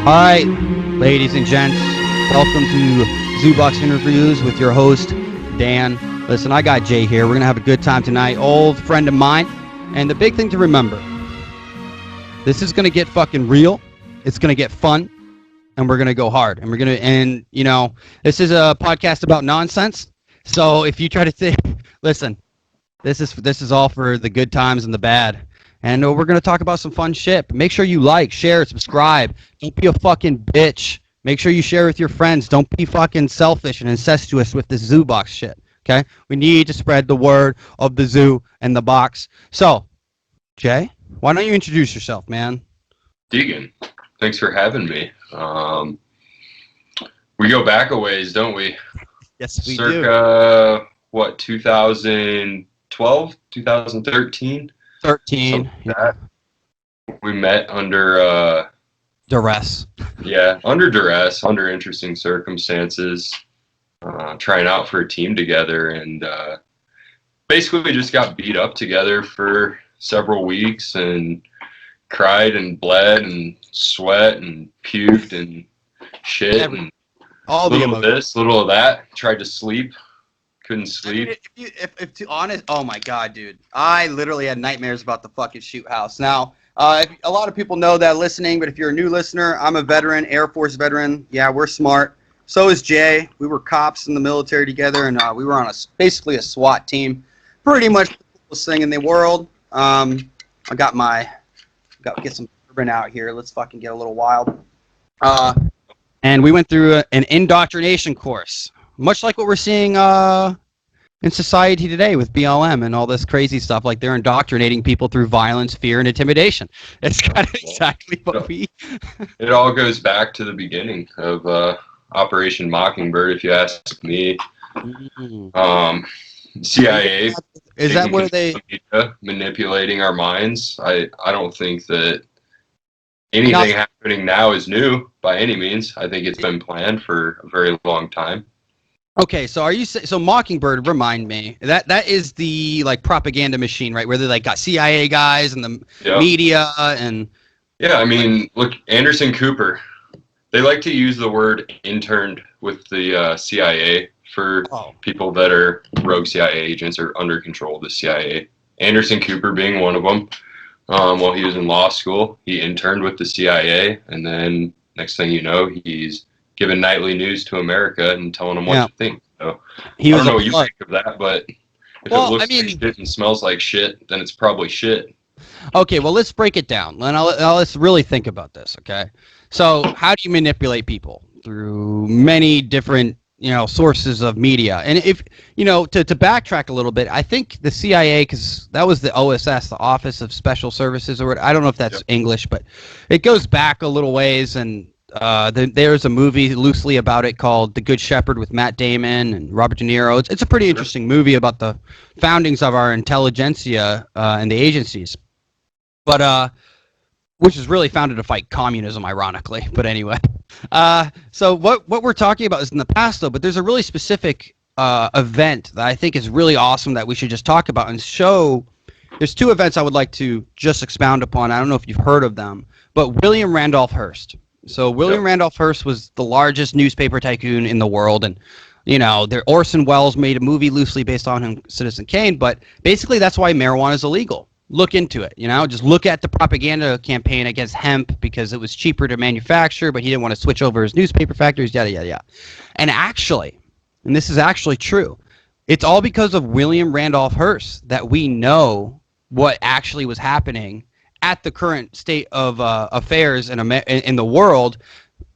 All right, ladies and gents, welcome to Zoobox Interviews with your host, Dan. Listen, I got Jay here. We're going to have a good time tonight. Old friend of mine. And the big thing to remember, this is going to get fucking real. It's going to get fun. And we're going to go hard. And we're going to, and you know, this is a podcast about nonsense. So if you try to think, listen, this is all for the good times and the bad. And we're going to talk about some fun shit. Make sure you like, share, subscribe. Don't be a fucking bitch. Make sure you share with your friends. Don't be fucking selfish and incestuous with this zoo box shit. Okay? We need to spread the word of the zoo and the box. So, Jay, why don't you introduce yourself, man? Deegan, thanks for having me. We go back a ways, don't we? Yes, we do. What, 2012, 2013? 13. Yeah. We met under duress. Yeah, under duress, under interesting circumstances, trying out for a team together, and basically we just got beat up together for several weeks and cried and bled and sweat and puked and shit and all little of this, little of that. Tried to sleep. Couldn't sleep. I mean, if to honest, oh my god, dude, I literally had nightmares about the fucking shoot house. Now, a lot of people know that listening, but if you're a new listener, I'm a veteran, Air Force veteran. Yeah, we're smart. So is Jay. We were cops in the military together, and we were on basically a SWAT team. Pretty much the coolest thing in the world. I got to get some bourbon out here. Let's fucking get a little wild. And we went through an indoctrination course. Much like what we're seeing in society today with BLM and all this crazy stuff, like they're indoctrinating people through violence, fear, and intimidation. It's kind of exactly what we... It all goes back to the beginning of Operation Mockingbird, if you ask me. CIA... Is that where they... manipulating our minds. I don't think that anything happening now is new by any means. I think it's been planned for a very long time. Okay, so so Mockingbird, remind me, that is the like propaganda machine, right? Where they like got CIA guys and the media and... Yeah, I mean, look, Anderson Cooper, they like to use the word interned with the CIA for people that are rogue CIA agents or under control of the CIA. Anderson Cooper being one of them. While he was in law school, he interned with the CIA, and then next thing you know, he's giving nightly news to America and telling them what to think. So I don't know what you think of that, but if it looks like shit and smells like shit, then it's probably shit. Okay, well, let's break it down. Let's really think about this, okay? So how do you manipulate people? Through many different, sources of media. And if, to backtrack a little bit, I think the CIA, because that was the OSS, the Office of Special Services, or I don't know if that's English, but it goes back a little ways, and there's a movie loosely about it called The Good Shepherd with Matt Damon and Robert De Niro. It's a pretty interesting movie about the foundings of our intelligentsia and the agencies, but which is really founded to fight communism, ironically. But anyway, so what we're talking about is in the past, though. But there's a really specific event that I think is really awesome that we should just talk about and show. There's two events I would like to just expound upon. I don't know if you've heard of them, but William Randolph Hearst. So William Randolph Hearst was the largest newspaper tycoon in the world, and Orson Welles made a movie loosely based on him, Citizen Kane, but basically that's why marijuana is illegal. Look into it, just look at the propaganda campaign against hemp because it was cheaper to manufacture, but he didn't want to switch over his newspaper factories, yada, yada, yada. And actually, and this is actually true, it's all because of William Randolph Hearst that we know what actually was happening at the current state of affairs in the world,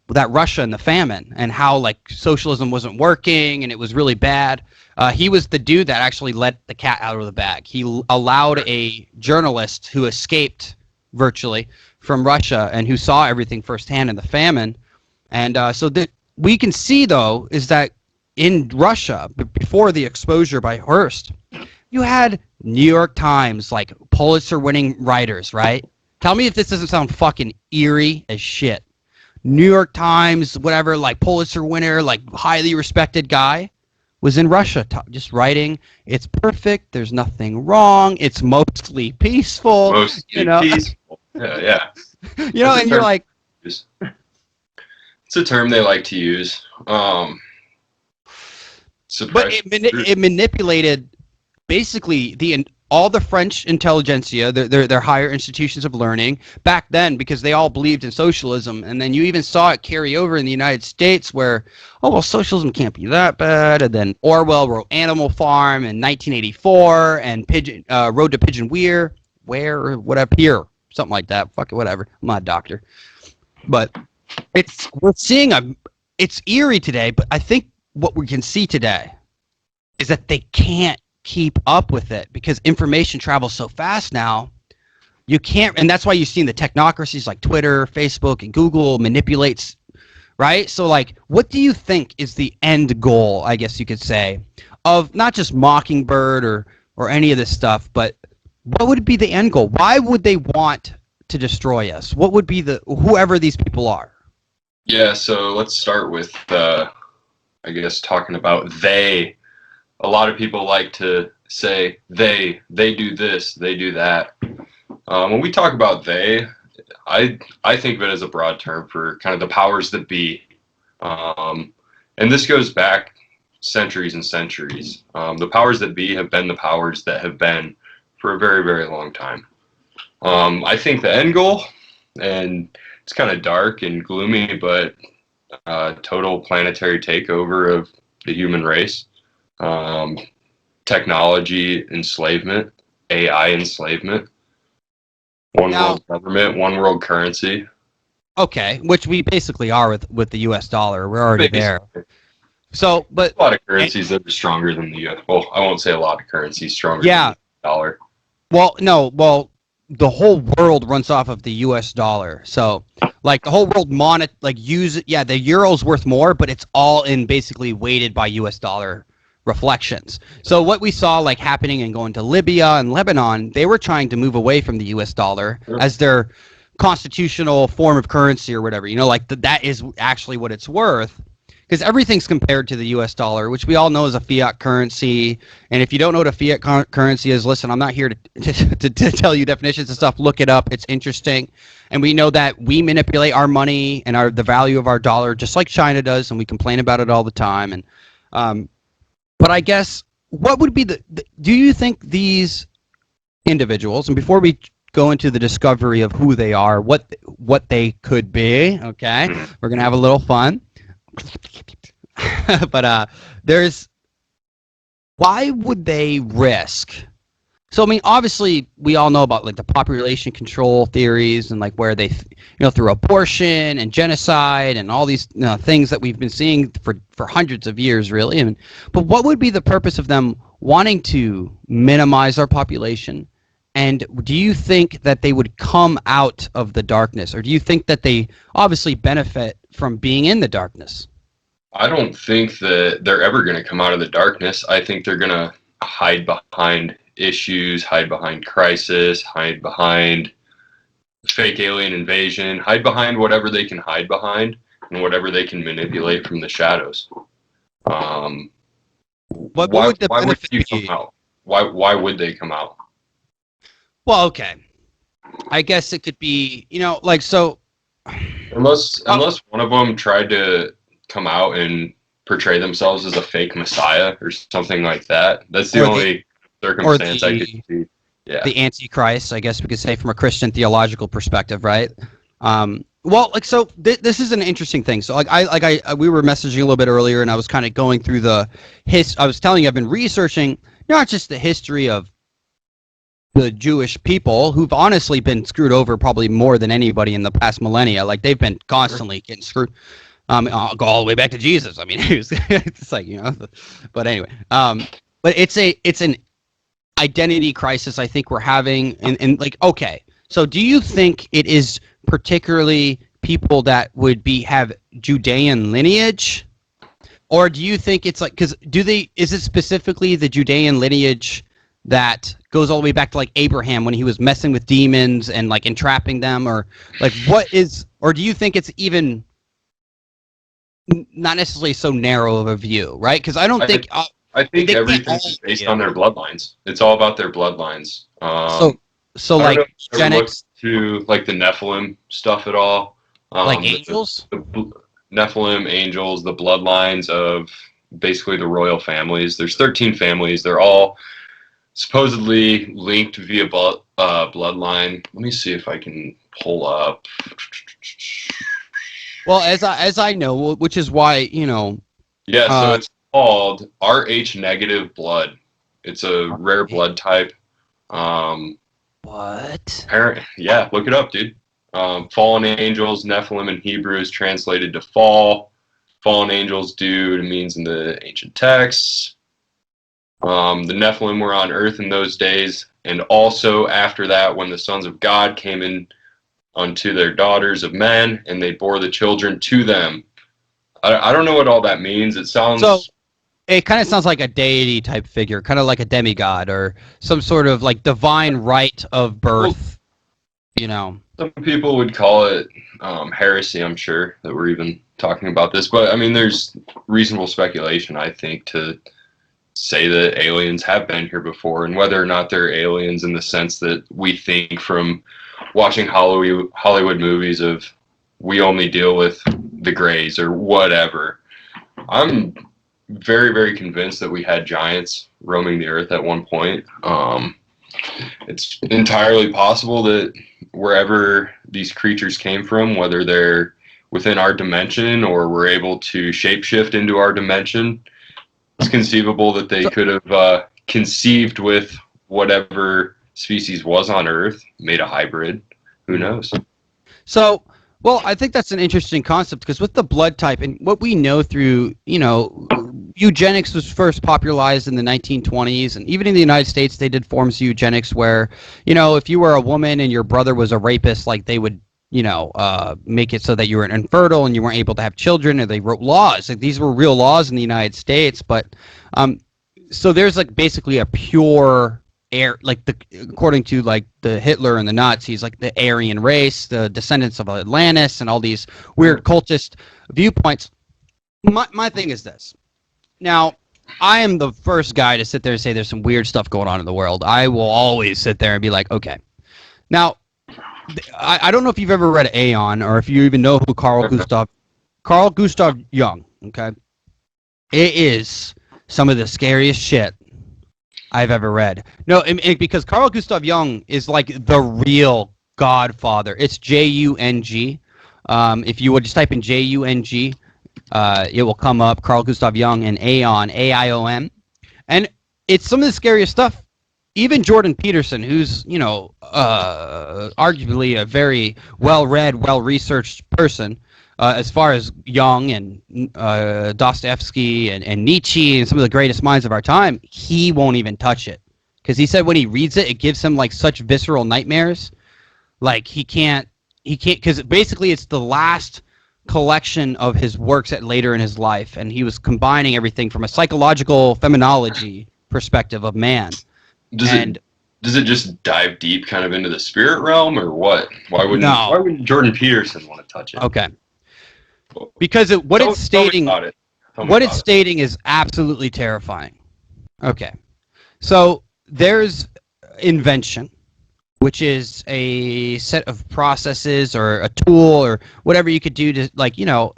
that Russia and the famine, and how like socialism wasn't working and it was really bad. He was the dude that actually let the cat out of the bag. He allowed a journalist who escaped virtually from Russia and who saw everything firsthand in the famine. And so we can see, though, is that in Russia, before the exposure by Hearst, you had New York Times, like Pulitzer-winning writers, right? Tell me if this doesn't sound fucking eerie as shit. New York Times, whatever, like Pulitzer winner, like highly respected guy, was in Russia just writing, it's perfect, there's nothing wrong, it's mostly peaceful. Mostly peaceful. Yeah. And you're like, It's a term they like to use. But Suppression. it manipulated basically all the French intelligentsia, their higher institutions of learning back then, because they all believed in socialism. And then you even saw it carry over in the United States where, oh, well, socialism can't be that bad. And then Orwell wrote Animal Farm in 1984 and Road to Pigeon Weir, or whatever, here, something like that. Fuck it, whatever. I'm not a doctor. But we're seeing it's eerie today, but I think what we can see today is that they can't keep up with it because information travels so fast now. You can't, and that's why you've seen the technocracies like Twitter, Facebook, and Google manipulates, right? So, like, what do you think is the end goal, I guess you could say, of not just Mockingbird or any of this stuff, but what would be the end goal? Why would they want to destroy us? What would be whoever these people are? Yeah, so let's start with, I guess, talking about they. A lot of people like to say they do this, they do that. When we talk about they, I think of it as a broad term for kind of the powers that be. And this goes back centuries and centuries. The powers that be have been the powers that have been for a very, very long time. I think the end goal, and it's kind of dark and gloomy, but total planetary takeover of the human race. Technology enslavement, AI enslavement, one world government, one world currency. Okay, which we basically are with the U.S. dollar. We're already there. So, but a lot of currencies that are stronger than the U.S. Well, I won't say a lot of currencies stronger than the dollar. Well, no, the whole world runs off of the U.S. dollar. So, like, the whole world the euro's worth more, but it's all in basically weighted by U.S. dollar reflections. So what we saw like happening and going to Libya and Lebanon, they were trying to move away from the US dollar as their constitutional form of currency or whatever, like that is actually what it's worth, because everything's compared to the US dollar, which we all know is a fiat currency. And if you don't know what a fiat currency is, listen, I'm not here to tell you definitions and stuff. Look it up. It's interesting. And we know that we manipulate our money and the value of our dollar just like China does, and we complain about it all the time. And but I guess what would be do you think these individuals, and before we go into the discovery of who they are, what they could be, okay, we're going to have a little fun. But why would they risk? So, I mean, obviously, we all know about like the population control theories and like where they, through abortion and genocide and all these things that we've been seeing for hundreds of years, really. But what would be the purpose of them wanting to minimize our population? And do you think that they would come out of the darkness, or do you think that they obviously benefit from being in the darkness? I don't think that they're ever going to come out of the darkness. I think they're going to hide behind issues, hide behind crisis, hide behind fake alien invasion, hide behind whatever they can hide behind and whatever they can manipulate from the shadows. Why would you come out? Why would they come out? Well, okay. I guess it could be, so unless one of them tried to come out and portray themselves as a fake messiah or something like that. That's the only circumstance I could see. Yeah. The Antichrist, I guess we could say, from a Christian theological perspective, right? This is an interesting thing. So we were messaging a little bit earlier, and I was kind of going through I was telling you I've been researching not just the history of the Jewish people, who've honestly been screwed over probably more than anybody in the past millennia. Like, they've been constantly getting screwed. I'll go all the way back to Jesus. I mean, it's like, but anyway, but it's an identity crisis I think we're having. And like, okay, so do you think it is particularly people that would have Judean lineage, or do you think it's like, is it specifically the Judean lineage that goes all the way back to like Abraham when he was messing with demons and like entrapping them, or like or do you think it's even not necessarily so narrow of a view, right? Because I think everything is based on their bloodlines. It's all about their bloodlines. So like Eugenics to like the Nephilim stuff at all. Like angels? Nephilim, angels, the bloodlines of basically the royal families. There's 13 families. They're all supposedly linked via bloodline. Let me see if I can pull up. Well, as I know, which is why, Yeah, so it's called Rh negative blood. It's a rare blood type. What? Yeah, look it up, dude. Fallen angels, Nephilim in Hebrew is translated to fall. Fallen angels due to means in the ancient texts. The Nephilim were on earth in those days, and also after that, when the sons of God came in unto their daughters of men, and they bore the children to them. I don't know what all that means. It sounds... So, it kind of sounds like a deity type figure, kind of like a demigod or some sort of like divine right of birth, Some people would call it heresy, I'm sure, that we're even talking about this. But, I mean, there's reasonable speculation, I think, to say that aliens have been here before, and whether or not they're aliens in the sense that we think from watching Hollywood movies of we only deal with the Greys or whatever. I'm very, very convinced that we had giants roaming the earth at one point. It's entirely possible that wherever these creatures came from, whether they're within our dimension or were able to shapeshift into our dimension, it's conceivable that they could have conceived with whatever species was on Earth, made a hybrid. Who knows? So, well, I think that's an interesting concept because with the blood type and what we know through, eugenics was first popularized in the 1920s, and even in the United States, they did forms of eugenics where, if you were a woman and your brother was a rapist, like they would, make it so that you were infertile and you weren't able to have children, and they wrote laws. Like, these were real laws in the United States, but so there's like basically a pure according to like the Hitler and the Nazis, like the Aryan race, the descendants of Atlantis, and all these weird cultist viewpoints. My thing is this. Now, I am the first guy to sit there and say there's some weird stuff going on in the world. I will always sit there and be like, okay. Now, I don't know if you've ever read Aeon or if you even know who Carl Gustav Jung. Okay, it is some of the scariest shit I've ever read. No, because Carl Gustav Jung is like the real godfather. It's Jung. If you would just type in Jung, it will come up. Carl Gustav Jung and Aeon, Aion, and it's some of the scariest stuff. Even Jordan Peterson, who's arguably a very well-read, well-researched person, as far as Jung and Dostoevsky and Nietzsche and some of the greatest minds of our time, he won't even touch it. Because he said when he reads it, it gives him like such visceral nightmares. Like he can't, because basically it's the last collection of his works later in his life, and he was combining everything from a psychological feminology perspective of man. Does it just dive deep kind of into the spirit realm, or what? Why wouldn't Jordan Peterson want to touch it? Okay. Because it's stating is absolutely terrifying. Okay. So there's invention, which is a set of processes or a tool or whatever you could do to, like, an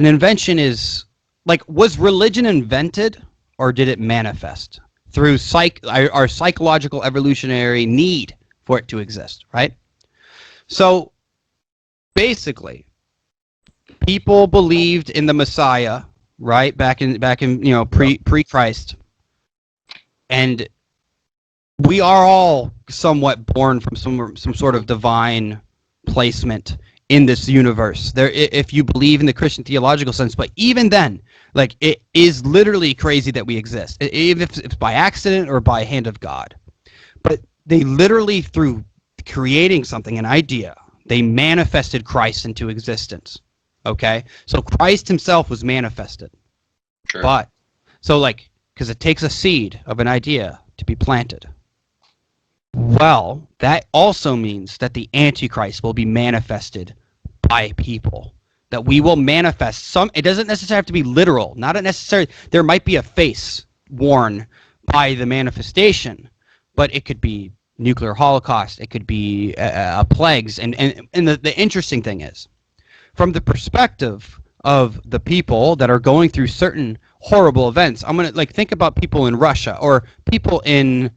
invention is like, was religion invented or did it manifest through our psychological evolutionary need for it to exist, right? So basically, people believed in the Messiah, right? Back in pre-Christ. And we are all somewhat born from some sort of divine placement in this universe. If you believe in the Christian theological sense, but even then, like, it is literally crazy that we exist, even if it's by accident or by hand of God. But they literally, through creating something, an idea, they manifested Christ into existence. Okay, so Christ himself was manifested. Sure. But so, like, because it takes a seed of an idea to be planted. Well, that also means that the Antichrist will be manifested by people. That we will manifest some. It doesn't necessarily have to be literal. Not necessarily. There might be a face worn by the manifestation, but it could be nuclear holocaust. It could be plagues. And the interesting thing is, from the perspective of the people that are going through certain horrible events. I'm gonna like think about people in Russia or people in.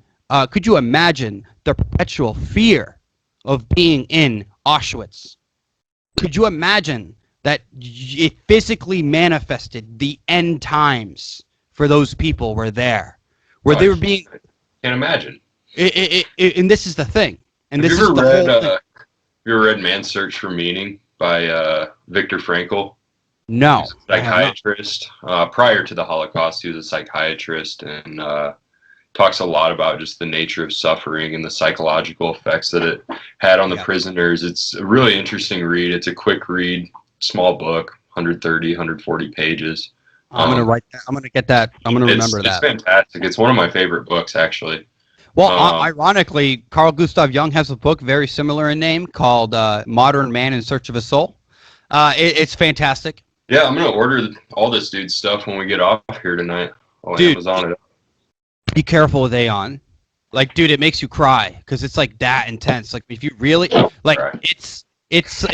Could you imagine the perpetual fear of being in Auschwitz? Could you imagine that it physically manifested the end times for those people were there, where they were being. Can't imagine. And this is the thing. And Have this you is ever the read, whole thing. Have you ever read Man's Search for Meaning by Viktor Frankl? No, He's a psychiatrist. Prior to the Holocaust, he was a psychiatrist and talks a lot about just the nature of suffering and the psychological effects that it had on the prisoners. It's a really interesting read. It's a quick read, small book, 130, 140 pages. I'm gonna write that. I'm gonna get that. I'm gonna remember that. It's fantastic. It's one of my favorite books, actually. Well, ironically, Carl Gustav Jung has a book very similar in name called Modern Man in Search of a Soul. It's fantastic. Yeah, I'm going to order all this dude's stuff when we get off here tonight. Dude, Amazon it. Be careful with Aeon. Like, dude, it makes you cry because it's like that intense. Like, if you really like, it's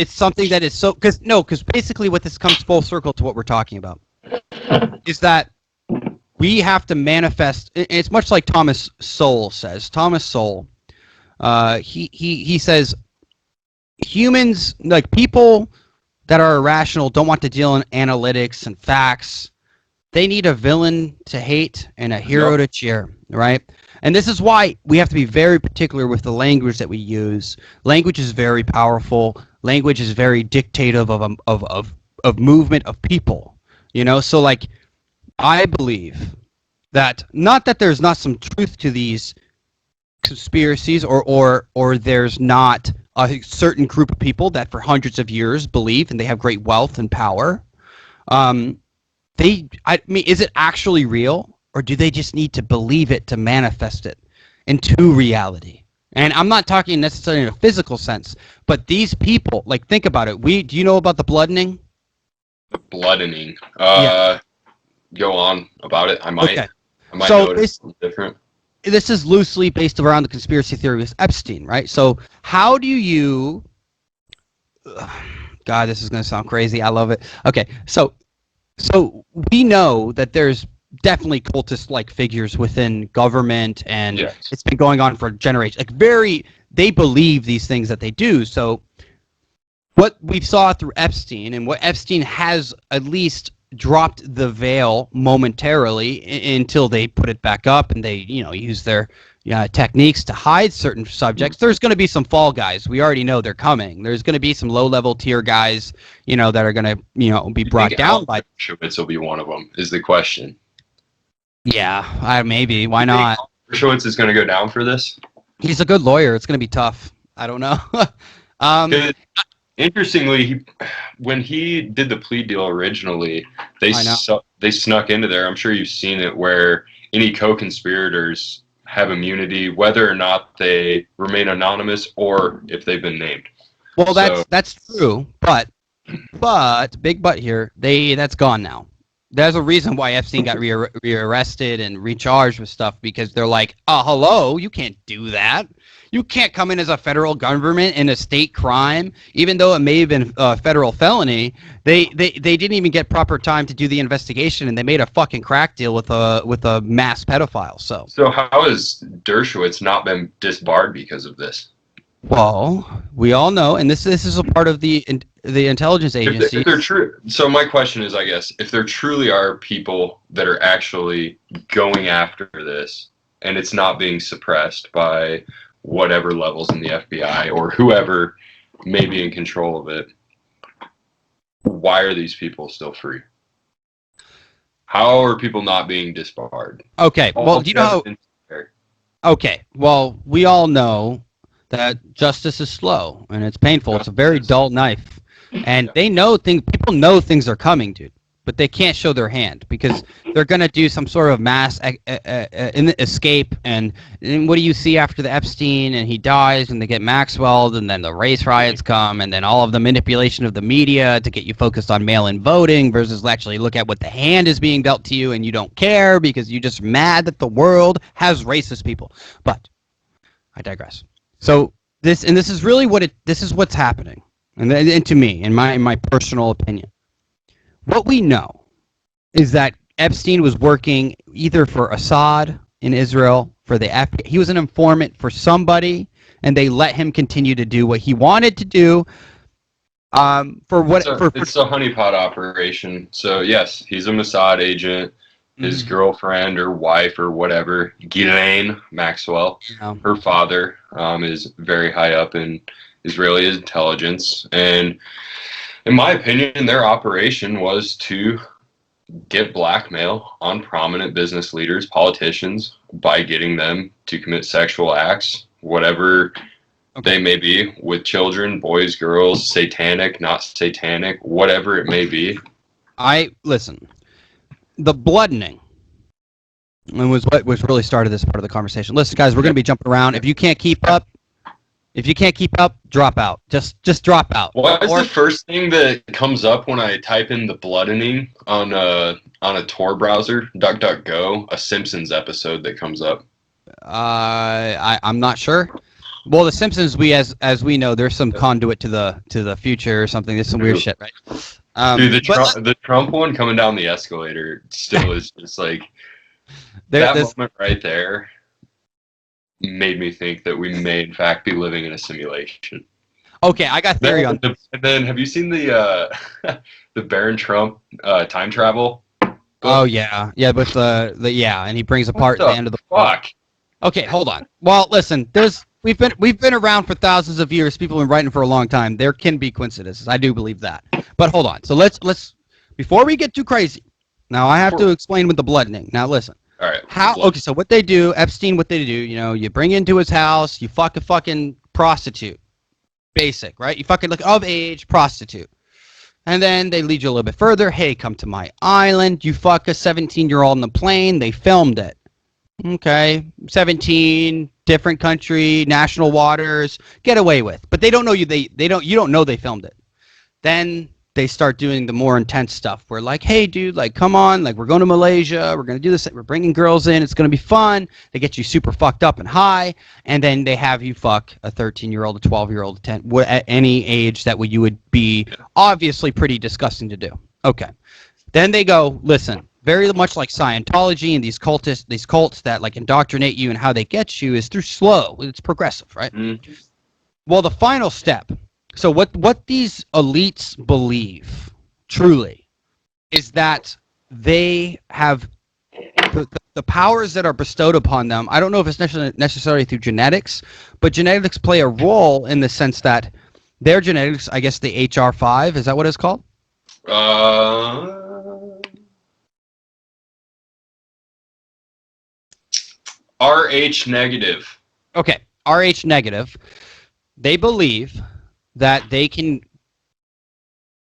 something that is so because basically what this comes full circle to what we're talking about is that we have to manifest. It's much like Thomas Sowell says. Thomas Sowell, he says humans, like people that are irrational, don't want to deal in analytics and facts. They need a villain to hate and a hero to cheer, right? And this is why we have to be very particular with the language that we use. Language is very powerful. Language is very dictative of movement of people. You know, so like I believe that not that there's not some truth to these conspiracies or there's not a certain group of people that for hundreds of years believe and they have great wealth and power. I mean, is it actually real, or do they just need to believe it to manifest it into reality? And I'm not talking necessarily in a physical sense, but these people, like, think about it. Do you know about the bloodening? The bloodening. Go on about it. I might. Okay. I might know it's different. This is loosely based around the conspiracy theory with Epstein, right? So how do you... God, this is going to sound crazy. I love it. Okay, so we know that there's definitely cultist-like figures within government, and it's been going on for generations. Like they believe these things that they do. So what we saw through Epstein, and what Epstein has at least dropped the veil momentarily until they put it back up and they, use their techniques to hide certain subjects. There's going to be some fall guys. We already know they're coming. There's going to be some low-level tier guys, that are going to, be brought down by. Dershowitz will be one of them. Is the question? Yeah, maybe. Why not? Dershowitz is going to go down for this. He's a good lawyer. It's going to be tough. I don't know. Interestingly, when he did the plea deal originally, they snuck into there. I'm sure you've seen it, where any co-conspirators have immunity, whether or not they remain anonymous or if they've been named. Well, that's true, but big but here, that's gone now. There's a reason why Epstein got rearrested and recharged with stuff, because they're like, hello, you can't do that. You can't come in as a federal government in a state crime, even though it may have been a federal felony. They didn't even get proper time to do the investigation, and they made a fucking crack deal with a mass pedophile. So how has Dershowitz not been disbarred because of this? Well, we all know, and this is a part of the intelligence agency. If they're true, so my question is, I guess, if there truly are people that are actually going after this, and it's not being suppressed by whatever levels in the FBI or whoever may be in control of it, why are these people still free? How are people not being disbarred? Okay, well, do you know Okay, well, we all know that justice is slow and it's painful. It's a very dull knife, and people know things are coming, dude, but they can't show their hand because they're gonna do some sort of mass escape. And what do you see after the Epstein and he dies and they get Maxwell'd, and then the race riots come, and then all of the manipulation of the media to get you focused on mail-in voting versus actually look at what the hand is being dealt to you, and you don't care because you're just mad that the world has racist people. But I digress. So this is really what's happening. and to me, in my personal opinion, what we know is that Epstein was working either for Assad in Israel, he was an informant for somebody, and they let him continue to do what he wanted to do. It's a honeypot operation. So yes, he's a Mossad agent. His girlfriend or wife or whatever, Ghislaine Maxwell, her father is very high up in Israeli intelligence, and in my opinion, their operation was to get blackmail on prominent business leaders, politicians, by getting them to commit sexual acts, whatever they may be, with children, boys, girls, satanic, not satanic, whatever it may be. Listen, the bloodening was what really started this part of the conversation. Listen, guys, we're going to be jumping around. If you can't keep up, drop out. Just drop out. What is the first thing that comes up when I type in the bloodening on a Tor browser? DuckDuckGo, a Simpsons episode that comes up. I'm not sure. Well, the Simpsons, as we know, there's some conduit to the future or something. There's some weird shit, right? Dude, the Trump one coming down the escalator still is just like that moment right there made me think that we may in fact be living in a simulation. Okay, I got theory on this. And then have you seen the Baron Trump time travel book? Oh yeah, with and he brings apart the end of the fuck. Okay, hold on. Well, listen, we've been around for thousands of years. People have been writing for a long time. There can be coincidences. I do believe that. But hold on. So let's before we get too crazy. Now I have to explain with the bloodening. Now listen. All right. Okay, so what they do, Epstein, what they do, you bring into his house, you fuck a fucking prostitute. Basic, right? You fucking look of age prostitute. And then they lead you a little bit further. Hey, come to my island. You fuck a 17-year-old on the plane. They filmed it. Okay, 17, different country, national waters, get away with. But they don't know you. You don't know they filmed it. Then they start doing the more intense stuff. Where like, hey, dude, like, come on, like, we're going to Malaysia. We're gonna do this. We're bringing girls in. It's gonna be fun. They get you super fucked up and high, and then they have you fuck a 13-year-old, a 12-year-old, a 10, at any age that you would be obviously pretty disgusting to do. Okay, then they go, listen. Very much like Scientology and these cults that like indoctrinate you, and how they get you is through slow. It's progressive, right? Well, the final step. So what these elites believe truly is that they have the powers that are bestowed upon them. I don't know if it's necessarily through genetics, but genetics play a role in the sense that their genetics, I guess the HR5, is that what it's called? RH negative. Okay, RH negative. They believe that they can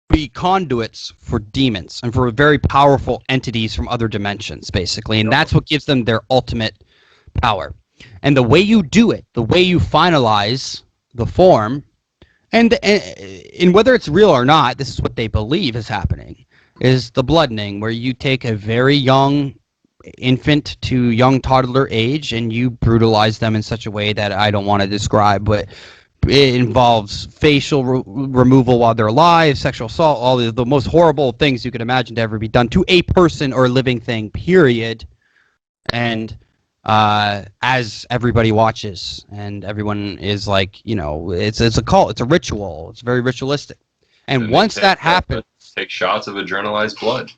be conduits for demons and for very powerful entities from other dimensions, basically. And that's what gives them their ultimate power. And the way you do it, the way you finalize the form, and whether it's real or not, this is what they believe is happening, is the bloodening, where you take a very young infant to young toddler age and you brutalize them in such a way that I don't want to describe, but it involves facial removal while they're alive, sexual assault, all the most horrible things you could imagine to ever be done to a person or a living thing, period. And as everybody watches and everyone is like, it's a cult, it's a ritual, it's very ritualistic. And once that happens, take shots of adrenalized blood.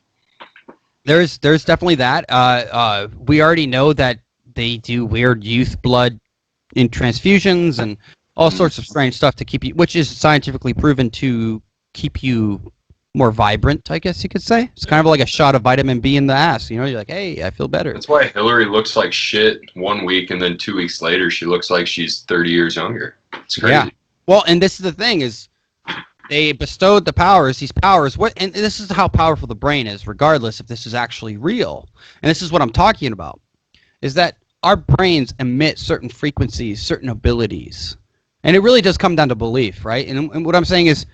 There's definitely that. We already know that they do weird youth blood in transfusions and all sorts of strange stuff to keep you, which is scientifically proven to keep you more vibrant, I guess you could say. It's kind of like a shot of vitamin B in the ass. You're like, hey, I feel better. That's why Hillary looks like shit 1 week, and then 2 weeks later, she looks like she's 30 years younger. It's crazy. Yeah. Well, and this is the thing is, they bestowed these powers. And this is how powerful the brain is, regardless if this is actually real. And this is what I'm talking about, is that our brains emit certain frequencies, certain abilities. And it really does come down to belief, right? And what I'm saying is,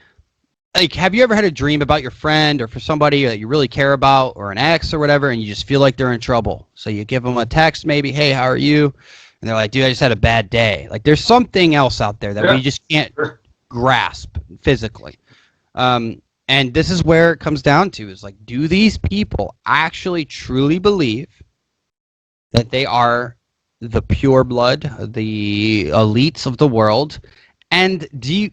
like, have you ever had a dream about your friend or for somebody that you really care about, or an ex or whatever, and you just feel like they're in trouble? So you give them a text, maybe, hey, how are you? And they're like, dude, I just had a bad day. Like, there's something else out there that we just can't grasp physically. And this is where it comes down to, is like, do these people actually truly believe that they are the pure blood, the elites of the world? And do you,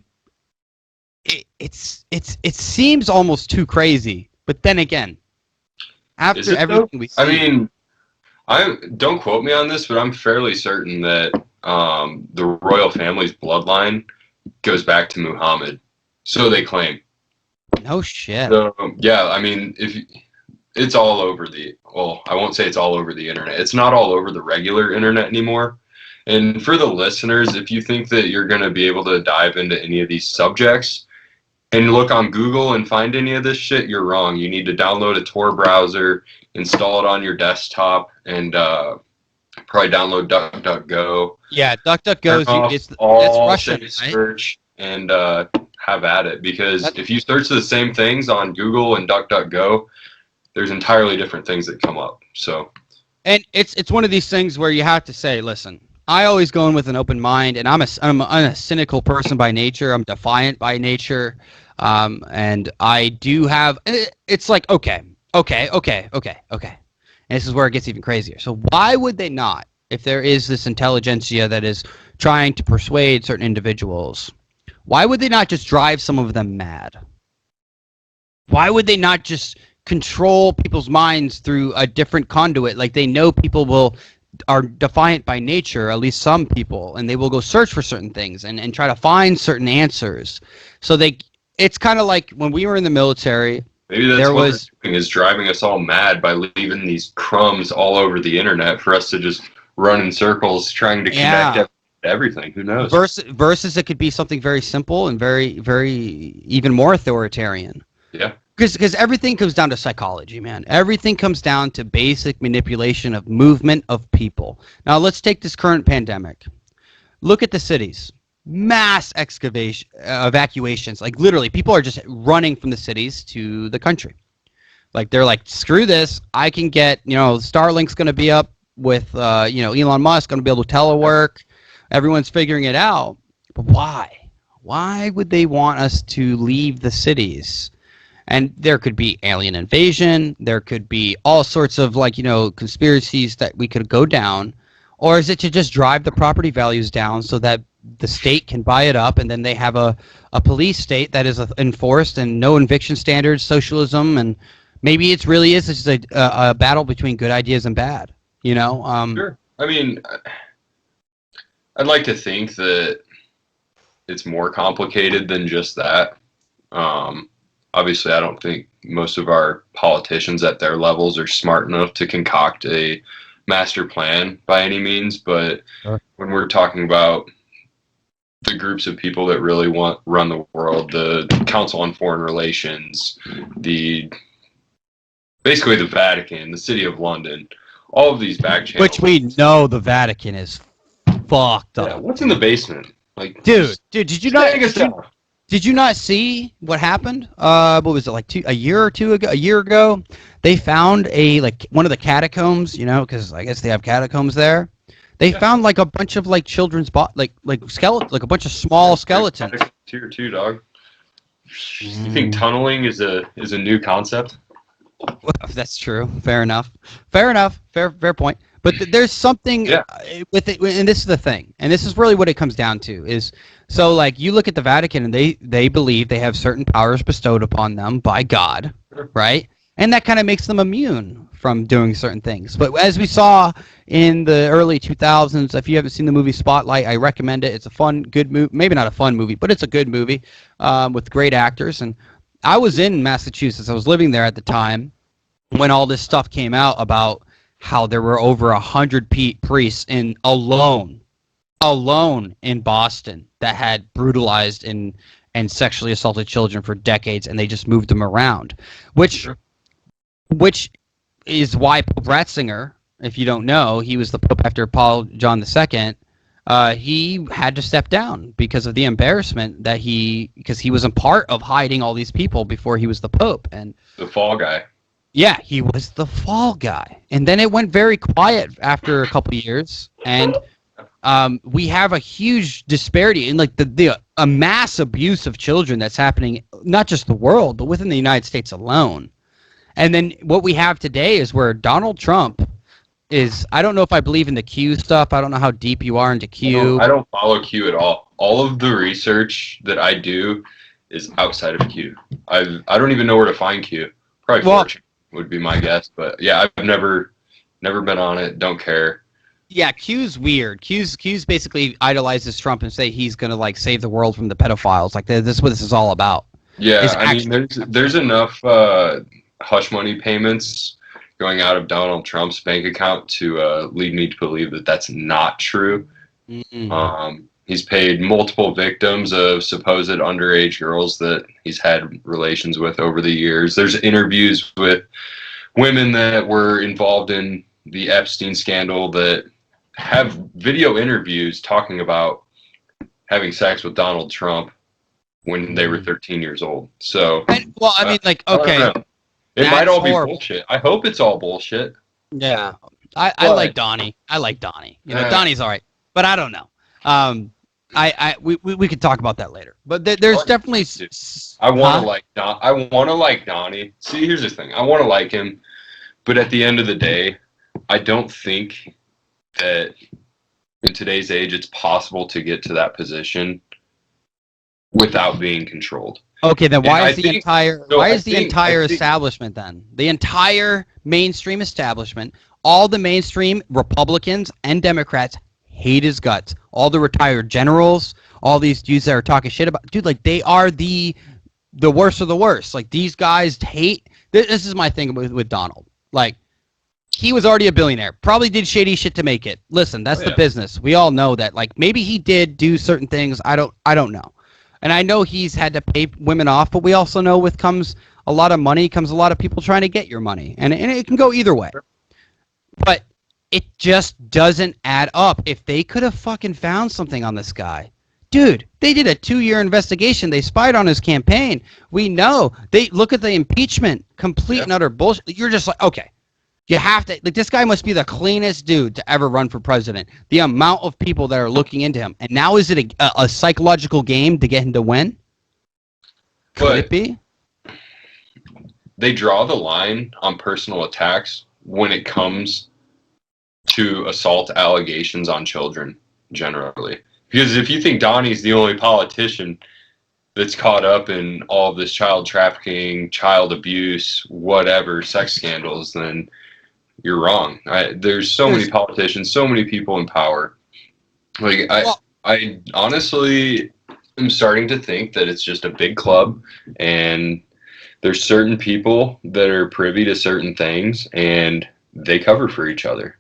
it seems almost too crazy, but then again, after everything we see, I mean, I don't quote me on this, but I'm fairly certain that the royal family's bloodline goes back to Muhammad. So they claim. no shit. So, yeah, I mean, it's all over I won't say it's all over the internet. It's not all over the regular internet anymore. And for the listeners, if you think that you're going to be able to dive into any of these subjects and look on Google and find any of this shit, you're wrong. You need to download a Tor browser, install it on your desktop, and probably download DuckDuckGo. Yeah, DuckDuckGo is that's Russian, right? Search and have at it, because if you search the same things on Google and DuckDuckGo, there's entirely different things that come up. So, and it's one of these things where you have to say, listen, I always go in with an open mind, and I'm a cynical person by nature. I'm defiant by nature, and I do have. It's like okay. And this is where it gets even crazier. So why would they not, if there is this intelligentsia that is trying to persuade certain individuals, why would they not just drive some of them mad? Why would they not just control people's minds through a different conduit? Like, they know people are defiant by nature, at least some people, and they will go search for certain things and try to find certain answers. So it's kind of like when we were in the military. Maybe that's what they're doing, is driving us all mad by leaving these crumbs all over the internet for us to just run in circles trying to connect everything. Who knows? Versus it could be something very simple and very, very even more authoritarian. Yeah. Because everything comes down to psychology, man. Everything comes down to basic manipulation of movement of people. Now, let's take this current pandemic. Look at the cities. Mass evacuations. Like, literally, people are just running from the cities to the country. Like, they're like, screw this. I can get, Starlink's going to be up with, Elon Musk going to be able to telework. Everyone's figuring it out. But why? Why would they want us to leave the cities? And there could be alien invasion. There could be all sorts of, conspiracies that we could go down. Or is it to just drive the property values down so that the state can buy it up, and then they have a police state that is enforced, and no eviction standards, socialism, and maybe it really is just a battle between good ideas and bad, Sure. I mean, I'd like to think that it's more complicated than just that. Obviously, I don't think most of our politicians at their levels are smart enough to concoct a master plan by any means, but when we're talking about the groups of people that really run the world, the Council on Foreign Relations, basically the Vatican, the City of London, all of these back channels. Which we know the Vatican is fucked up. Yeah, what's in the basement? Like, dude, did you not see what happened? What was it, like a year ago? They found one of the catacombs, because I guess they have catacombs there. They found a bunch of children's skeletons, a bunch of small skeletons. Tier 2, dog. You think tunneling is a new concept? Well, that's true. Fair enough. Fair point. But there's something with it, and this is the thing, and this is really what it comes down to, is so you look at the Vatican, and they believe they have certain powers bestowed upon them by God, right? And that kind of makes them immune from doing certain things. But as we saw in the early 2000s, if you haven't seen the movie Spotlight, I recommend it. It's a fun, good movie. Maybe not a fun movie, but it's a good movie with great actors. And I was in Massachusetts. I was living there at the time when all this stuff came out about how there were over 100 priests alone in Boston that had brutalized and sexually assaulted children for decades, and they just moved them around, which is why Pope Ratzinger, if you don't know, he was the Pope after Paul John II. He had to step down because of the embarrassment because he was a part of hiding all these people before he was the Pope. And the fall guy. Yeah, he was the fall guy. And then it went very quiet after a couple of years. And we have a huge disparity in like a mass abuse of children that's happening, not just the world, but within the United States alone. And then what we have today is where Donald Trump is, I don't know if I believe in the Q stuff. I don't know how deep you are into Q. I don't follow Q at all. All of the research that I do is outside of Q. I don't even know where to find Q. Probably 4chan would be my guess, but yeah, I've never been on it. Don't care. Yeah, Q's weird. Q's basically idolizes Trump and say he's gonna like save the world from the pedophiles. Like this is what this is all about. Yeah, I mean, there's enough hush money payments going out of Donald Trump's bank account to lead me to believe that that's not true. Mm-hmm. He's paid multiple victims of supposed underage girls that he's had relations with over the years. There's interviews with women that were involved in the Epstein scandal that have video interviews talking about having sex with Donald Trump when they were 13 years old. So, well, I mean, like, okay. It might all be bullshit. I hope it's all bullshit. Yeah. I like Donnie. I like Donnie. You know, Donnie's all right. But I don't know. We could talk about that later. But there's definitely. I want to like Donnie. See, here's the thing. I want to like him, but at the end of the day, I don't think that in today's age it's possible to get to that position without being controlled. Okay, then why is the entire establishment then? The entire mainstream establishment, all the mainstream Republicans and Democrats hate his guts. All the retired generals, all these dudes that are talking shit about, dude, like they are the worst of the worst. Like these guys hate. This is my thing with Donald. Like he was already a billionaire, probably did shady shit to make it. Listen, that's the business. We all know that. Like maybe he did do certain things. I don't know. And I know he's had to pay women off, but we also know with comes a lot of money, comes a lot of people trying to get your money. And it can go either way. But it just doesn't add up. If they could have fucking found something on this guy. Dude, they did a 2-year investigation. They spied on his campaign. We know. They look at the impeachment. Complete and utter bullshit. You're just like, okay. You have to, like, this guy must be the cleanest dude to ever run for president. The amount of people that are looking into him. And now is it a psychological game to get him to win? Could it be? They draw the line on personal attacks when it comes to assault allegations on children, generally. Because if you think Donnie's the only politician that's caught up in all of this child trafficking, child abuse, whatever, sex scandals, then you're wrong. There's so many politicians, so many people in power. Like I honestly am starting to think that it's just a big club, and there's certain people that are privy to certain things, and they cover for each other.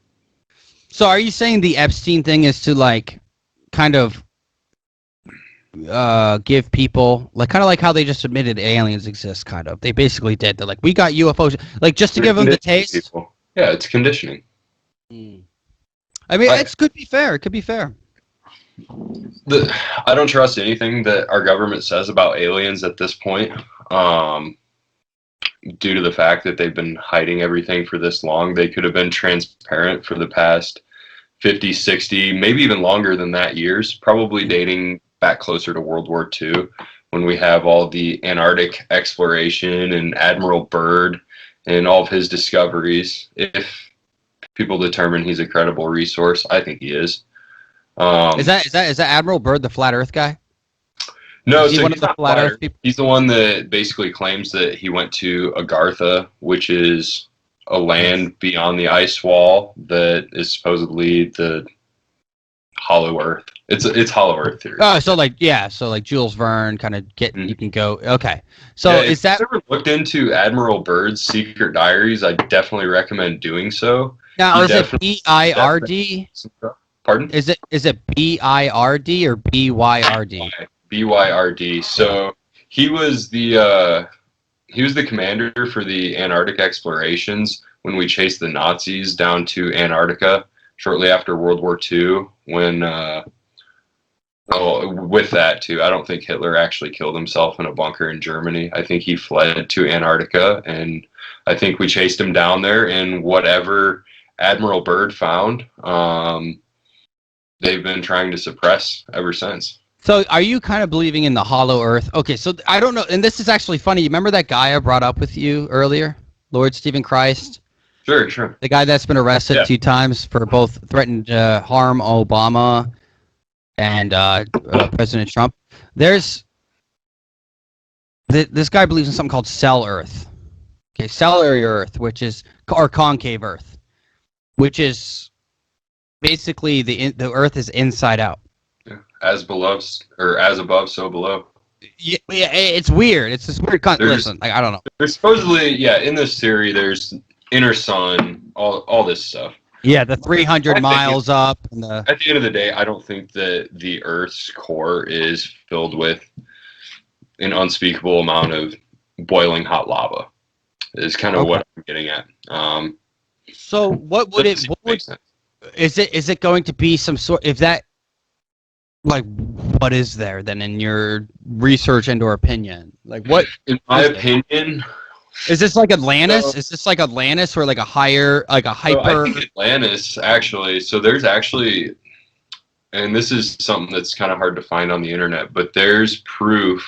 So are you saying the Epstein thing is to like kind of give people like kind of like how they just admitted aliens exist? Kind of, they basically did. They're like, we got UFOs, like just to give them the taste. People. Yeah, it's conditioning. I mean, it could be fair. It could be fair. I don't trust anything that our government says about aliens at this point, due to the fact that they've been hiding everything for this long. They could have been transparent for the past 50, 60, maybe even longer than that years, probably dating back closer to World War II, when we have all the Antarctic exploration and Admiral Byrd and all of his discoveries. If people determine he's a credible resource, I think he is. Is that Admiral Byrd, the flat Earth guy? No, so he's not flat Earth people? He's the one that basically claims that he went to Agartha, which is a land beyond the ice wall that is supposedly the hollow Earth. It's hollow Earth theory. Oh, so like Jules Verne kind of you can go. Okay, so is that? If you've ever looked into Admiral Byrd's secret diaries, I definitely recommend doing so. Now, is it BIRD? Pardon? Is it BIRD or BYRD? BYRD. So he was the commander for the Antarctic explorations when we chased the Nazis down to Antarctica shortly after World War II. When with that too, I don't think Hitler actually killed himself in a bunker in Germany. I think he fled to Antarctica, and I think we chased him down there. And whatever Admiral Byrd found, they've been trying to suppress ever since. So are you kind of believing in the hollow earth? Okay, so I don't know, and this is actually funny. You remember that guy I brought up with you earlier, Lord Stephen Christ? Sure. The guy that's been arrested Yeah. 2 times for both threatened to harm Obama and President Trump. There's this guy believes in something called cell Earth. Okay, cellary Earth, which is or concave Earth, which is basically the Earth is inside out. Yeah. As below, or as above, so below. Yeah, it's weird. It's this weird. Listen, like, I don't know. There's supposedly, in this theory, there's inner sun, all this stuff. Yeah, the 300 miles up. And at the end of the day, I don't think that the Earth's core is filled with an unspeakable amount of boiling hot lava. Is kind of what I'm getting at. So what would it? What would, is it going to be some sort? If that, like, what is there then in your research and or opinion? Like, what? In my opinion, is this like Atlantis? Is this like Atlantis or like a higher, like a hyper? So I think Atlantis actually. So there's actually, and this is something that's kind of hard to find on the internet, but there's proof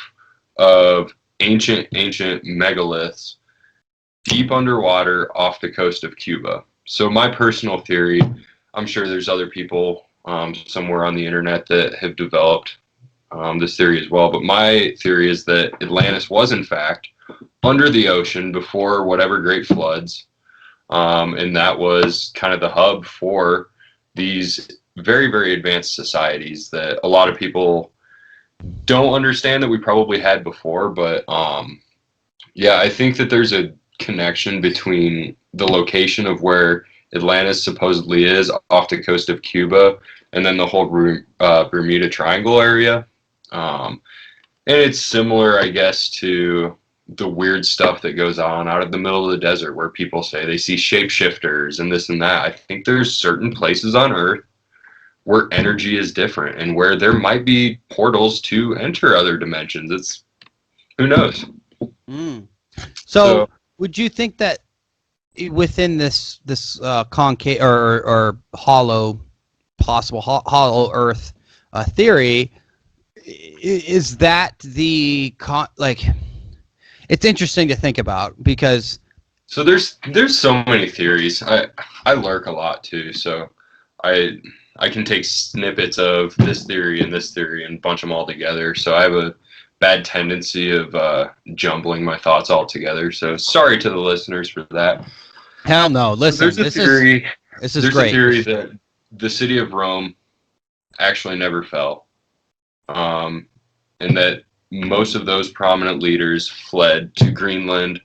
of ancient megaliths deep underwater off the coast of Cuba. So my personal theory, I'm sure there's other people somewhere on the internet that have developed this theory as well, but my theory is that Atlantis was in fact under the ocean before whatever great floods, and that was kind of the hub for these very, very advanced societies that a lot of people don't understand that we probably had before. But I think that there's a connection between the location of where Atlantis supposedly is off the coast of Cuba and then the whole Bermuda Triangle area. And it's similar, I guess, to the weird stuff that goes on out of the middle of the desert where people say they see shapeshifters and this and that. I think there's certain places on Earth where energy is different and where there might be portals to enter other dimensions. It's, who knows? So would you think that within this concave or hollow, possible hollow Earth theory, is that the like? It's interesting to think about because. So there's so many theories. I lurk a lot too, so I can take snippets of this theory and bunch them all together. So I have a bad tendency of jumbling my thoughts all together. So sorry to the listeners for that. Hell no. Listen, so there's a theory. This is there's great. A theory that the city of Rome actually never fell, and that most of those prominent leaders fled to Greenland,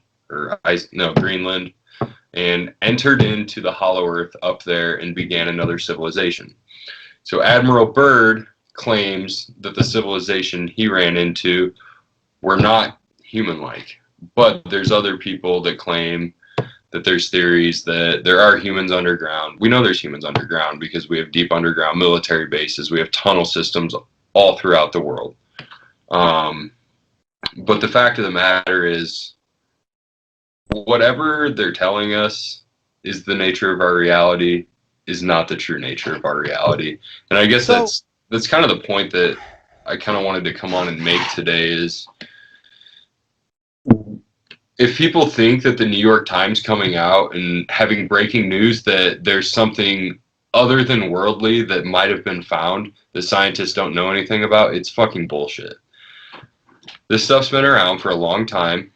and entered into the hollow earth up there and began another civilization. So Admiral Byrd claims that the civilization he ran into were not human-like, but there's other people that claim that there's theories that there are humans underground. We know there's humans underground because we have deep underground military bases. We have tunnel systems all throughout the world. But the fact of the matter is, whatever they're telling us is the nature of our reality is not the true nature of our reality. And I guess that's kind of the point that I kind of wanted to come on and make today is, if people think that the New York Times coming out and having breaking news that there's something other than worldly that might have been found that scientists don't know anything about, it's fucking bullshit. This stuff's been around for a long time.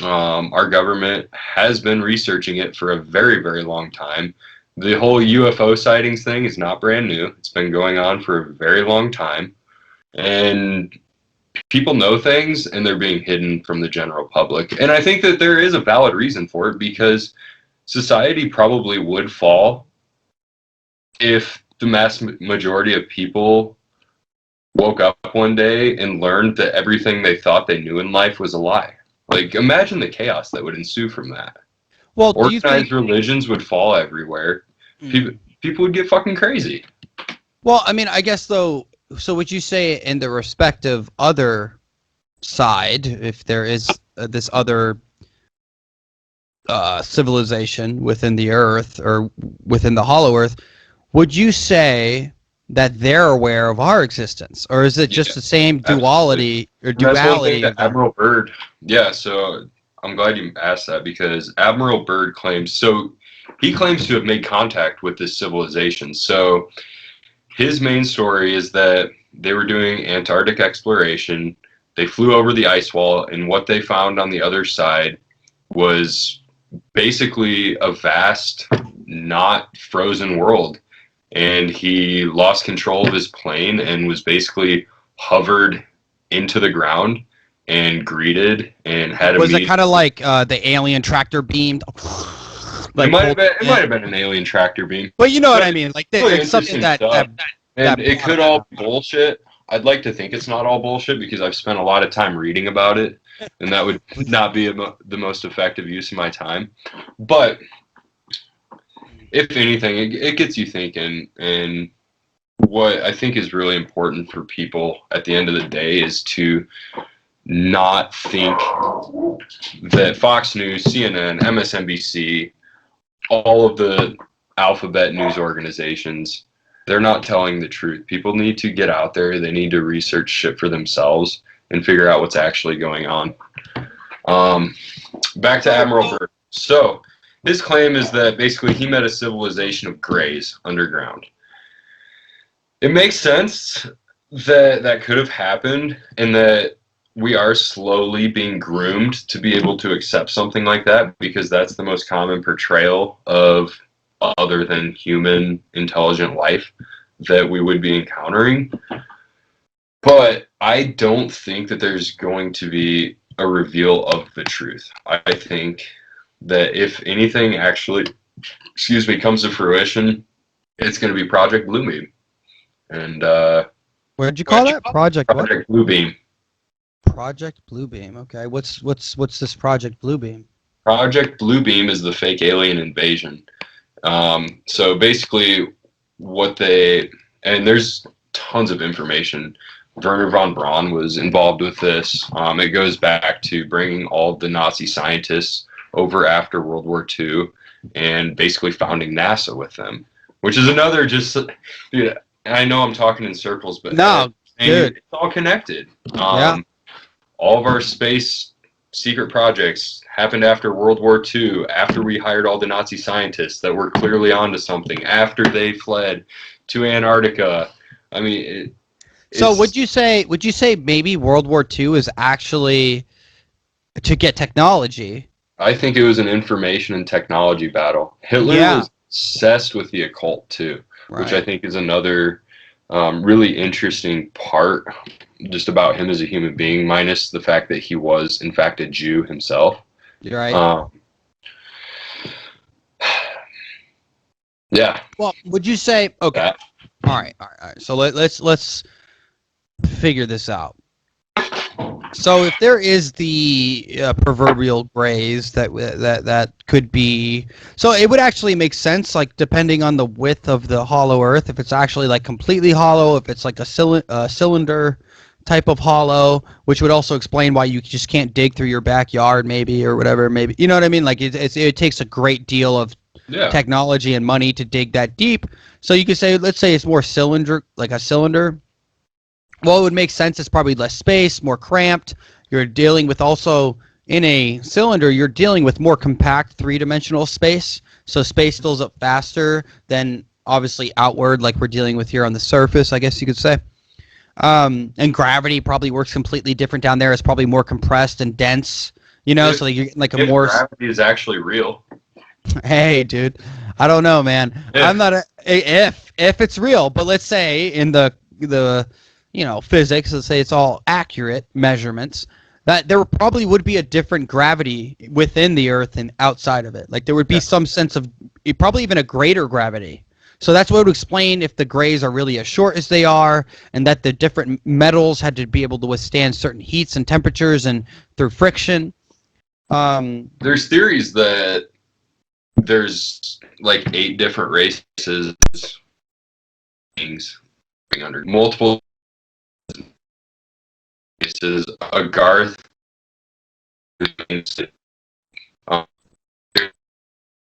Our government has been researching it for a very, very long time. The whole UFO sightings thing is not brand new. It's been going on for a very long time. And people know things and they're being hidden from the general public. And I think that there is a valid reason for it, because society probably would fall if the mass majority of people woke up one day and learned that everything they thought they knew in life was a lie. Like, imagine the chaos that would ensue from that. Well, organized religions would fall everywhere. People would get fucking crazy. Well, I mean, I guess though. So would you say in the respective other side, if there is this other civilization within the Earth or within the hollow Earth, would you say that they're aware of our existence, or is it just the same duality or and that's one thing duality that of them? Admiral Byrd. Yeah, so I'm glad you asked that because Admiral Byrd claims he claims to have made contact with this civilization. So his main story is that they were doing Antarctic exploration. They flew over the ice wall, and what they found on the other side was basically a vast, not frozen world. And he lost control of his plane and was basically hovered into the ground and greeted and had a Was it meeting. kind of like the alien tractor beamed? It Like might have been. It might have been an alien tractor beam. but you know what But I mean, like really it's something interesting stuff. And it brought could all be bullshit. I'd like to think it's not all bullshit because I've spent a lot of time reading about it, and that would not be the most effective use of my time. But if anything, it gets you thinking. And what I think is really important for people at the end of the day is to not think that Fox News, CNN, MSNBC, all of the alphabet news organizations, they're not telling the truth. People need to get out there. They need to research shit for themselves and figure out what's actually going on. Back to Admiral Byrd. So his claim is that basically he met a civilization of grays underground. It makes sense that that could have happened and that we are slowly being groomed to be able to accept something like that because that's the most common portrayal of other than human intelligent life that we would be encountering. But I don't think that there's going to be a reveal of the truth. I think that if anything actually, comes to fruition, it's going to be Project Bluebeam. And what did you call that? Project Bluebeam. Project Bluebeam. Okay. What's this Project Bluebeam? Project Bluebeam is the fake alien invasion. So basically and there's tons of information. Werner von Braun was involved with this. It goes back to bringing all the Nazi scientists over after World War II and basically founding NASA with them, which is another dude, I know I'm talking in circles, but no, it's all connected. Yeah. All of our space secret projects happened after World War II, after we hired all the Nazi scientists that were clearly onto something, after they fled to Antarctica. I mean, so would you say maybe World War II is actually to get technology? I think it was an information and technology battle. Hitler was obsessed with the occult too, which I think is another really interesting part just about him as a human being, minus the fact that he was, in fact, a Jew himself. You're right. Yeah. Well, would you say, okay, all right. So let's figure this out. So if there is the proverbial grays that could be, so it would actually make sense, like depending on the width of the hollow Earth, if it's actually like completely hollow, if it's like a cylinder type of hollow, which would also explain why you just can't dig through your backyard, maybe, or whatever, maybe, you know what I mean? Like it takes a great deal of technology and money to dig that deep. So you could say, let's say it's more like a cylinder. Well, it would make sense. It's probably less space, more cramped. You're dealing with also in a cylinder, you're dealing with more compact three-dimensional space. So space fills up faster than obviously outward, like we're dealing with here on the surface, I guess you could say. And gravity probably works completely different down there. It's probably more compressed and dense, you know, so you're like a more gravity is actually real. Hey, dude, I don't know, man. I'm not if it's real, but let's say in the physics, let's say it's all accurate measurements, that there probably would be a different gravity within the Earth and outside of it. Like there would be some sense of probably even a greater gravity. So that's what would explain if the grays are really as short as they are, and that the different metals had to be able to withstand certain heats and temperatures and through friction. There's theories that there's like 8 different races, things under multiple races. A Garth,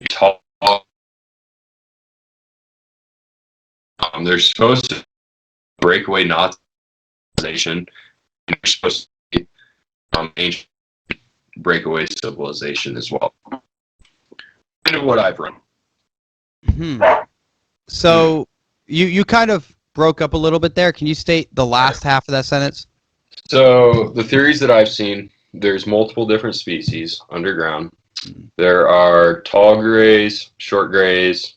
tall. They're supposed to breakaway Nazization. They're supposed to be ancient breakaway civilization as well. Kind of what I've run. So you kind of broke up a little bit there. Can you state the last half of that sentence? So the theories that I've seen, there's multiple different species underground. There are tall grays, short grays.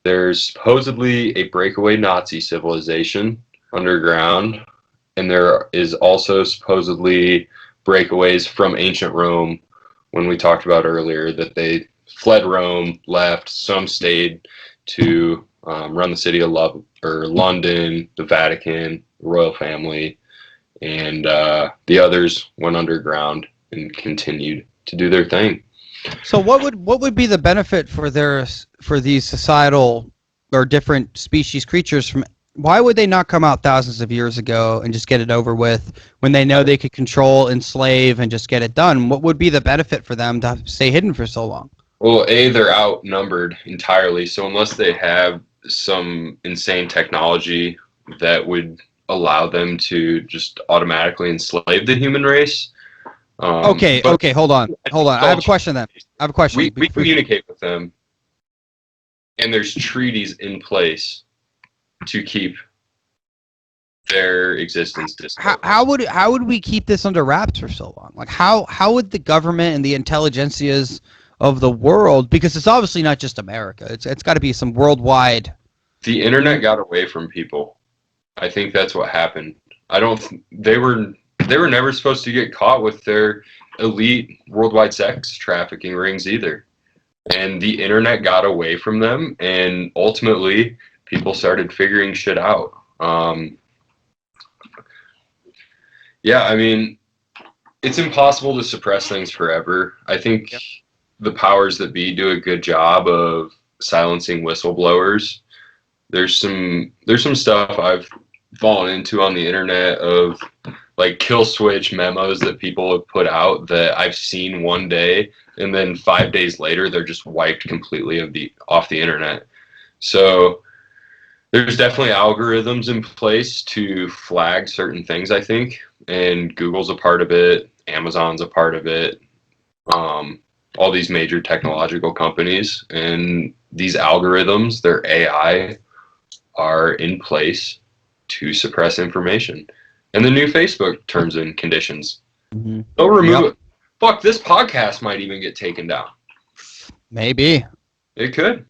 There's supposedly a breakaway Nazi civilization underground. And there is also supposedly breakaways from ancient Rome, when we talked about earlier that they fled Rome, left, some stayed to run the city of London, the Vatican, the royal family, and the others went underground and continued to do their thing. So what would be the benefit for these societal or different species creatures from? Why would they not come out thousands of years ago and just get it over with when they know they could control, enslave, and just get it done? What would be the benefit for them to stay hidden for so long? Well, they're outnumbered entirely. So unless they have some insane technology that would allow them to just automatically enslave the human race. Okay, hold on. I have a question then. We communicate with them, and there's treaties in place to keep their existence distant. How would we keep this under wraps for so long? Like how would the government and the intelligentsias of the world, because it's obviously not just America, it's got to be some worldwide. The internet got away from people. I think that's what happened. They were never supposed to get caught with their elite worldwide sex trafficking rings either. And the internet got away from them, and ultimately people started figuring shit out. Yeah, I mean, it's impossible to suppress things forever. I think the powers that be do a good job of silencing whistleblowers. There's some stuff I've fallen into on the internet of like kill switch memos that people have put out that I've seen one day, and then 5 days later they're just wiped completely off the internet. So there's definitely algorithms in place to flag certain things, I think, and Google's a part of it, Amazon's a part of it, all these major technological companies, and these algorithms, their AI, are in place to suppress information. And the new Facebook terms and conditions, they'll remove it. Fuck, this podcast might even get taken down. Maybe. It could.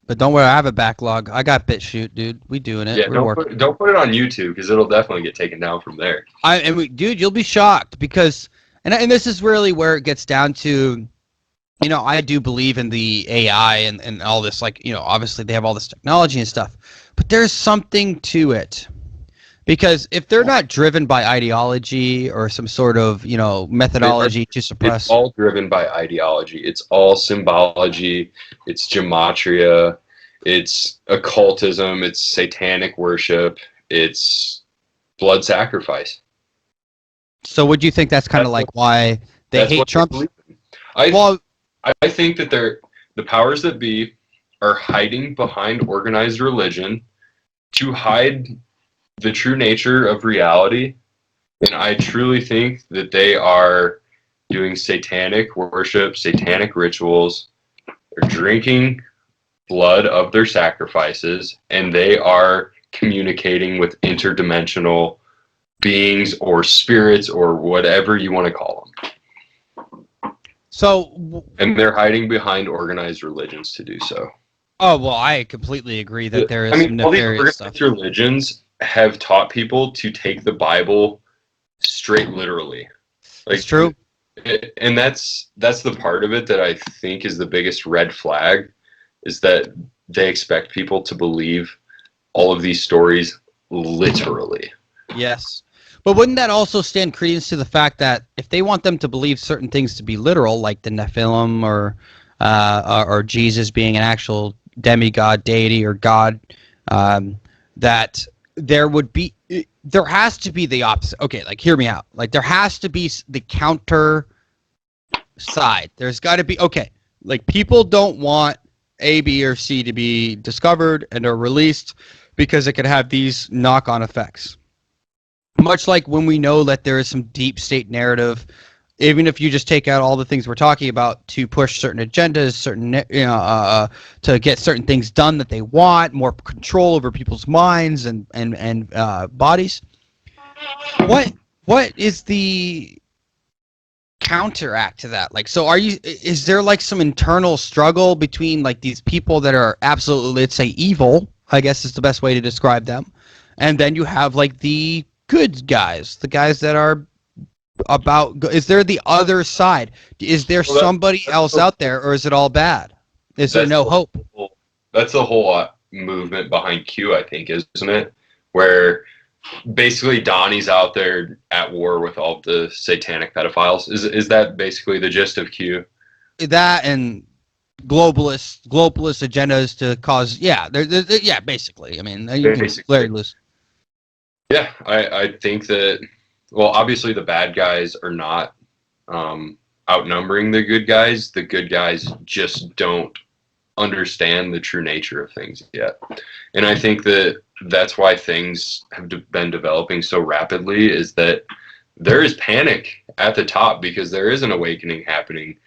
But don't worry, I have a backlog. I got BitChute, dude. We doing it. Yeah, don't put it on YouTube, because it'll definitely get taken down from there. Dude, you'll be shocked, because, and this is really where it gets down to, you know, I do believe in the AI and all this, like, you know, obviously they have all this technology and stuff, but there's something to it. Because if they're not driven by ideology or some sort of, you know, methodology to suppress. It's all driven by ideology. It's all symbology. It's gematria. It's occultism. It's satanic worship. It's blood sacrifice. So would you think that's kind of like why they hate Trump? I think that the powers that be are hiding behind organized religion to hide the true nature of reality, and I truly think that they are doing satanic worship, satanic rituals. They're drinking blood of their sacrifices, and they are communicating with interdimensional beings or spirits or whatever you want to call them. And they're hiding behind organized religions to do so. Oh, well, I completely agree that there is some nefarious all these organized stuff. Religions have taught people to take the Bible straight literally. Like, it's true. And that's the part of it that I think is the biggest red flag, is that they expect people to believe all of these stories literally. Yes. But wouldn't that also stand credence to the fact that if they want them to believe certain things to be literal, like the Nephilim or Jesus being an actual demigod, deity, or God, that there has to be the opposite. Okay, like hear me out. Like there has to be the counter side. There's got to be, okay, like people don't want A, B, or C to be discovered and are released because it could have these knock-on effects. Much like when we know that there is some deep state narrative, even if you just take out all the things we're talking about to push certain agendas, to get certain things done that they want, more control over people's minds and bodies. What is the counteract to that? Like, so is there like some internal struggle between like these people that are absolutely, let's say, evil, I guess is the best way to describe them, and then you have like the good guys, the guys that are is there the other side? Is there somebody else out there, or is it all bad? Is there no hope? That's the whole movement behind Q, I think, isn't it? Where basically Donnie's out there at war with all the satanic pedophiles. Is that basically the gist of Q? That and globalist agendas to cause, yeah, yeah, basically. I mean, you can very loose. Yeah, I think that, well, obviously the bad guys are not outnumbering the good guys. The good guys just don't understand the true nature of things yet. And I think that that's why things have been developing so rapidly, is that there is panic at the top because there is an awakening happening.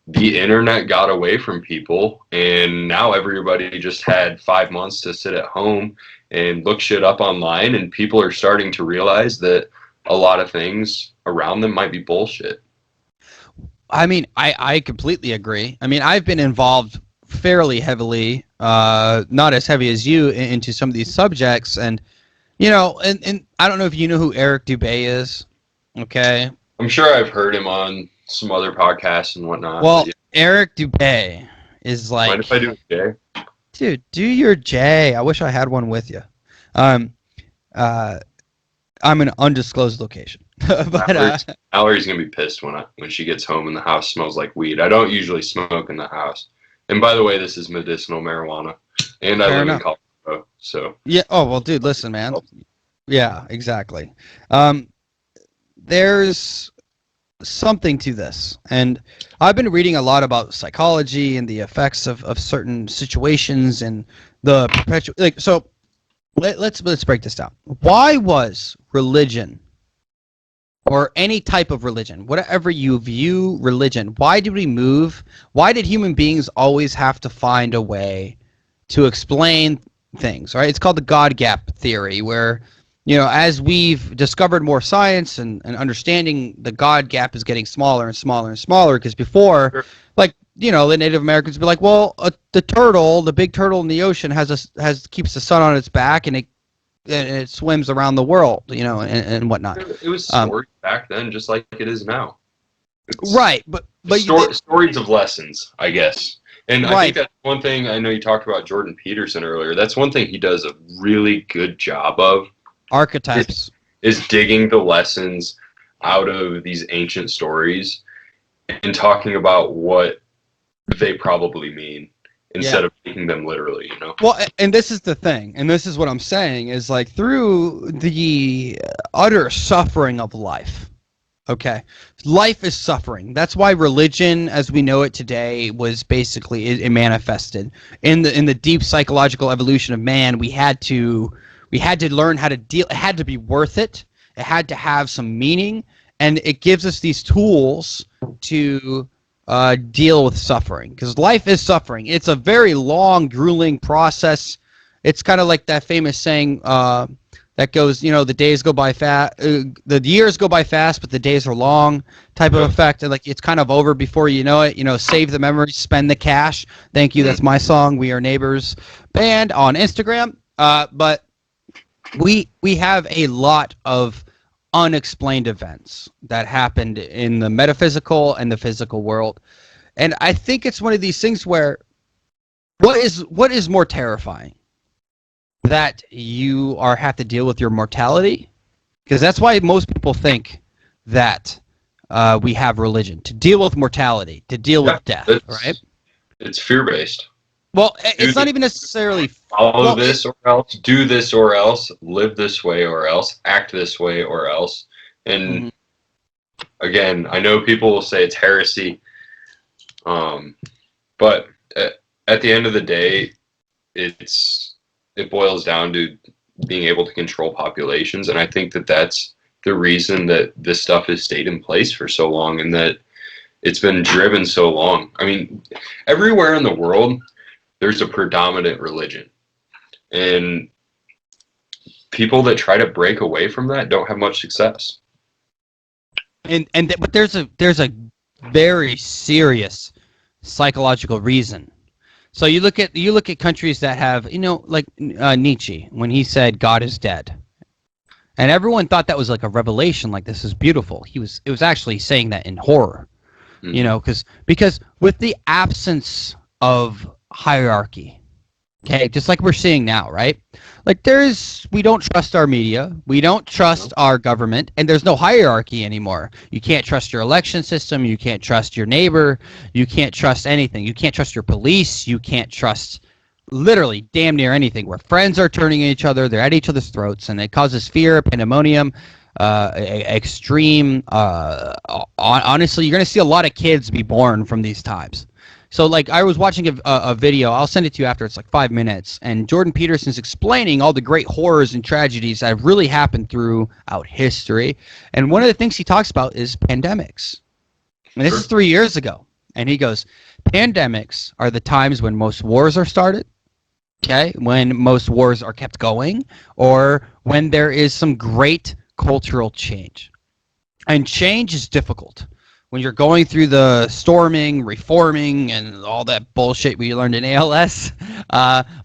The internet got away from people, and now everybody just had 5 months to sit at home and look shit up online, and people are starting to realize that a lot of things around them might be bullshit. I mean, I completely agree. I mean, I've been involved fairly heavily, not as heavy as you, into some of these subjects, and and I don't know if you know who Eric Dubay is. Okay, I'm sure I've heard him on some other podcasts and whatnot. Well, yeah. Eric Dubay is like, mind if I do a J? Dude, do your J. I wish I had one with you. I'm in an undisclosed location. But Mallory's gonna be pissed when she gets home and the house smells like weed. I don't usually smoke in the house. And by the way, this is medicinal marijuana, and I live in Colorado, so. Yeah. Oh well, dude, listen, man. Yeah, exactly. There's something to this, and I've been reading a lot about psychology and the effects of certain situations and the perpetual. Like, so, let's break this down. Why was religion, or any type of religion, whatever you view religion, why did we move? Why did human beings always have to find a way to explain things, right? It's called the God gap theory, where, as we've discovered more science and understanding, the God gap is getting smaller and smaller and smaller, because before, Sure. like, the Native Americans would be like, well, the turtle, the big turtle in the ocean keeps the sun on its back, and it swims around the world, and whatnot. It was stories back then, just like it is now. Right, but stories of lessons, I guess. And right. I think that's one thing. I know you talked about Jordan Peterson earlier. That's one thing he does a really good job of. Archetypes. Is digging the lessons out of these ancient stories and talking about what they probably mean, instead of taking them literally, Well, and this is the thing, and this is what I'm saying, is like, through the utter suffering of life, okay? Life is suffering. That's why religion, as we know it today, was basically, it manifested. In the deep psychological evolution of man, we had to learn how to deal. It had to be worth it. It had to have some meaning, and it gives us these tools to deal with suffering, because life is suffering. It's a very long, grueling process. It's kind of like that famous saying that goes, the days go by fast, the years go by fast, but the days are long, type of effect. And like, it's kind of over before you know it. Save the memories, spend the cash. Thank you. That's my song, We Are Neighbors band, on Instagram. But we have a lot of unexplained events that happened in the metaphysical and the physical world, and I think it's one of these things where what is more terrifying, that you have to deal with your mortality, because that's why most people think that we have religion, to deal with mortality, to deal with death, right? It's fear-based. Well, it's not even necessarily follow this or else, do this or else, live this way or else, act this way or else. And again, I know people will say it's heresy, but at the end of the day, it's it boils down to being able to control populations, and I think that that's the reason that this stuff has stayed in place for so long, and that it's been driven so long. I mean, everywhere in the world, there's a predominant religion, and people that try to break away from that don't have much success. But there's a very serious psychological reason. So you look at countries that have, like Nietzsche, when he said God is dead, and everyone thought that was like a revelation, like this is beautiful. It was actually saying that in horror, because with the absence of hierarchy, okay, just like we're seeing now, right? Like we don't trust our media, we don't trust our government, and there's no hierarchy anymore. You can't trust your election system, you can't trust your neighbor, you can't trust anything. You can't trust your police, you can't trust literally damn near anything. Where friends are turning each other, they're at each other's throats, and it causes fear, pandemonium, extreme. Honestly, you're going to see a lot of kids be born from these times. So, like, I was watching a video. I'll send it to you after. It's like 5 minutes. And Jordan Peterson's explaining all the great horrors and tragedies that have really happened throughout history. And one of the things he talks about is pandemics. And this is 3 years ago. And he goes, pandemics are the times when most wars are started, okay, when most wars are kept going, or when there is some great cultural change. And change is difficult. When you're going through the storming, reforming, and all that bullshit we learned in ALS,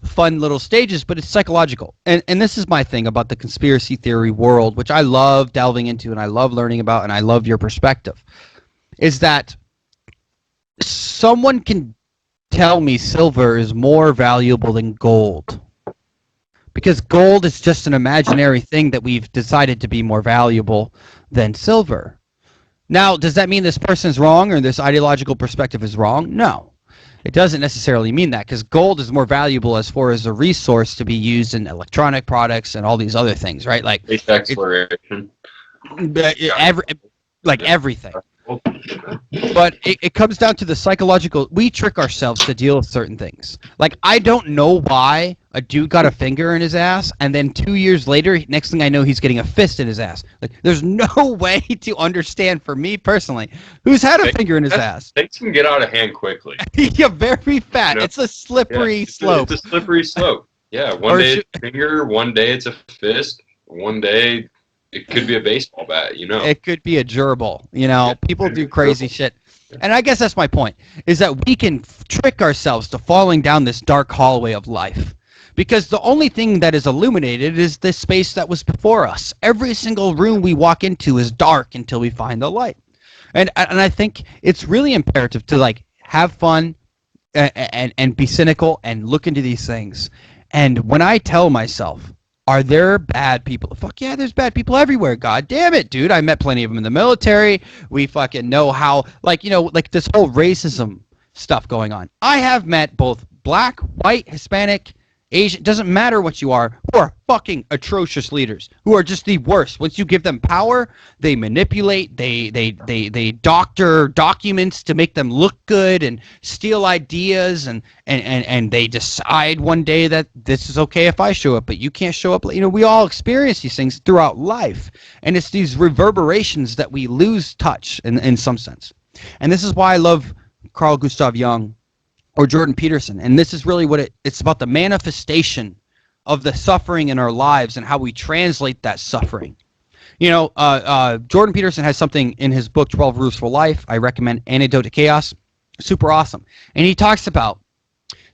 fun little stages, but it's psychological. And this is my thing about the conspiracy theory world, which I love delving into and I love learning about, and I love your perspective, is that someone can tell me silver is more valuable than gold. Because gold is just an imaginary thing that we've decided to be more valuable than silver. Now, does that mean this person's wrong or this ideological perspective is wrong? No. It doesn't necessarily mean that, because gold is more valuable as far as a resource to be used in electronic products and all these other things, right? Like exploration. Everything. But it comes down to the psychological. We trick ourselves to deal with certain things. Like, I don't know why a dude got a finger in his ass, and then 2 years later, next thing I know, he's getting a fist in his ass. Like, there's no way to understand, for me personally, who's had a finger in his ass. Things can get out of hand quickly. Yeah, very fat. It's a slippery slope. It's a slippery slope. Yeah, one day it's a finger, one day it's a fist, one day it could be a baseball bat, It could be a gerbil, People do crazy shit. And I guess that's my point, is that we can trick ourselves to falling down this dark hallway of life. Because the only thing that is illuminated is the space that was before us. Every single room we walk into is dark until we find the light. And I think it's really imperative to, like, have fun and be cynical and look into these things. And when I tell myself, are there bad people? Fuck yeah, there's bad people everywhere. God damn it, dude. I met plenty of them in the military. We fucking know how, like this whole racism stuff going on. I have met both black, white, Hispanic, Asian, doesn't matter what you are, who are fucking atrocious leaders, who are just the worst. Once you give them power, they manipulate, they doctor documents to make them look good and steal ideas, and they decide one day that this is okay if I show up, but you can't show up. We all experience these things throughout life, and it's these reverberations that we lose touch in some sense. And this is why I love Carl Gustav Jung or Jordan Peterson. And this is really what it's about, the manifestation of the suffering in our lives and how we translate that suffering. Jordan Peterson has something in his book, 12 Rules for Life. I recommend Antidote to Chaos. Super awesome. And he talks about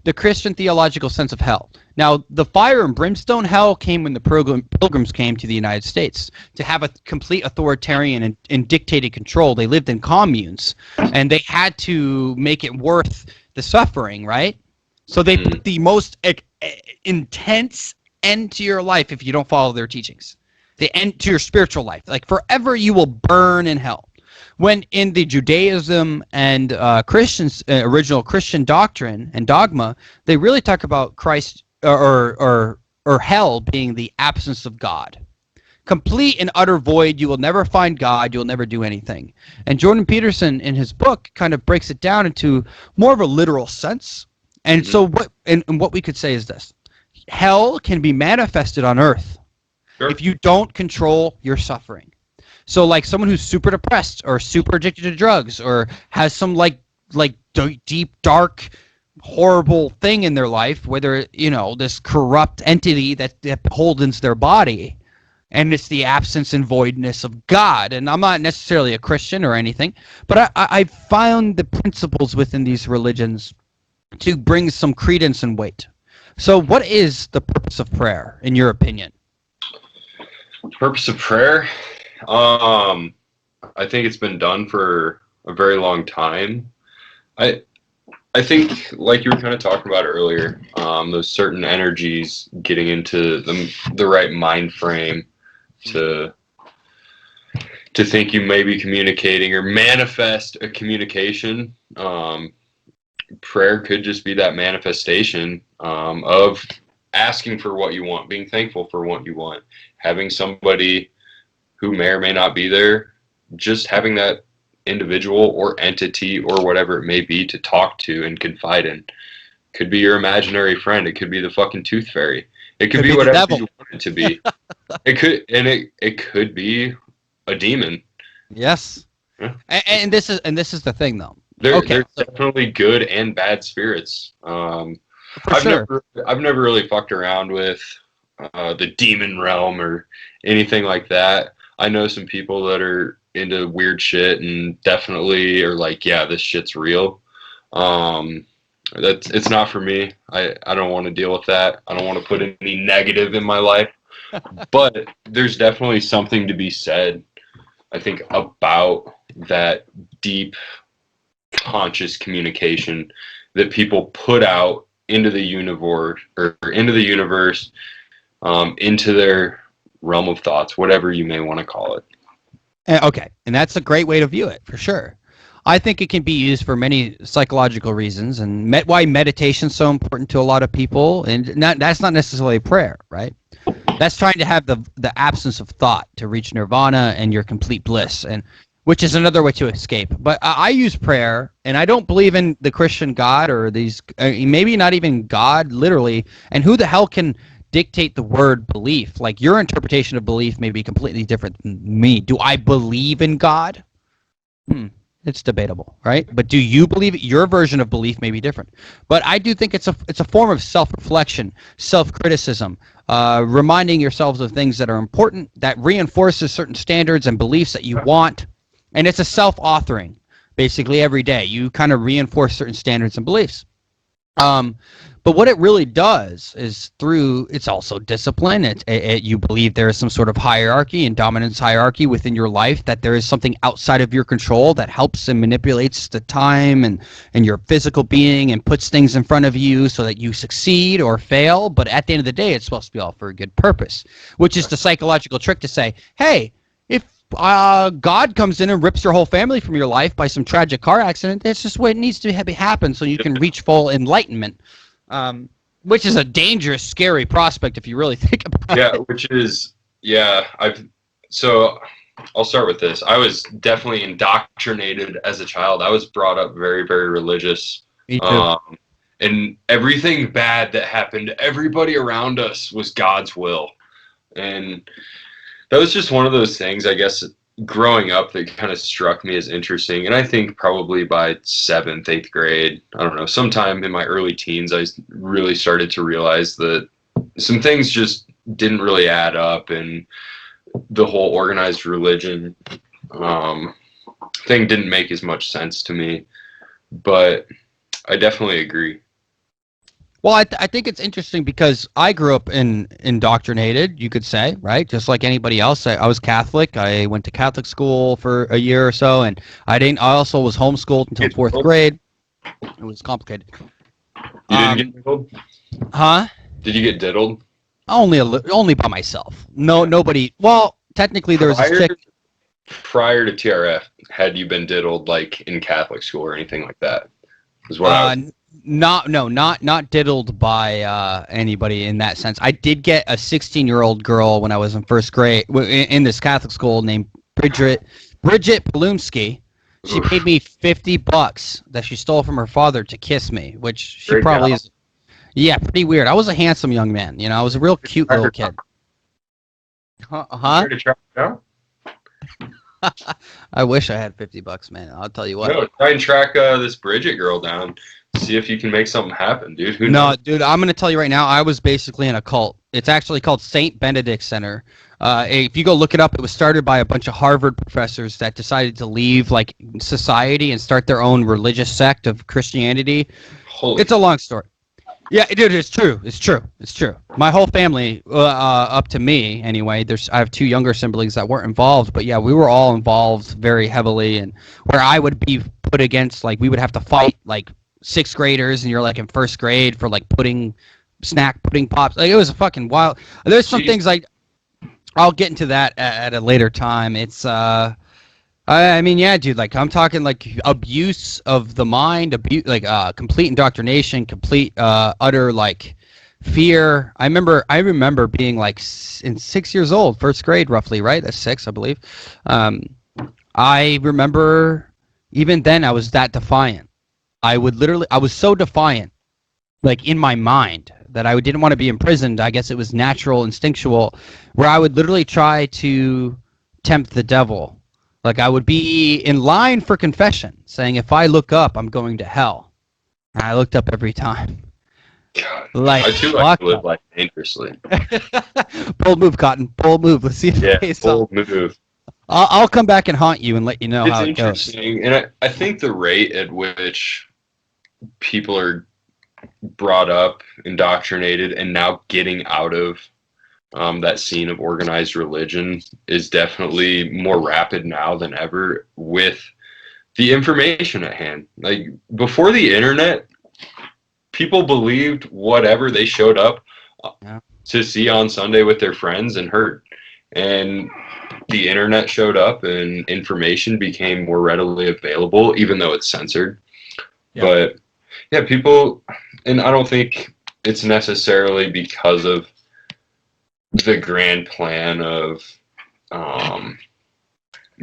the Christian theological sense of hell. Now, the fire and brimstone hell came when the pilgrims came to the United States to have a complete authoritarian and dictated control. They lived in communes, and they had to make it worth the suffering, right? So they put the most intense end to your life if you don't follow their teachings. The end to your spiritual life. Like, forever you will burn in hell. When in the Judaism and Christians, original Christian doctrine and dogma, they really talk about Christ or hell being the absence of God. Complete and utter void. You will never find God. You'll never do anything. And Jordan Peterson, in his book, kind of breaks it down into more of a literal sense. And so what we could say is this. hell can be manifested on earth Sure. if you don't control your suffering. So like someone who's super depressed or super addicted to drugs or has some like deep, dark, horrible thing in their life, whether, this corrupt entity that beholdens their body, and it's the absence and voidness of God. And I'm not necessarily a Christian or anything, but I found the principles within these religions to bring some credence and weight. So what is the purpose of prayer, in your opinion? Purpose of prayer? I think it's been done for a very long time. I think, like you were kind of talking about earlier, those certain energies getting into the right mind frame to think you may be communicating or manifest a communication. Prayer could just be that manifestation of asking for what you want, being thankful for what you want, having somebody who may or may not be there, just having that individual or entity or whatever it may be to talk to and confide in. Could be your imaginary friend. It could be the fucking tooth fairy. It could be whatever you want it to be. It could be a demon. Yes. Yeah. And this is the thing, though. There's definitely good and bad spirits. I've never really fucked around with the demon realm or anything like that. I know some people that are into weird shit and definitely are like, yeah, this shit's real. It's not for me. I don't want to deal with that. I don't want to put any negative in my life. But there's definitely something to be said, I think, about that deep conscious communication that people put out into the universe into their realm of thoughts, whatever you may want to call it. Okay, and that's a great way to view it, for sure. I think it can be used for many psychological reasons, and why meditation is so important to a lot of people. And that's not necessarily prayer, right? That's trying to have the absence of thought to reach nirvana and your complete bliss, and which is another way to escape. But I use prayer, and I don't believe in the Christian God or these, maybe not even God, literally. And who the hell can dictate the word belief? Like, your interpretation of belief may be completely different than me. Do I believe in God? It's debatable, right? But do you believe it? Your version of belief may be different. But I do think it's a form of self-reflection, self-criticism, reminding yourselves of things that are important, that reinforces certain standards and beliefs that you want. And it's a self-authoring, basically, every day. You kind of reinforce certain standards and beliefs. But what it really does is it's also discipline. You believe there is some sort of hierarchy and dominance hierarchy within your life, that there is something outside of your control that helps and manipulates the time and your physical being and puts things in front of you so that you succeed or fail. But at the end of the day, it's supposed to be all for a good purpose, which is the psychological trick to say, hey, if God comes in and rips your whole family from your life by some tragic car accident, that's just what needs to happen so you can reach full enlightenment. Which is a dangerous, scary prospect if you really think about it. So I'll start with this. I was definitely indoctrinated as a child. I was brought up very, very religious. Me too. And everything bad that happened to everybody around us was God's will. And that was just one of those things, I guess, growing up that kind of struck me as interesting. And I think probably by 7th, 8th grade, I don't know, sometime in my early teens, I really started to realize that some things just didn't really add up, and the whole organized religion thing didn't make as much sense to me. But I definitely agree. Well, I think it's interesting because I grew up indoctrinated, you could say, right? Just like anybody else. I was Catholic. I went to Catholic school for a year or so, and I also was homeschooled until 4th grade. It was complicated. You didn't get diddled? Huh? Did you get diddled? Only by myself. Nobody. Well, technically there was a chick. Prior to TRF, had you been diddled like in Catholic school or anything like that? Is what not diddled by anybody in that sense. I did get a 16-year-old girl when I was in 1st grade in this Catholic school named Bridget Palumsky. She paid me $50 that she stole from her father to kiss me, which she probably is. Yeah, pretty weird. I was a handsome young man. You know, I was a real cute little kid. Huh? Try to track it down? I wish I had $50, man. I'll tell you what. No, try and track this Bridget girl down. See if you can make something happen, dude. Who No, knows? dude, I'm gonna tell you right now. I was basically in a cult. It's actually called Saint Benedict Center. If you go look it up, it was started by a bunch of Harvard professors that decided to leave like society and start their own religious sect of Christianity. Holy. It's a long story. Yeah, dude, it's true. It's true. It's true. My whole family, up to me anyway. I have two younger siblings that weren't involved, but yeah, we were all involved very heavily, and where I would be put against, like, we would have to fight like sixth graders, and you're like in first grade for like snack pudding pops. Like, it was a fucking wild. There's some things like I'll get into that at a later time. It's I mean, yeah, dude. Like, I'm talking like abuse of the mind, like complete indoctrination, complete utter like fear. I remember being like in 6 years old, first grade, roughly, right? That's six, I believe. I remember even then I was that defiant. I was so defiant, like in my mind, that I didn't want to be imprisoned. I guess it was natural, instinctual, where I would literally try to tempt the devil. Like, I would be in line for confession, saying, if I look up, I'm going to hell. And I looked up every time. God. Like, I too like to live life dangerously. Bold move, Cotton. Bold move. Let's see if it pays off. Bold move. I'll come back and haunt you and let you know how it goes. It's interesting, and I think the rate at which people are brought up, indoctrinated, and now getting out of that scene of organized religion is definitely more rapid now than ever with the information at hand. Like, before the internet, people believed whatever they showed up to see on Sunday with their friends and heard. And the internet showed up and information became more readily available, even though it's censored. Yeah. But yeah, people, and I don't think it's necessarily because of the grand plan of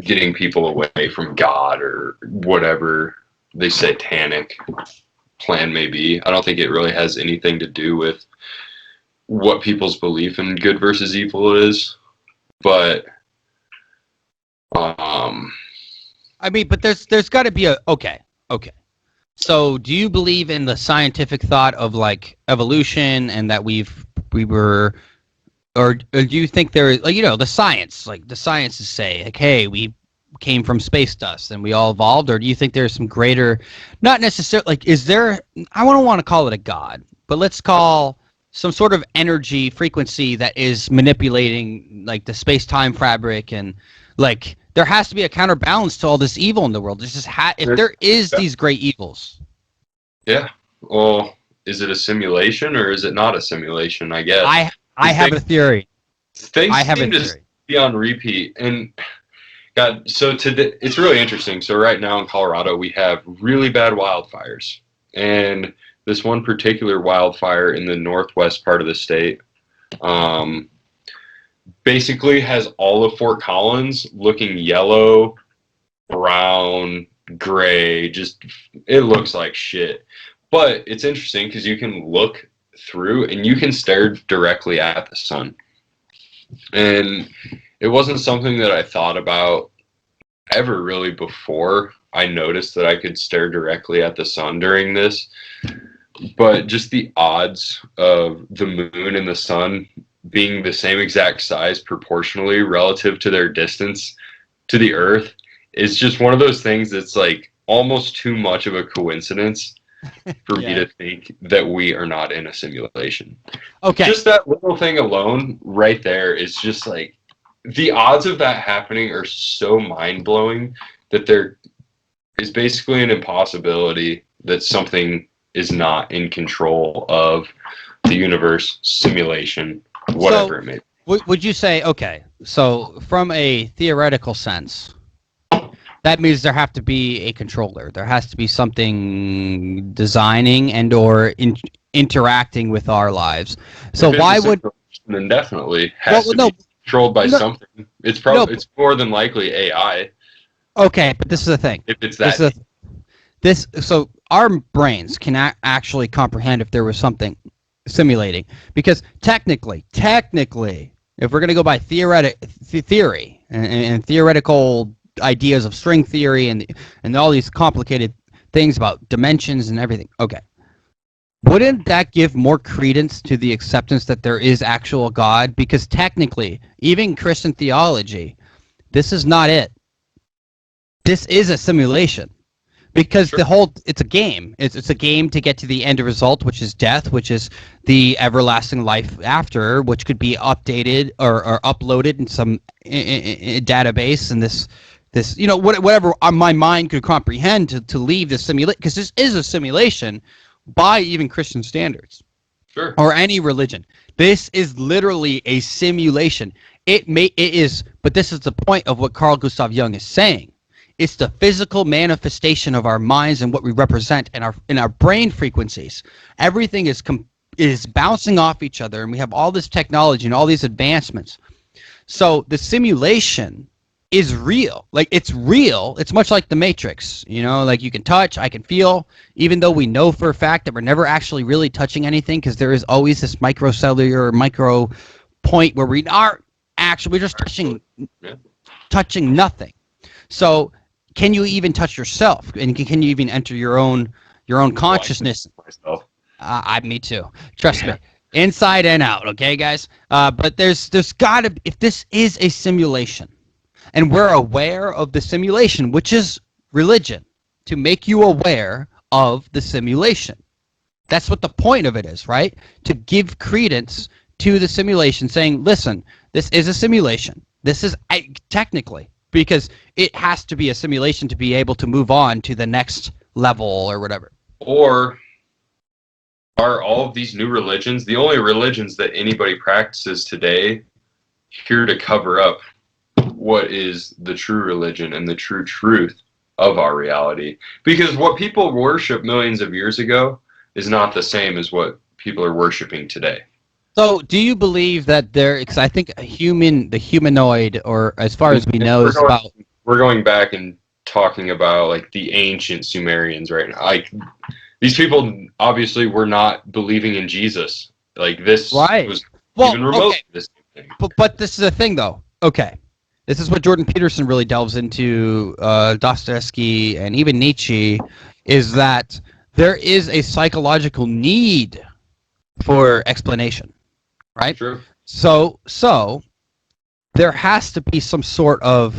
getting people away from God or whatever the satanic plan may be. I don't think it really has anything to do with what people's belief in good versus evil is. But I mean, but there's got to be okay. So, do you believe in the scientific thought of like evolution and that we were, or do you think there is, like, you know, the sciences say, like, hey, we came from space dust and we all evolved, or do you think there's some greater, not necessarily, like, is there, I don't want to call it a god, but let's call some sort of energy frequency that is manipulating like the space-time fabric, and like there has to be a counterbalance to all this evil in the world. There's just if there is these great evils. Yeah. Well, is it a simulation or is it not a simulation? I guess I have a theory. Things seem to be on repeat, and God. So today, it's really interesting. So right now in Colorado, we have really bad wildfires, and this one particular wildfire in the northwest part of the state basically has all of Fort Collins looking yellow, brown, gray. Just, it looks like shit. But it's interesting because you can look through and you can stare directly at the sun. And it wasn't something that I thought about ever really before I noticed that I could stare directly at the sun during this. But just the odds of the moon and the sun being the same exact size proportionally relative to their distance to the earth is just one of those things that's like almost too much of a coincidence for me to think that we are not in a simulation. Okay. Just that little thing alone right there is just like, the odds of that happening are so mind-blowing that there is basically an impossibility that something is not in control of the universe, simulation, whatever it may be. Would you say, okay, so from a theoretical sense, that means there have to be a controller. There has to be something designing and or interacting with our lives. So why would... Then definitely has to be controlled by something. It's probably it's more than likely AI. Okay, but this is the thing. If it's that... So our brains can actually comprehend if there was something simulating, because technically, if we're going to go by theory and theoretical ideas of string theory and all these complicated things about dimensions and everything, okay, wouldn't that give more credence to the acceptance that there is actual God? Because technically, even Christian theology, this is not it. This is a simulation. Because it's a game. It's a game to get to the end result, which is death, which is the everlasting life after, which could be updated or uploaded in some database, and this whatever my mind could comprehend to leave the simulation, because this is a simulation by even Christian standards, sure, or any religion. This is literally a simulation. It is, but this is the point of what Carl Gustav Jung is saying. It's the physical manifestation of our minds and what we represent in our brain frequencies. Everything is bouncing off each other, and we have all this technology and all these advancements. So the simulation is real. Like, it's real. It's much like the Matrix. Like, you can touch, I can feel, even though we know for a fact that we're never actually really touching anything, because there is always this microcellular micro point where we are actually, we're just touching nothing. So can you even touch yourself? And can you even enter your own consciousness? Me too. Trust me, inside and out. Okay, guys. But there's got to, if this is a simulation, and we're aware of the simulation, which is religion, to make you aware of the simulation. That's what the point of it is, right? To give credence to the simulation, saying, listen, this is a simulation. This is technically, because it has to be a simulation to be able to move on to the next level or whatever. Or are all of these new religions the only religions that anybody practices today here to cover up what is the true religion and the true truth of our reality? Because what people worship millions of years ago is not the same as what people are worshiping today. So, do you believe that because I think the humanoid, or as far as we know, we're going back and talking about like the ancient Sumerians right now. Like, these people obviously were not believing in Jesus. Like, this was even remote. Okay. This thing. But this is the thing, though. Okay, this is what Jordan Peterson really delves into, Dostoevsky and even Nietzsche, is that there is a psychological need for explanation. Right? True. So there has to be some sort of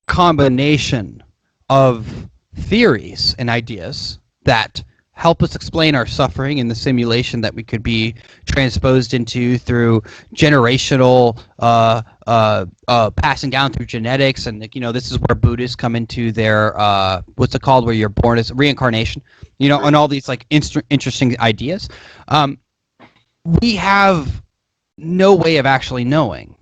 combination of theories and ideas that help us explain our suffering in the simulation that we could be transposed into through generational passing down through genetics, and this is where Buddhists come into their what's it called, where you're born as reincarnation, and all these like interesting ideas. We have no way of actually knowing.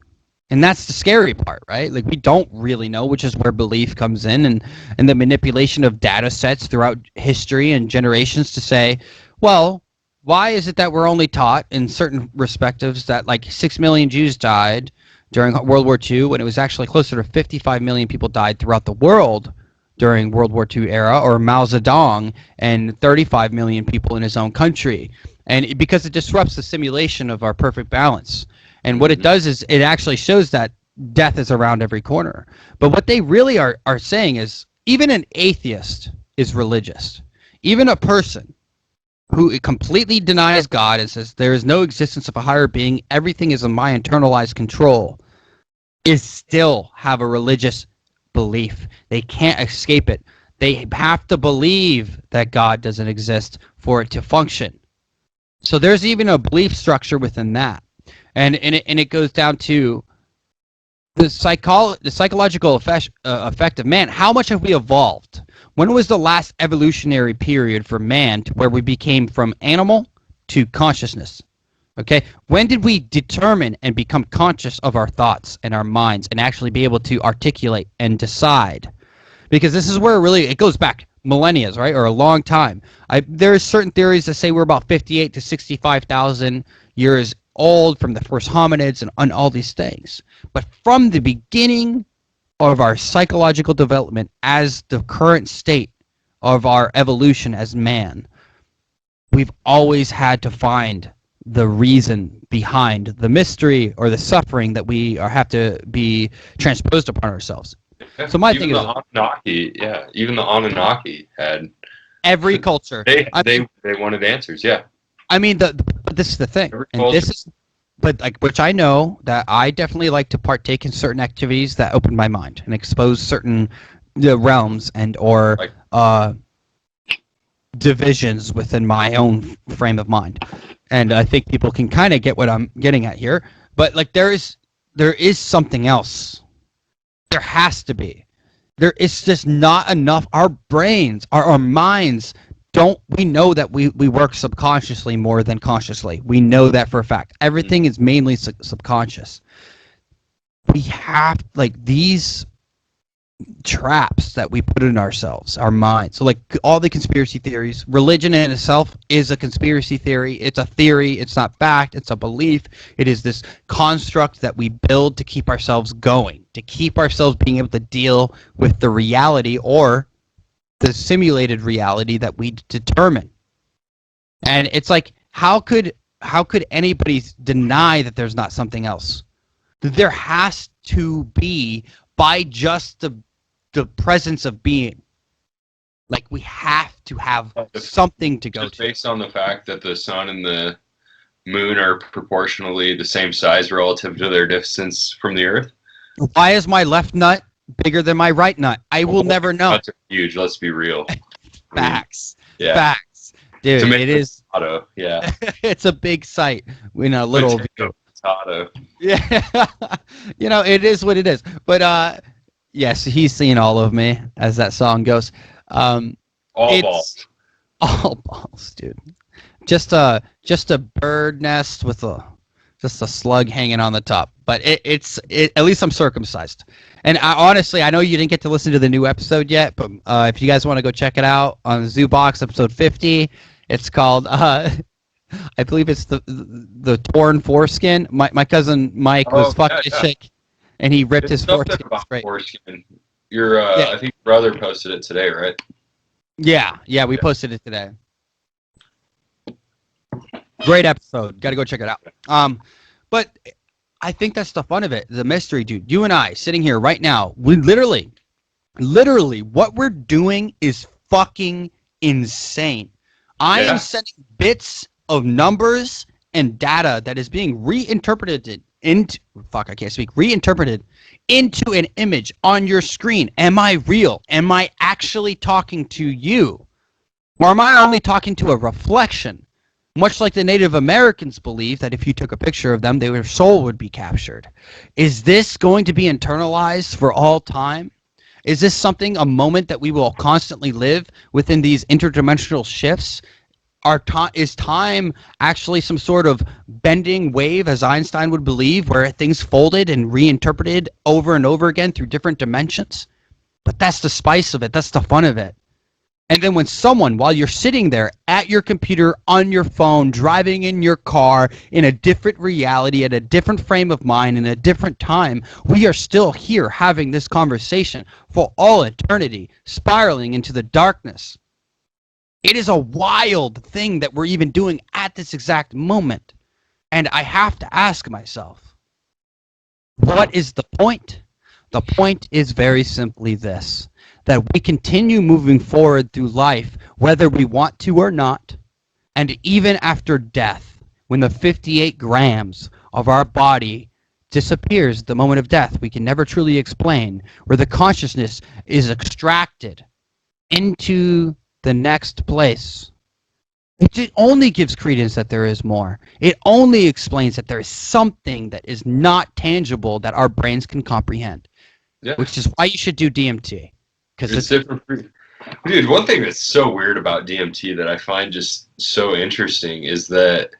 And that's the scary part, right? Like, we don't really know, which is where belief comes in, and the manipulation of data sets throughout history and generations to say, well, why is it that we're only taught in certain perspectives that like 6 million Jews died during World War II, when it was actually closer to 55 million people died throughout the world during World War II era, or Mao Zedong and 35 million people in his own country. And because it disrupts the simulation of our perfect balance. And what it does is it actually shows that death is around every corner. But what they really are saying is, even an atheist is religious. Even a person who completely denies God and says there is no existence of a higher being, everything is in my internalized control, is still have a religious belief. They can't escape it. They have to believe that God doesn't exist for it to function. So there's even a belief structure within that, and it goes down to the psychological effect of man. How much have we evolved? When was the last evolutionary period for man to where we became from animal to consciousness? Okay, when did we determine and become conscious of our thoughts and our minds and actually be able to articulate and decide? Because this is where really it goes back millennia, right, or a long time. There's certain theories that say we're about 58 to 65,000 years old from the first hominids and all these things. But from the beginning of our psychological development as the current state of our evolution as man, we've always had to find the reason behind the mystery or the suffering that we have to be transposed upon ourselves. Yeah, So my even thing is, even the Anunnaki had every culture. they wanted answers. Yeah, I mean, but this is the thing, every and culture. this is, but like, which I know that I definitely like to partake in certain activities that open my mind and expose certain realms and or Like- divisions within my own frame of mind. And I think people can kind of get what I'm getting at here. But like, there is something else. There has to be. There is just not enough. Our brains, our minds don't. We know that we work subconsciously more than consciously. We know that for a fact. Everything is mainly subconscious. We have like these traps that we put in ourselves, our minds. So like all the conspiracy theories, religion in itself is a conspiracy theory. It's a theory. It's not fact. It's a belief. It is this construct that we build to keep ourselves going, to keep ourselves being able to deal with the reality or the simulated reality that we determine. And it's like, how could anybody deny that there's not something else? There has to be, by just the presence of being. Like, we have to have something to go just to. Based on the fact that the sun and the moon are proportionally the same size relative to their distance from the Earth. Why is my left nut bigger than my right nut? I will never know. Nuts are huge. Let's be real. Facts. Yeah. Facts. Dude, it is. Potato. Yeah. It's a big site in a little. Potato. Yeah. You know, it is what it is. But yes, he's seen all of me, as that song goes. All balls. All balls, dude. Just a bird nest with just a slug hanging on the top. But it's at least I'm circumcised. And honestly, I know you didn't get to listen to the new episode yet, but if you guys want to go check it out on Zoobox episode 50, it's called I believe it's the torn foreskin. My cousin Mike was fucking a chick, and he ripped his foreskin. Foreskin. I think your brother posted it today, right? Yeah, we posted it today. Great episode. Got to go check it out. But I think that's the fun of it. The mystery, dude. You and I sitting here right now, we literally, what we're doing is fucking insane. I am sending bits of numbers and data that is being reinterpreted into an image on your screen. Am I real? Am I actually talking to you? Or am I only talking to a reflection? Much like the Native Americans believe that if you took a picture of them, their soul would be captured. Is this going to be internalized for all time? Is this a moment that we will constantly live within these interdimensional shifts? Is time actually some sort of bending wave, as Einstein would believe, where things folded and reinterpreted over and over again through different dimensions? But that's the spice of it. That's the fun of it. And then when someone, while you're sitting there at your computer, on your phone, driving in your car, in a different reality, at a different frame of mind, in a different time, we are still here having this conversation for all eternity, spiraling into the darkness. It is a wild thing that we're even doing at this exact moment. And I have to ask myself, what is the point? The point is very simply this, that we continue moving forward through life, whether we want to or not, and even after death, when the 58 grams of our body disappears at the moment of death, we can never truly explain, where the consciousness is extracted into the next place. It only gives credence that there is more. It only explains that there is something that is not tangible that our brains can comprehend. Yeah. Which is why you should do DMT. Because it's different. Dude, one thing that's so weird about DMT that I find just so interesting is that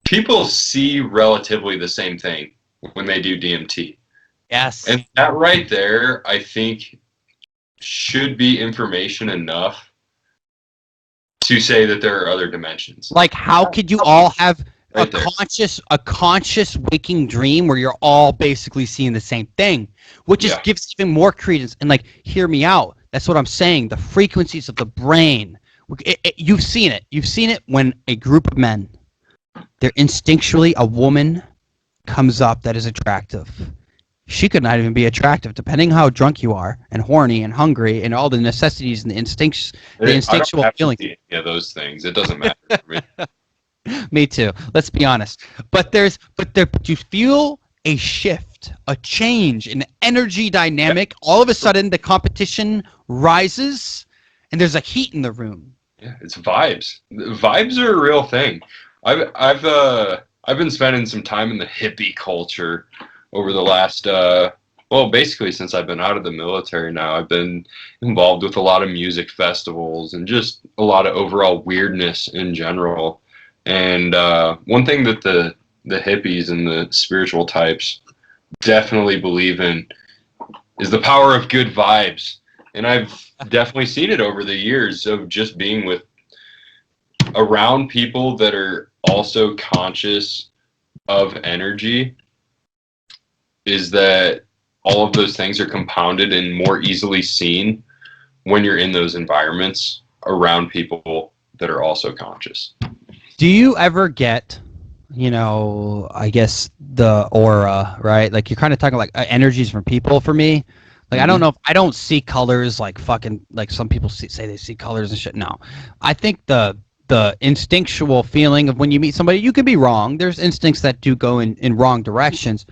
people see relatively the same thing when they do DMT. Yes. And that right there, I think, should be information enough to say that there are other dimensions. Like, how could you all have a conscious waking dream where you're all basically seeing the same thing, which just gives even more credence. And like, hear me out. That's what I'm saying. The frequencies of the brain You've seen it. You've seen it when a group of men, they're instinctually, a woman comes up that is attractive. She could not even be attractive, depending how drunk you are, and horny, and hungry, and all the necessities and the instincts, the instinctual I don't have feeling. to see any of those things. It doesn't matter for me. Me too. Let's be honest. But you feel a shift, a change in the energy dynamic. Yeah. All of a sudden, the competition rises, and there's a heat in the room. Yeah, it's vibes. Vibes are a real thing. I've been spending some time in the hippie culture over the last basically since I've been out of the military now. I've been involved with a lot of music festivals and just a lot of overall weirdness in general. And one thing that the hippies and the spiritual types definitely believe in is the power of good vibes. And I've definitely seen it over the years of just being with around people that are also conscious of energy, is that all of those things are compounded and more easily seen when you're in those environments around people that are also conscious. Do you ever get, I guess the aura, right? Like you're kind of talking like energies from people for me. Like, I don't know if I don't see colors like fucking, like some people say they see colors and shit. No, I think the instinctual feeling of when you meet somebody, you could be wrong. There's instincts that do go in wrong directions,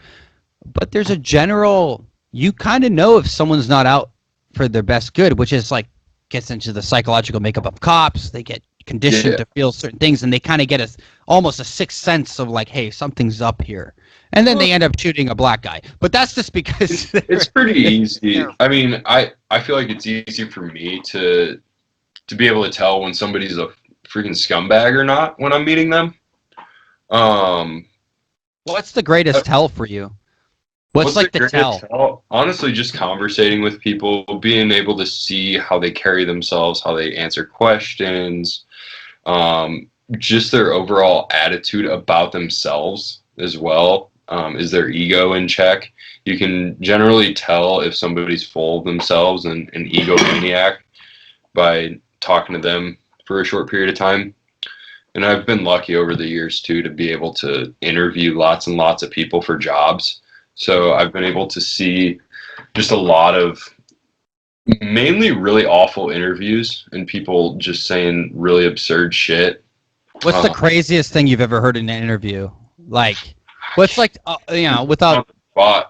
but there's a general, you kind of know if someone's not out for their best good, which is like gets into the psychological makeup of cops. They get conditioned to feel certain things, and they kind of get almost a sixth sense of like, hey, something's up here, and then they end up shooting a black guy. But that's just because it's pretty easy. I mean, I feel like it's easy for me to be able to tell when somebody's a freaking scumbag or not when I'm meeting them. What's the greatest tell for you? What's like the tell? Honestly, just conversating with people, being able to see how they carry themselves, how they answer questions, just their overall attitude about themselves as well. Is their ego in check? You can generally tell if somebody's full of themselves and an egomaniac by talking to them for a short period of time. And I've been lucky over the years too to be able to interview lots and lots of people for jobs. So I've been able to see just a lot of mainly really awful interviews and people just saying really absurd shit. What's the craziest thing you've ever heard in an interview? Like, what's like, without... God,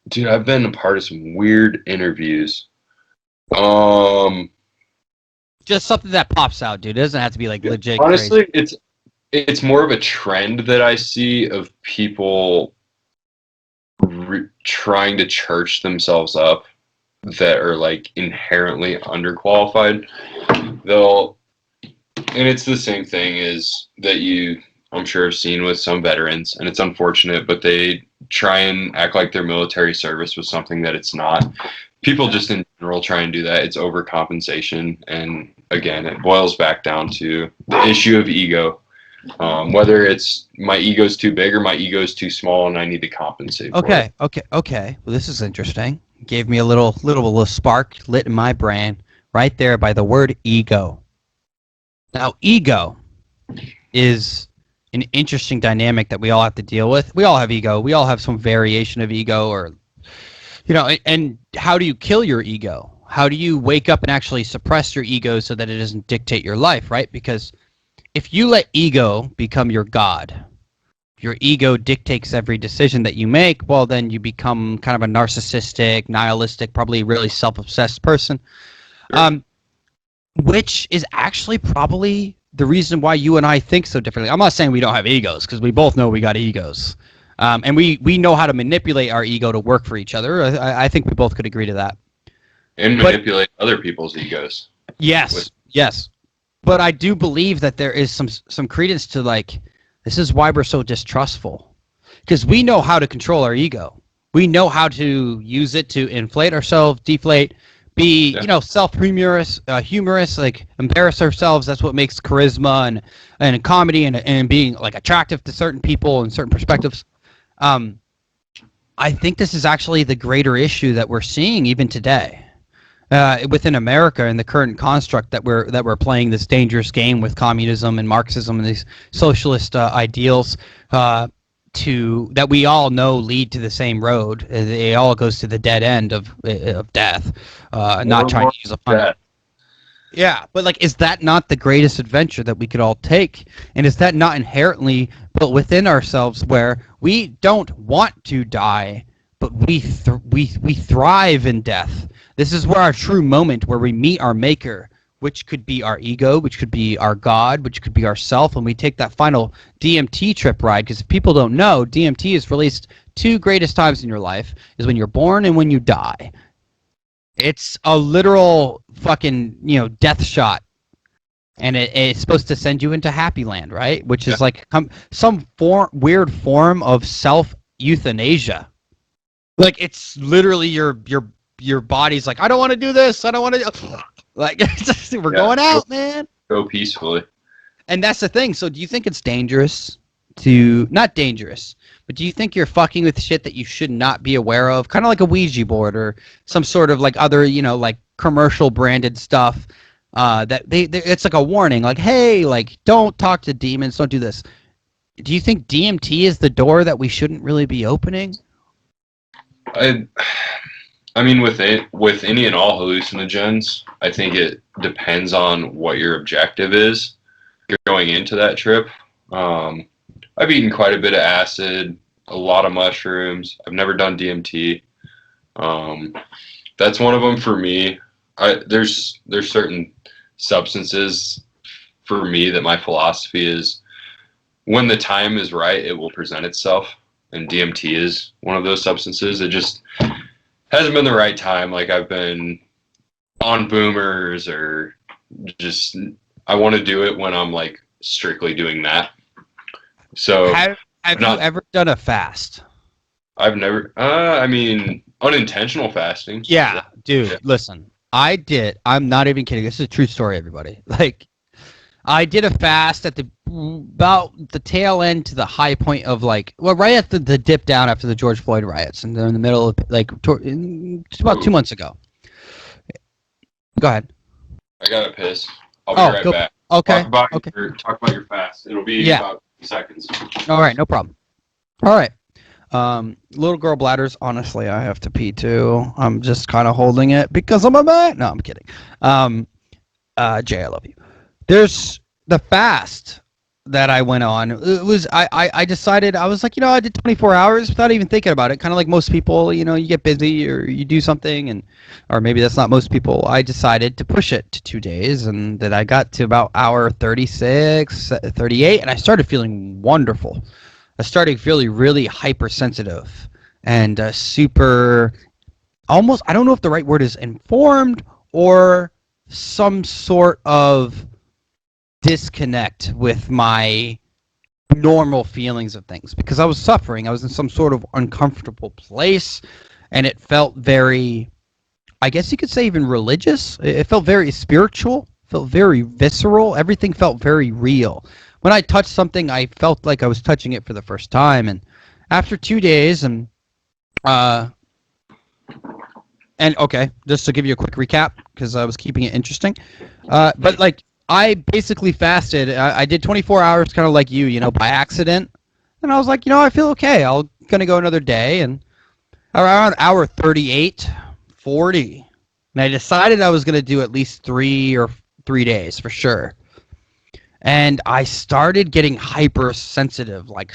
dude, I've been a part of some weird interviews. Just something that pops out, dude. It doesn't have to be like legit. Honestly, crazy. It's more of a trend that I see of people trying to church themselves up that are like inherently underqualified. And it's the same thing as that I'm sure have seen with some veterans, and it's unfortunate, but they try and act like their military service was something that it's not. People just in general try and do that. It's overcompensation. And again, it boils back down to the issue of ego. Whether it's my ego's too big or my ego's too small and I need to compensate for it. Okay. Well, this is interesting. Gave me a little spark lit in my brain right there by the word ego. Now, ego is an interesting dynamic that we all have to deal with. We all have ego. We all have some variation of ego, or and how do you kill your ego? How do you wake up and actually suppress your ego so that it doesn't dictate your life, right? Because if you let ego become your god, your ego dictates every decision that you make, well, then you become kind of a narcissistic, nihilistic, probably really self-obsessed person, which is actually probably the reason why you and I think so differently. I'm not saying we don't have egos, because we both know we got egos. And we know how to manipulate our ego to work for each other. I think we both could agree to that. And manipulate other people's egos. Yes. But I do believe that there is some credence to, like, this is why we're so distrustful. Because we know how to control our ego. We know how to use it to inflate ourselves, deflate, be, self-humorous, like embarrass ourselves. That's what makes charisma and comedy and being like attractive to certain people and certain perspectives. I think this is actually the greater issue that we're seeing even today. Within America and the current construct that we're playing this dangerous game with communism and Marxism and these socialist ideals that we all know lead to the same road. It all goes to the dead end of death. Not trying to use a pun. Yeah, but like, is that not the greatest adventure that we could all take? And is that not inherently built within ourselves, where we don't want to die, but we thrive in death? This is where our true moment, where we meet our maker, which could be our ego, which could be our God, which could be ourself, and we take that final DMT trip ride. Because if people don't know, DMT is released 2 greatest times in your life, is when you're born and when you die. It's a literal fucking, death shot. And it's supposed to send you into Happy Land, right? Which is like some weird form of self-euthanasia. Like, it's literally your body's like, I don't want to do this. I don't want to. Like, we're going out, man. Go peacefully. And that's the thing. So do you think it's dangerous not dangerous, but do you think you're fucking with shit that you should not be aware of? Kind of like a Ouija board or some sort of like other, like commercial branded stuff that it's like a warning, like, hey, like, don't talk to demons. Don't do this. Do you think DMT is the door that we shouldn't really be opening? I mean, with any and all hallucinogens, I think it depends on what your objective is. You're going into that trip. I've eaten quite a bit of acid, a lot of mushrooms. I've never done DMT. That's one of them for me. There's certain substances for me that my philosophy is, when the time is right, it will present itself. And DMT is one of those substances. It just hasn't been the right time. Like, I've been on boomers, or just, I want to do it when I'm like strictly doing that. So have you ever done a fast? I've never, I mean, unintentional fasting. Yeah, dude, listen, I did. I'm not even kidding. This is a true story, everybody. Like, I did a fast at about the tail end to the high point of, like, well, right at the dip down after the George Floyd riots, and they're in the middle of, like, just about 2 months ago. Go ahead. I gotta piss. I'll be right back. Okay. Talk about your fast. It'll be about seconds. All right, no problem. All right. Little girl bladders, honestly, I have to pee too. I'm just kind of holding it because I'm a man. No, I'm kidding. Jay, I love you. There's the fast that I went on. It was, I decided, I was like, I did 24 hours without even thinking about it. Kind of like most people, you get busy or you do something, or maybe that's not most people. I decided to push it to 2 days, and then I got to about hour 36, 38, and I started feeling wonderful. I started feeling really hypersensitive and super, almost, I don't know if the right word is informed or some sort of disconnect with my normal feelings of things, because I was suffering. I was in some sort of uncomfortable place, and it felt very, I guess you could say, even religious. It felt very spiritual, felt very visceral. Everything felt very real. When I touched something, I felt like I was touching it for the first time. And after 2 days, and okay, just to give you a quick recap, because I was keeping it interesting, but like, I basically fasted. I did 24 hours, kind of like you, by accident. And I was like, I feel okay. I'm going to go another day. And around hour 38, 40, and I decided I was going to do at least 3 days for sure. And I started getting hypersensitive, like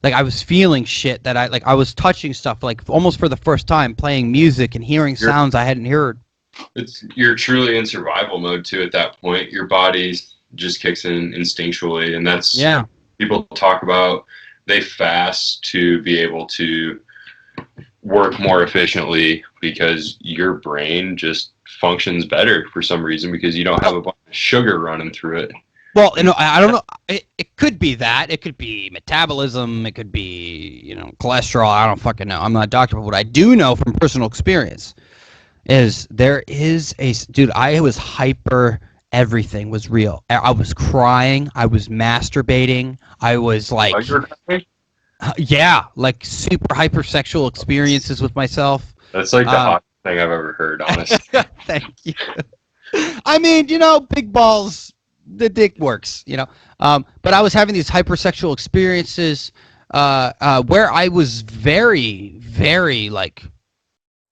I was feeling shit that I was touching stuff, like almost for the first time, playing music and hearing sounds I hadn't heard. You're truly in survival mode too at that point. Your body just kicks in instinctually, and that's people talk about, they fast to be able to work more efficiently because your brain just functions better for some reason, because you don't have a bunch of sugar running through it. Well, I don't know. It could be that. It could be metabolism. It could be, cholesterol. I don't fucking know. I'm not a doctor, but what I do know from personal experience is there is dude, I was hyper. Everything was real. I was crying. I was masturbating. I was like, Yeah, like super hypersexual experiences with myself. That's like the hottest thing I've ever heard, honestly. Thank you. I mean, big balls, the dick works, But I was having these hypersexual experiences where I was very, very like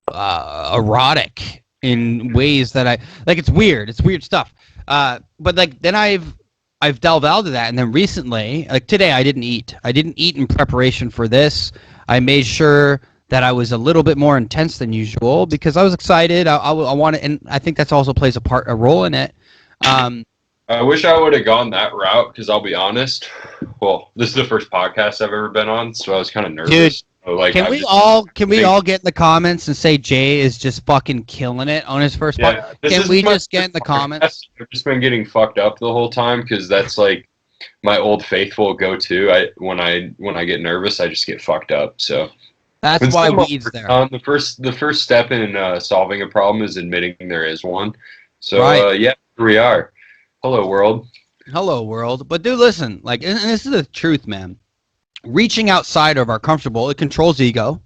erotic in ways that I like. It's weird. It's weird stuff. But like then I've delved out of that, and then recently, like today, I didn't eat. I didn't eat in preparation for this. I made sure that I was a little bit more intense than usual because I was excited. I want to, and I think that's also plays a role in it. I wish I would have gone that route because I'll be honest. Well, this is the first podcast I've ever been on, so I was kind of nervous. Dude, so, like, can we all get in the comments and say Jay is just fucking killing it on his first podcast? Can we just get in the comments? I've just been getting fucked up the whole time because that's like my old faithful go-to. When I get nervous, I just get fucked up. So that's why weed's there. The first step in solving a problem is admitting there is one. So right. Yeah, here we are. Hello, world. Hello, world. But dude, listen, like, and this is the truth, man. Reaching outside of our comfortable, it controls ego.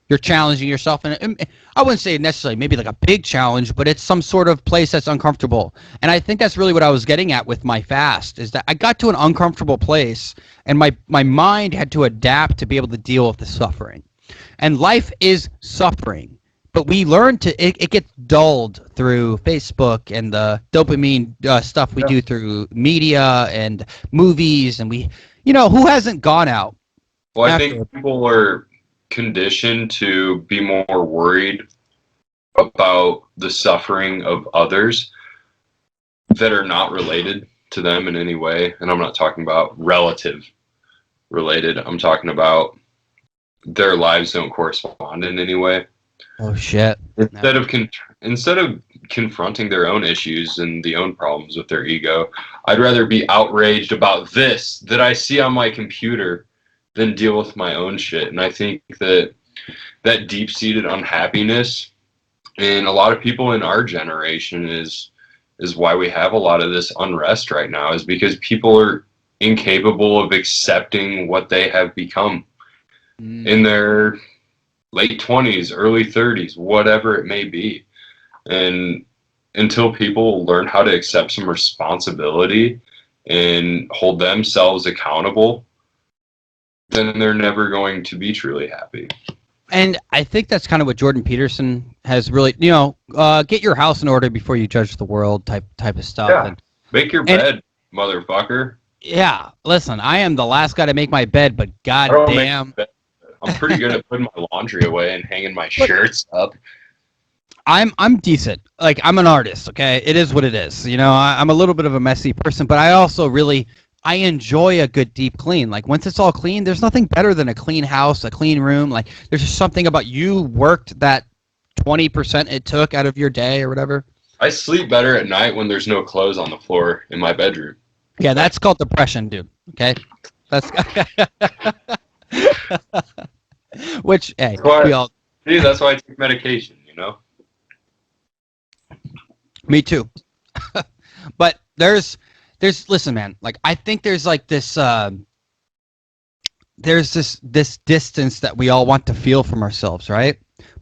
You're challenging yourself, and I wouldn't say necessarily maybe like a big challenge, but it's some sort of place that's uncomfortable. And I think that's really what I was getting at with my fast, is that I got to an uncomfortable place, and my mind had to adapt to be able to deal with the suffering. And life is suffering. But we learn it gets dulled through Facebook and the dopamine stuff we do through media and movies. And who hasn't gone out? Well, I think people are conditioned to be more worried about the suffering of others that are not related to them in any way. And I'm not talking about relative related. I'm talking about their lives don't correspond in any way. Oh shit! Instead of confronting their own issues and the own problems with their ego, I'd rather be outraged about this that I see on my computer than deal with my own shit. And I think that deep-seated unhappiness in a lot of people in our generation is why we have a lot of this unrest right now, is because people are incapable of accepting what they have become in their late 20s, early 30s, whatever it may be. And until people learn how to accept some responsibility and hold themselves accountable, then they're never going to be truly happy. And I think that's kind of what Jordan Peterson has really, get your house in order before you judge the world type of stuff. Yeah. And make your bed, motherfucker. Yeah. Listen, I am the last guy to make my bed, but goddamn. I'm pretty good at putting my laundry away and hanging my shirts up. I'm decent. Like, I'm an artist, okay? It is what it is. I'm a little bit of a messy person, but I also I enjoy a good deep clean. Like, once it's all clean, there's nothing better than a clean house, a clean room. Like, there's just something about you worked that 20% it took out of your day or whatever. I sleep better at night when there's no clothes on the floor in my bedroom. Yeah, that's called depression, dude. Okay? That's... Which, hey, that's why I take medication, Me too. But there's listen, man, like, I think there's like this there's this distance that we all want to feel from ourselves, right?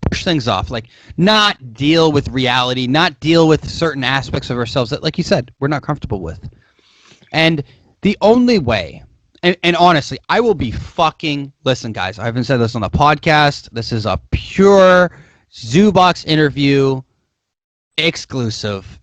Push things off, like, not deal with reality, not deal with certain aspects of ourselves that, like you said, we're not comfortable with. And the only way, and honestly, I will be listen, guys, I haven't said this on the podcast. This is a pure Zoobox interview, exclusive.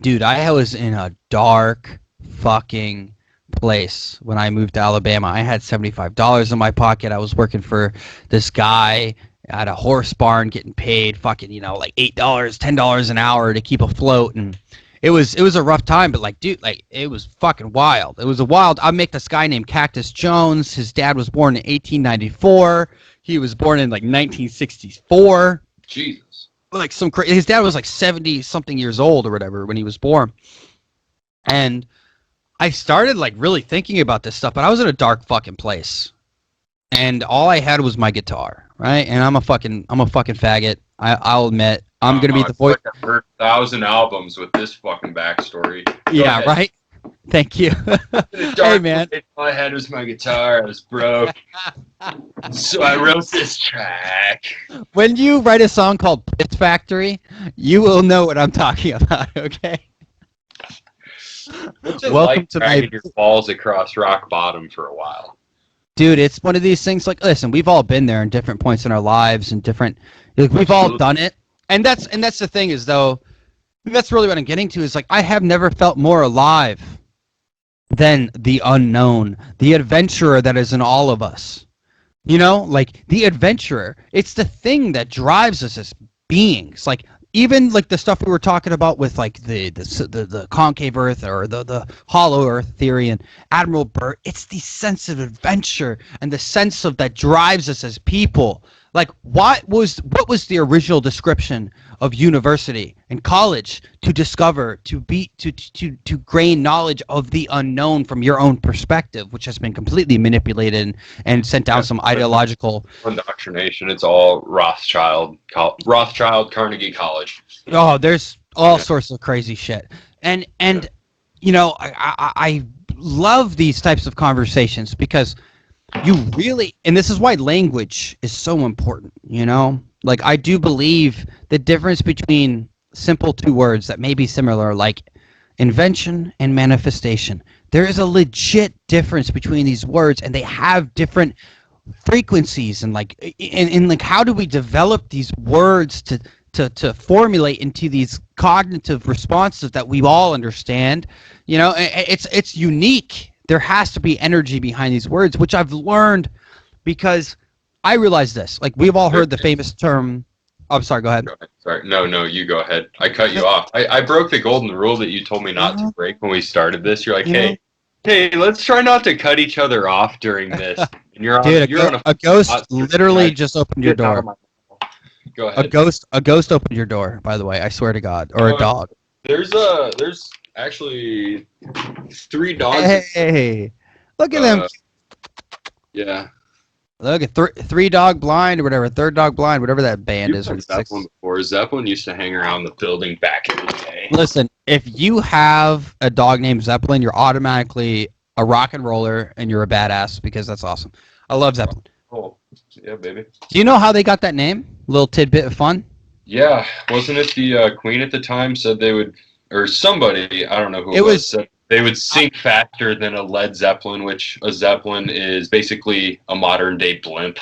Dude, I was in a dark fucking place when I moved to Alabama. I had $75 in my pocket. I was working for this guy at a horse barn getting paid fucking, like $8, $10 an hour to keep afloat. And it was a rough time, but like, dude, like, it was fucking wild. It was I met this guy named Cactus Jones. His dad was born in 1894. He was born in like 1964. Jesus. Like his dad was like 70 something years old or whatever when he was born. And I started like really thinking about this stuff, but I was in a dark fucking place. And all I had was my guitar, right? And I'm a fucking faggot. I'll admit. I'm gonna be the voice. Like I've heard 1,000 albums with this fucking backstory. Yeah, right. Thank you. Hey, man. All I had was my guitar. I was broke. So I wrote this track. When you write a song called Piss Factory, you will know what I'm talking about, okay? What's it Welcome like to dragging your balls across rock bottom for a while? Dude, it's one of these things like, listen, we've all been there in different points in our lives and different, like, we've all done it. And that's the thing is, though, that's really what I'm getting to is, like, I have never felt more alive than the unknown, the adventurer that is in all of us. You know, like, the adventurer, it's the thing that drives us as beings. Like, even like the stuff we were talking about with like the concave Earth or the hollow Earth theory and Admiral Byrd, it's the sense of adventure and the sense of that drives us as people. Like, what was the original description of university and college? To discover, to gain knowledge of the unknown from your own perspective, which has been completely manipulated and sent down some ideological indoctrination. It's all Rothschild, Carnegie College. Oh, there's all sorts of crazy shit, and you know, I love these types of conversations because you really, and this is why language is so important, you know? Like, I do believe the difference between simple two words that may be similar, like invention and manifestation. There is a legit difference between these words, and they have different frequencies, and like, and like, how do we develop these words to formulate into these cognitive responses that we all understand? You know, it's unique. There has to be energy behind these words, which I've learned because I realize this. Like, we've all heard the famous term. Oh, I'm sorry, go ahead. Sorry. No, you go ahead. I cut you off. I broke the golden rule that you told me not to break when we started this. You're like, hey, let's try not to cut each other off during this. And you're on a ghost literally just opened your door. Go ahead. A ghost opened your door, by the way. I swear to God. Or a dog. There's actually 3 dogs. Hey, look at them. Yeah. Look at three dog blind or whatever, third dog blind, whatever that band is. Zeppelin before. Zeppelin used to hang around the building back in the day. Listen, if you have a dog named Zeppelin, you're automatically a rock and roller and you're a badass because that's awesome. I love Zeppelin. Oh, yeah, baby. Do you know how they got that name? Little tidbit of fun. Yeah, wasn't it the Queen at the time said they would, or somebody, I don't know who it was, said they would sink faster than a Led Zeppelin, which a Zeppelin is basically a modern day blimp.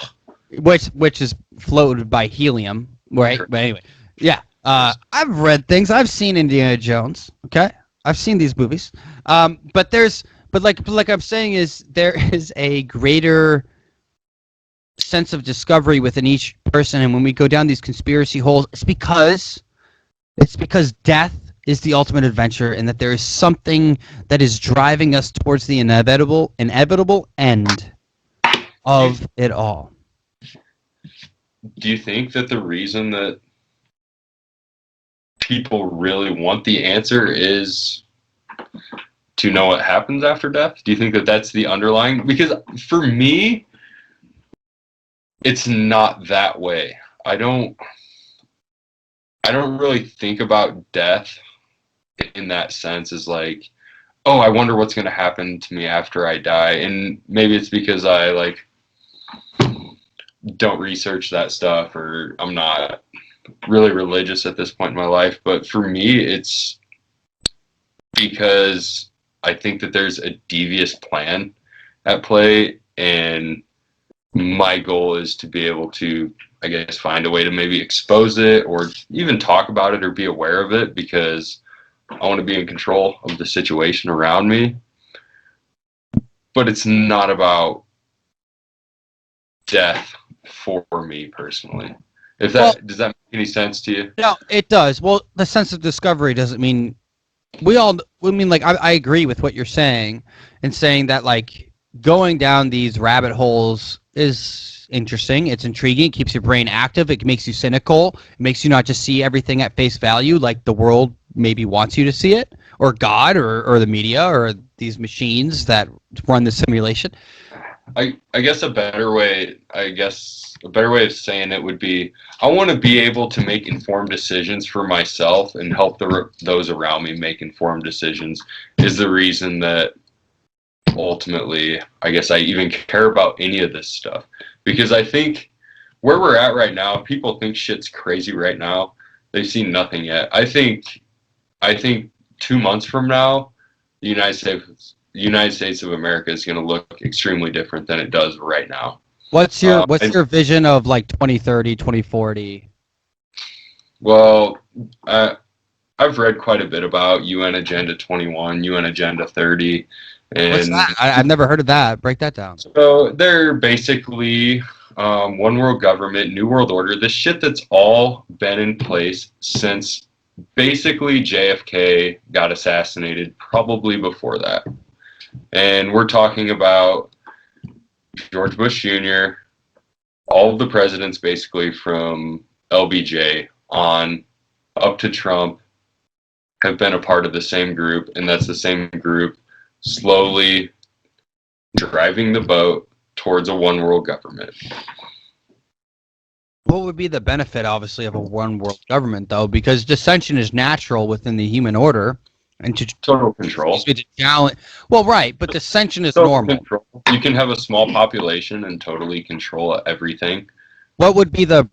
Which is floated by helium, right? Sure. But anyway, yeah. I've read things. I've seen Indiana Jones. Okay, I've seen these movies. But like I'm saying is there is a greater sense of discovery within each person, and when we go down these conspiracy holes, it's because death is the ultimate adventure, and that there is something that is driving us towards the inevitable end of it all. Do you think that the reason that people really want the answer is to know what happens after death? Do you think that that's the underlying? Because for me, it's not that way. I don't really think about death in that sense as like, oh, I wonder what's going to happen to me after I die. And maybe it's because I like don't research that stuff, or I'm not really religious at this point in my life. But for me, it's because I think that there's a devious plan at play, and my goal is to be able to, I guess, find a way to maybe expose it or even talk about it or be aware of it, because I want to be in control of the situation around me. But it's not about death for me personally. Does that make any sense to you? No, it does. Well, the sense of discovery doesn't mean I agree with what you're saying, and saying that like going down these rabbit holes is interesting. It's intriguing. It keeps your brain active. It makes you cynical. It makes you not just see everything at face value like the world maybe wants you to see it, or God, or the media, or these machines that run the simulation. I guess a better way of saying it would be, I want to be able to make informed decisions for myself and help those around me make informed decisions is the reason that ultimately I guess I even care about any of this stuff, because I think where we're at right now, people think shit's crazy right now. They've seen nothing yet. I think 2 months from now, the United States of America is going to look extremely different than it does right now. What's your vision of like 2030, 2040? Well, I've read quite a bit about UN Agenda 21, UN Agenda 30, What's and that? I've never heard of that. Break that down. so they're basically one world government, new world order. This shit that's all been in place since basically JFK got assassinated, probably before that. And we're talking about George Bush Jr., all of the presidents basically from LBJ on up to Trump have been a part of the same group, and that's the same group slowly driving the boat towards a one world government. What would be the benefit, obviously, of a one world government, though? Because dissension is natural within the human order, and total control. Well, right, but dissension is Total normal. Control. You can have a small population and totally control everything. What would be the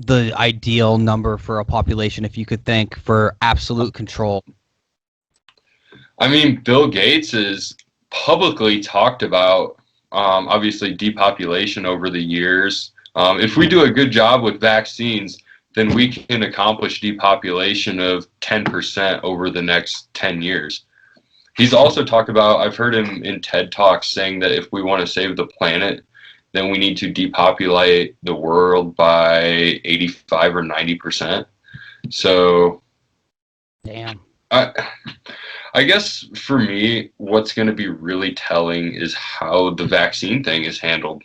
ideal number for a population, if you could think, for absolute control? I mean, Bill Gates has publicly talked about obviously depopulation over the years. If we do a good job with vaccines, then we can accomplish depopulation of 10% over the next 10 years. He's also talked about, I've heard him in TED Talks saying that if we want to save the planet, then we need to depopulate the world by 85 or 90%. So, damn. I guess for me, what's going to be really telling is how the vaccine thing is handled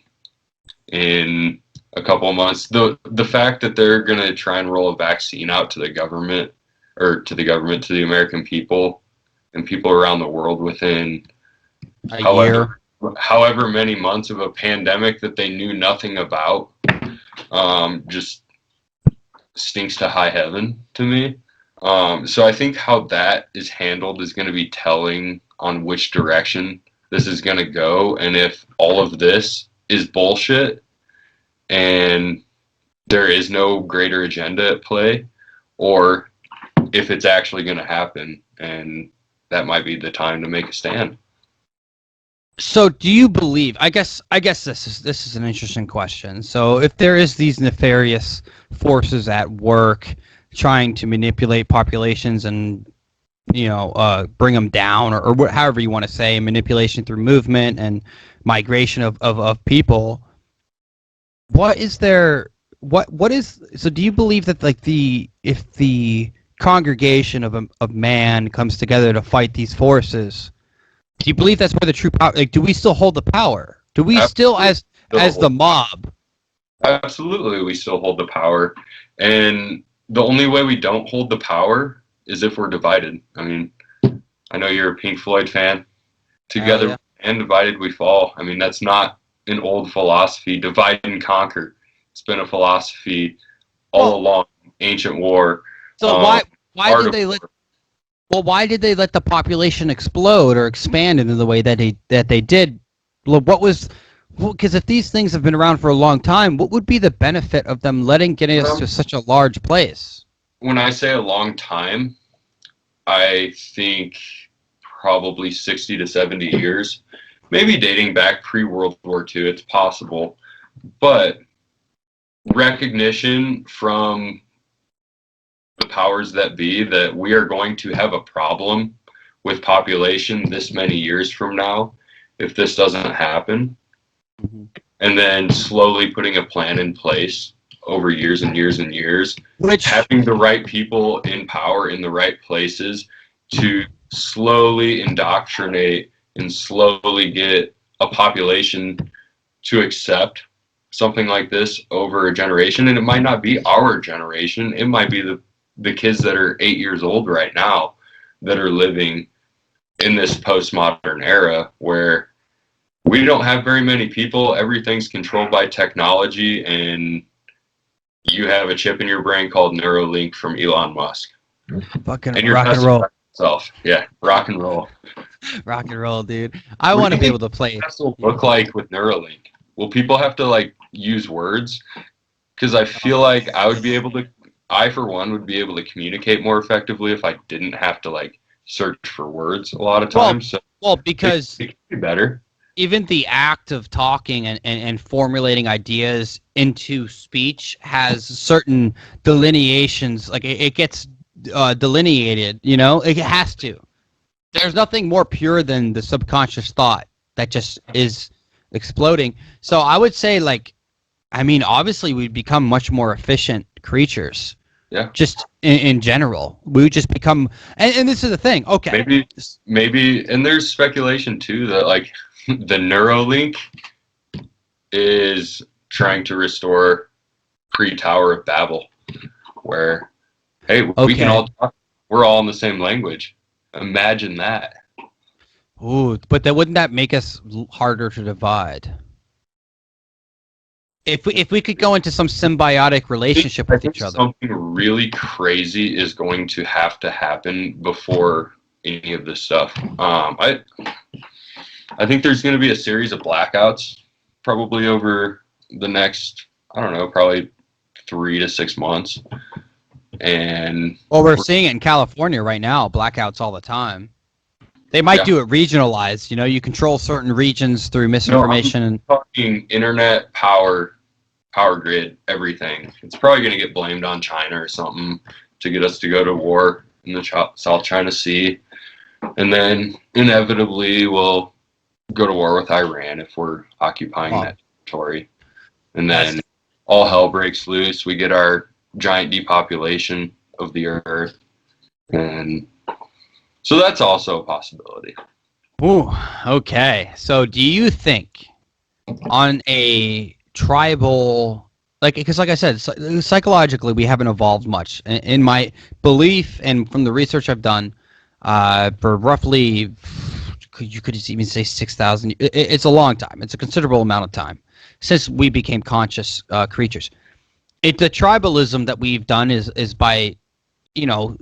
in a couple of months. The fact that they're going to try and roll a vaccine out to the government, to the American people and people around the world within however many months of a pandemic that they knew nothing about, just stinks to high heaven to me. So I think how that is handled is going to be telling on which direction this is going to go, and if all of this is bullshit and there is no greater agenda at play, or if it's actually going to happen, and that might be the time to make a stand. So do you believe, I guess this is an interesting question. So if there is these nefarious forces at work trying to manipulate populations and bring them down, or however you want to say, manipulation through movement and migration of people, so do you believe that if the congregation of man comes together to fight these forces, do you believe that's where the true power, do we still hold the power? Do we still, as the mob? Absolutely, we still hold the power. And the only way we don't hold the power is if we're divided. I mean, I know you're a Pink Floyd fan. Together and divided we fall. I mean, that's not an old philosophy, divide and conquer. It's been a philosophy all along, ancient war. So why did they let the population explode or expand in the way that they did? Because if these things have been around for a long time, what would be the benefit of them getting us to such a large place? When I say a long time, I think probably 60 to 70 years, maybe dating back pre-World War II, it's possible. But recognition from the powers that be that we are going to have a problem with population this many years from now if this doesn't happen. Mm-hmm. And then slowly putting a plan in place over years and years and years, having the right people in power in the right places to slowly indoctrinate and slowly get a population to accept something like this over a generation. And it might not be our generation. It might be the kids that are 8 years old right now that are living in this postmodern era where we don't have very many people, everything's controlled by technology, and you have a chip in your brain called Neuralink from Elon Musk. Fucking And you're rock and roll. yourself. Yeah, rock and roll. Rock and roll, dude. I want to be able to play. What does it look like with Neuralink? Will people have to like use words? Because I feel like I for one would be able to communicate more effectively if I didn't have to like search for words a lot of times. Well, because it could be better. Even the act of talking and formulating ideas into speech has certain delineations. Like it gets delineated, you know? It has to. There's nothing more pure than the subconscious thought that just is exploding. So I would say, like, I mean, obviously we'd become much more efficient creatures. Yeah. Just in general. We would just become, and this is the thing. Okay. Maybe, and there's speculation too that like the Neuralink is trying to restore pre-Tower of Babel, where, hey, we can all talk. We're all in the same language. Imagine that. Ooh, but wouldn't that make us harder to divide? If we could go into some symbiotic relationship with each other. Something really crazy is going to happen before any of this stuff. I think there's going to be a series of blackouts probably over the next, I don't know, probably 3 to 6 months. And well, we're seeing it in California right now, blackouts all the time. They might do it regionalized. You know, you control certain regions through misinformation. I'm talking internet, power grid, everything. It's probably going to get blamed on China or something to get us to go to war in the South China Sea. And then inevitably we'll go to war with Iran if we're occupying that territory. And then all hell breaks loose. We get our giant depopulation of the earth. And so that's also a possibility. Ooh, okay. So do you think on a tribal, like, because like I said, psychologically we haven't evolved much. In my belief and from the research I've done, for roughly, you could even say 6,000. It's a long time. It's a considerable amount of time since we became conscious creatures. The tribalism that we've done is by, you know,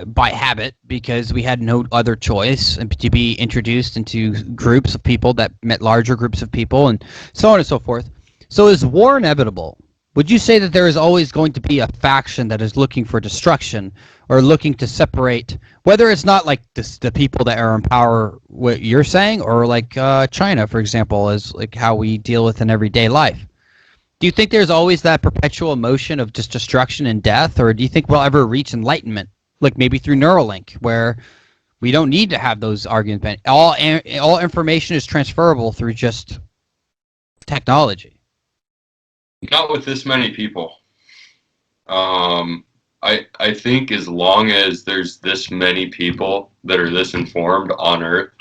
by habit, because we had no other choice and to be introduced into groups of people that met larger groups of people and so on and so forth. So is war inevitable? Would you say that there is always going to be a faction that is looking for destruction or looking to separate, whether it's not like the people that are in power, what you're saying, or like China, for example, is like how we deal with in everyday life? Do you think there's always that perpetual motion of just destruction and death, or do you think we'll ever reach enlightenment, like maybe through Neuralink, where we don't need to have those arguments? All information is transferable through just technology. Not with this many people. I think as long as there's this many people that are this informed on Earth,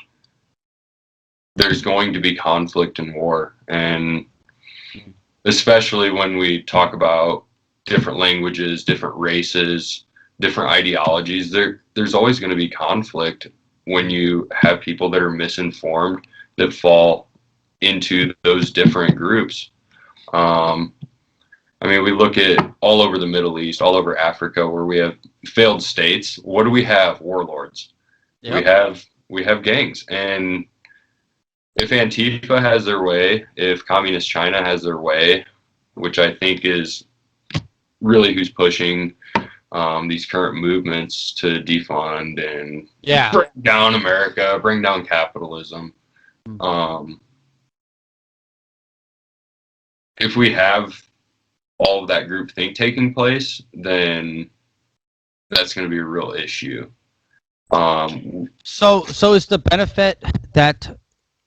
there's going to be conflict and war. And especially when we talk about different languages, different races, different ideologies, there's always going to be conflict when you have people that are misinformed that fall into those different groups. I mean, we look at all over the Middle East, all over Africa, where we have failed states. What do we have? Warlords. Yep. We have gangs. And if Antifa has their way, if Communist China has their way, which I think is really who's pushing these current movements to defund and bring down America, bring down capitalism. If we have all of that group think taking place, then that's going to be a real issue. So is the benefit that,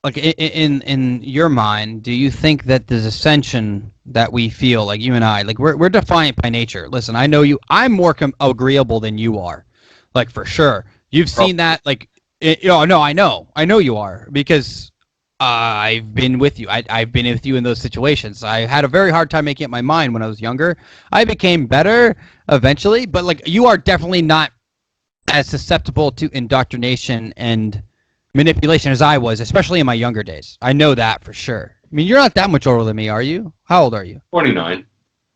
like, in your mind, do you think that the ascension that we feel, like you and I, like we're defiant by nature? Listen, I know you. I'm more agreeable than you are, like, for sure. You've seen that, like, no, I know you are, because I've been with you. I've been with you in those situations. I had a very hard time making up my mind when I was younger. I became better eventually, but like, you are definitely not as susceptible to indoctrination and manipulation as I was, especially in my younger days. I know that for sure. I mean, you're not that much older than me, are you? How old are you? 29.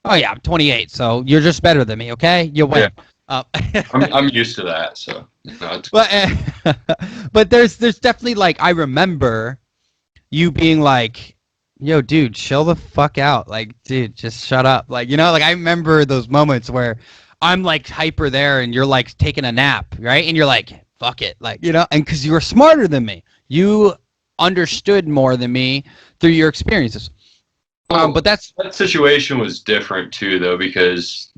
Oh yeah, I'm 28. So you're just better than me. Okay, you win. Yeah. I'm used to that. So. No, but there's definitely like I remember you being like, "Yo, dude, chill the fuck out. Like, dude, just shut up." Like, like I remember those moments where I'm like hyper there and you're like taking a nap, right? And you're like, "Fuck it." Like, and cuz you were smarter than me. You understood more than me through your experiences. But that situation was different too, though, because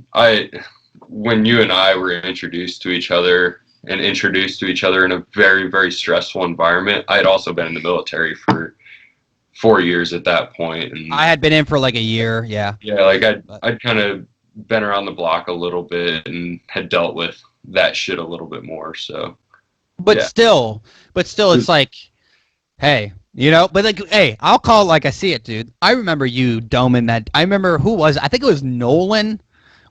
when you and I were introduced to each other in a very, very stressful environment, I had also been in the military for 4 years at that point, and I had been in for like a year. Yeah. Yeah, like I'd kind of been around the block a little bit and had dealt with that shit a little bit more. So. But yeah. still, it's like, hey, but like, hey, I'll call it like I see it, dude. I remember you doming that. I remember I think it was Nolan,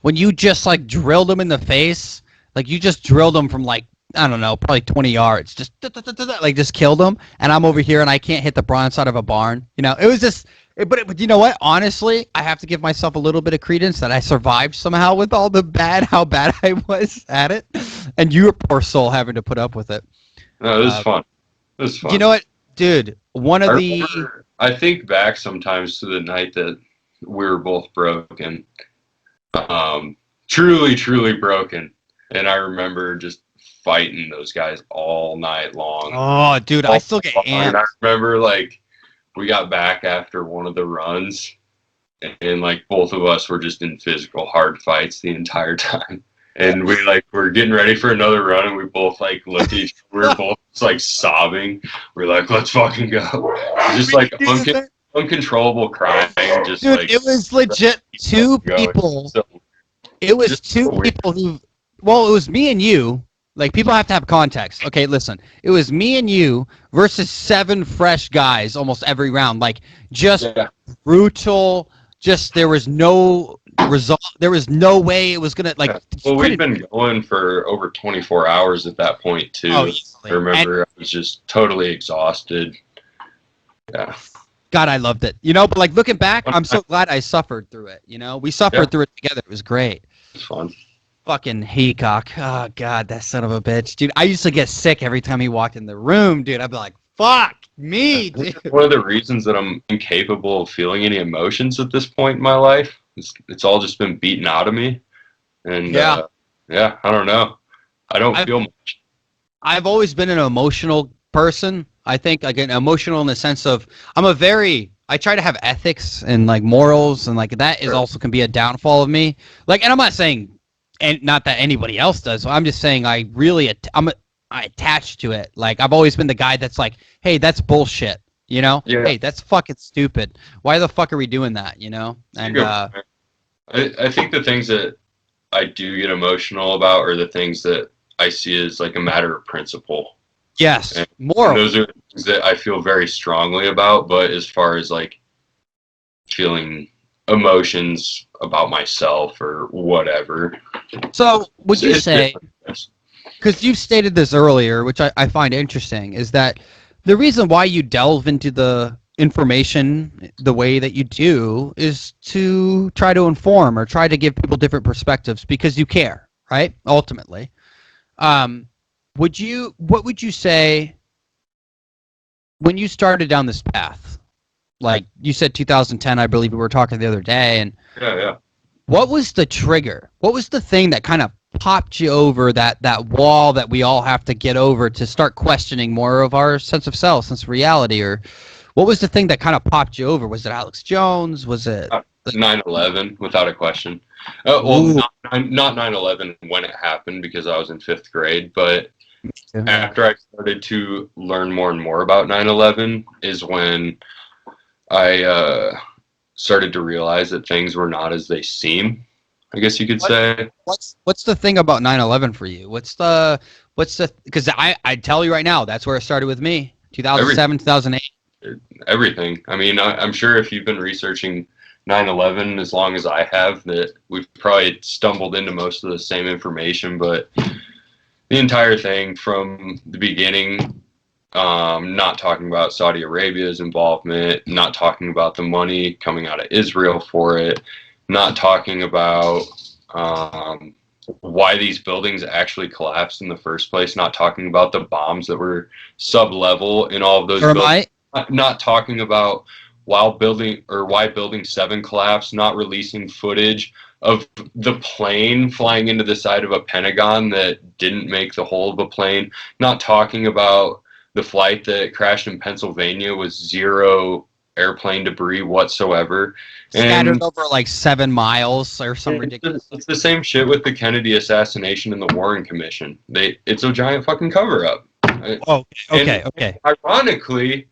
when you just like drilled him in the face. Like you just drilled him from like, I don't know, probably 20 yards. Just like just killed him. And I'm over here and I can't hit the broadside of a barn. It was just, but you know what? Honestly, I have to give myself a little bit of credence that I survived somehow with all the how bad I was at it. And you, poor soul, having to put up with it. No, it was fun. It was fun. You know what? Dude, I think back sometimes to the night that we were both broken, truly, truly broken, and I remember just fighting those guys all night long. Oh, dude, I still get amped. And I remember like we got back after one of the runs, and like both of us were just in physical hard fights the entire time. And we were getting ready for another run, and we both like looked at each other. We were both just, like sobbing. We were like, "Let's fucking go!" Just like uncontrollable crying. Just dude, like it was legit two people. So, it was two people who. Well, it was me and you. Like people have to have context. Okay, listen. It was me and you versus 7 fresh guys almost every round. Like just brutal. Just there was no result. There was no way it was gonna like. Well, we'd been going for over 24 hours at that point too. Oh, I remember I was just totally exhausted. Yeah. God, I loved it. But like looking back, I'm so glad I suffered through it. We suffered through it together. It was great. It's fun. Fucking Heacock. Oh God, that son of a bitch, dude. I used to get sick every time he walked in the room, dude. I'd be like, "Fuck me, dude." One of the reasons that I'm incapable of feeling any emotions at this point in my life. It's all just been beaten out of me, and I don't know. I don't feel much. I've always been an emotional person. I think like an emotional in the sense of I try to have ethics and like morals, and like that is also can be a downfall of me. Like, and I'm not saying, and not that anybody else does. I'm just saying I attach to it. Like I've always been the guy that's like, hey, that's bullshit. Hey, that's fucking stupid. Why the fuck are we doing that? And I think the things that I do get emotional about are the things that I see as like a matter of principle. Yes, and moral. Those are things that I feel very strongly about. But as far as like feeling emotions about myself or whatever. So would you say, because you stated this earlier, which I find interesting, is that the reason why you delve into the information the way that you do is to try to inform or try to give people different perspectives because you care, right? Ultimately. What would you say when you started down this path? Like you said 2010, I believe we were talking the other day, and what was the trigger? What was the thing that kind of popped you over that wall that we all have to get over to start questioning more of our sense of self, sense of reality? Or what was the thing that kind of popped you over? Was it Alex Jones? Was it 9/11 without a question? Well, not 9/11 when it happened because I was in 5th grade, but after I started to learn more and more about 9/11 is when I started to realize that things were not as they seem. I guess you could say. What's the thing about 9/11 for you? What's the because I tell you right now, that's where it started with me. 2007, 2008. Everything. I mean, I'm sure if you've been researching 9/11 as long as I have, that we've probably stumbled into most of the same information, but the entire thing from the beginning. Not talking about Saudi Arabia's involvement, not talking about the money coming out of Israel for it, not talking about why these buildings actually collapsed in the first place, not talking about the bombs that were sub-level in all of those buildings, not talking about why Building 7 collapsed, not releasing footage of the plane flying into the side of a Pentagon that didn't make the hull of a plane, not talking about the flight that crashed in Pennsylvania with zero airplane debris whatsoever. Scattered over like 7 miles or some ridiculous. It's the same shit with the Kennedy assassination and the Warren Commission. It's a giant fucking cover-up. Oh, okay. And ironically,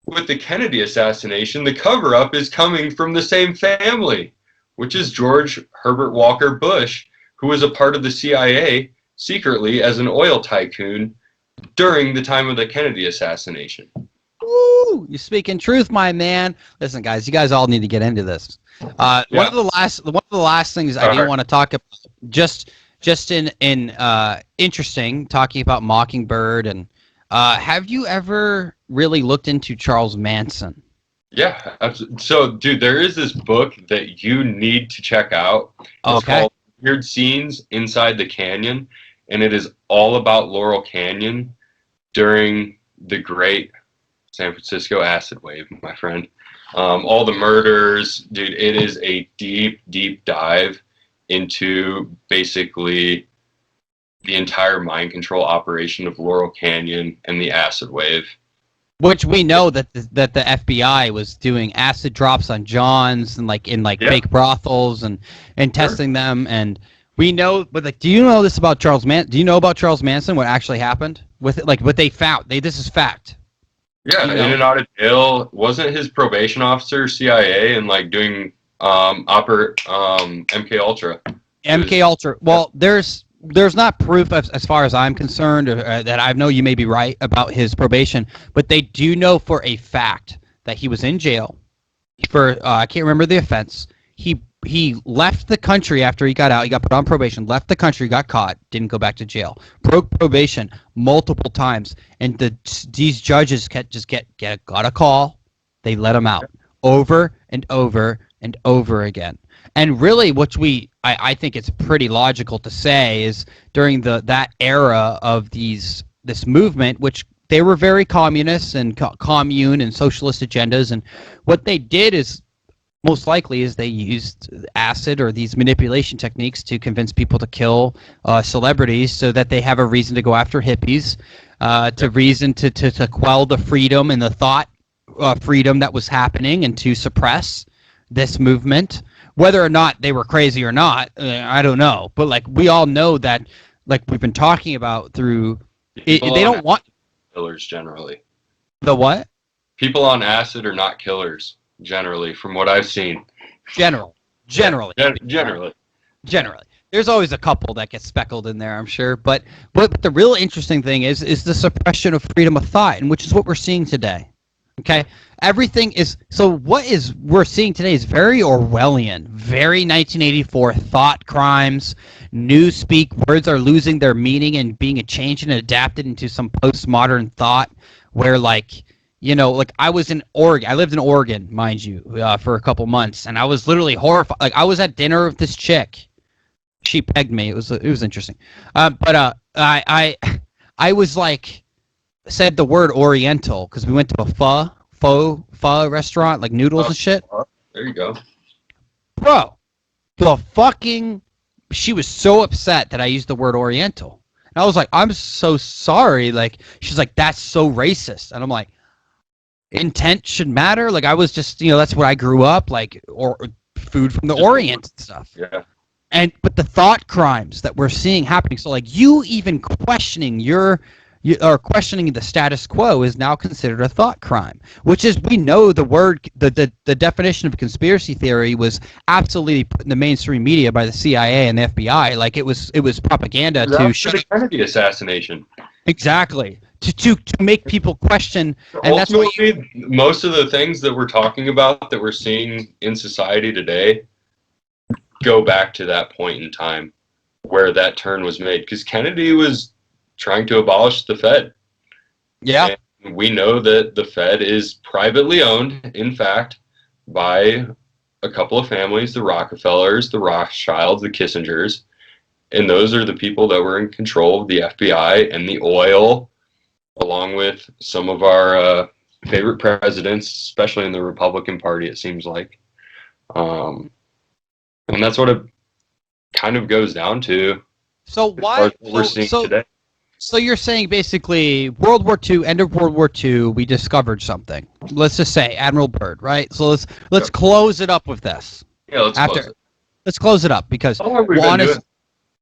with the Kennedy assassination, the cover-up is coming from the same family, which is George Herbert Walker Bush, who was a part of the CIA secretly as an oil tycoon during the time of the Kennedy assassination. Ooh, you speaking truth, my man. Listen, guys, you guys all need to get into this. One of the last things I do want to talk about, just in interesting, talking about Mockingbird, and have you ever really looked into Charles Manson? Yeah, so dude, there is this book that you need to check out. It's called Weird Scenes Inside the Canyon, and it is all about Laurel Canyon during the great San Francisco acid wave, my friend. All the murders, dude, it is a deep, deep dive into basically the entire mind control operation of Laurel Canyon and the acid wave. Which we know that the FBI was doing acid drops on Johns and fake brothels and testing them, and we know. But like, do you know this about Charles Manson? Do you know about Charles Manson? What actually happened with it? Like what they found? This is fact. Yeah, in and out of jail. Wasn't his probation officer CIA and like doing MK Ultra? MK Ultra. Well, there's not proof as far as I'm concerned that I know you may be right about his probation, but they do know for a fact that he was in jail for I can't remember the offense. He left the country after he got out. He got put on probation, left the country, got caught, didn't go back to jail, broke probation multiple times, and these judges got a call. They let him out over and over and over again. And really, I think it's pretty logical to say is during that era of this movement, which they were very communist and commune and socialist agendas, and what they did is most likely is they used acid or these manipulation techniques to convince people to kill celebrities so that they have a reason to go after hippies, to quell the freedom and the thought freedom that was happening and to suppress this movement. Whether or not they were crazy or not, I don't know. But like we all know that, like we've been talking about through, they don't want killers generally. The what? People on acid are not killers generally, from what I've seen. Generally. Generally. There's always a couple that get speckled in there, I'm sure. But the real interesting thing is the suppression of freedom of thought, and which is what we're seeing today. Okay, everything is we're seeing today is very Orwellian, very 1984 thought crimes, newspeak. Words are losing their meaning and being changed and adapted into some postmodern thought. Where like I was in Oregon. I lived in Oregon, mind you, for a couple months, and I was literally horrified. Like I was at dinner with this chick. She pegged me. It was interesting. But I was like. Said the word Oriental because we went to a pho restaurant, like noodles and shit. There you go. Bro, she was so upset that I used the word Oriental. And I was like, I'm so sorry. Like, she's like, that's so racist. And I'm like, intent should matter. Like, I was just, that's what I grew up, like, or food from the Orient and stuff. Yeah. But the thought crimes that we're seeing happening, so like you even questioning questioning the status quo is now considered a thought crime, which is, we know the definition of conspiracy theory was absolutely put in the mainstream media by the CIA and the FBI. Like it was propaganda to show the Kennedy assassination. Exactly. To make people question. And ultimately, that's most of the things that we're talking about that we're seeing in society today go back to that point in time. where that turn was made, because Kennedy was trying to abolish the Fed. Yeah. And we know that the Fed is privately owned, in fact, by a couple of families, the Rockefellers, the Rothschilds, the Kissingers, and those are the people that were in control of the FBI and the oil, along with some of our favorite presidents, especially in the Republican Party, it seems like. And that's what it kind of goes down to. So why? What we're seeing today. So you're saying basically World War II, end of World War II, we discovered something. Let's just say Admiral Byrd, right? So let's close it up with this. Yeah, Let's close it up because how long have we been doing?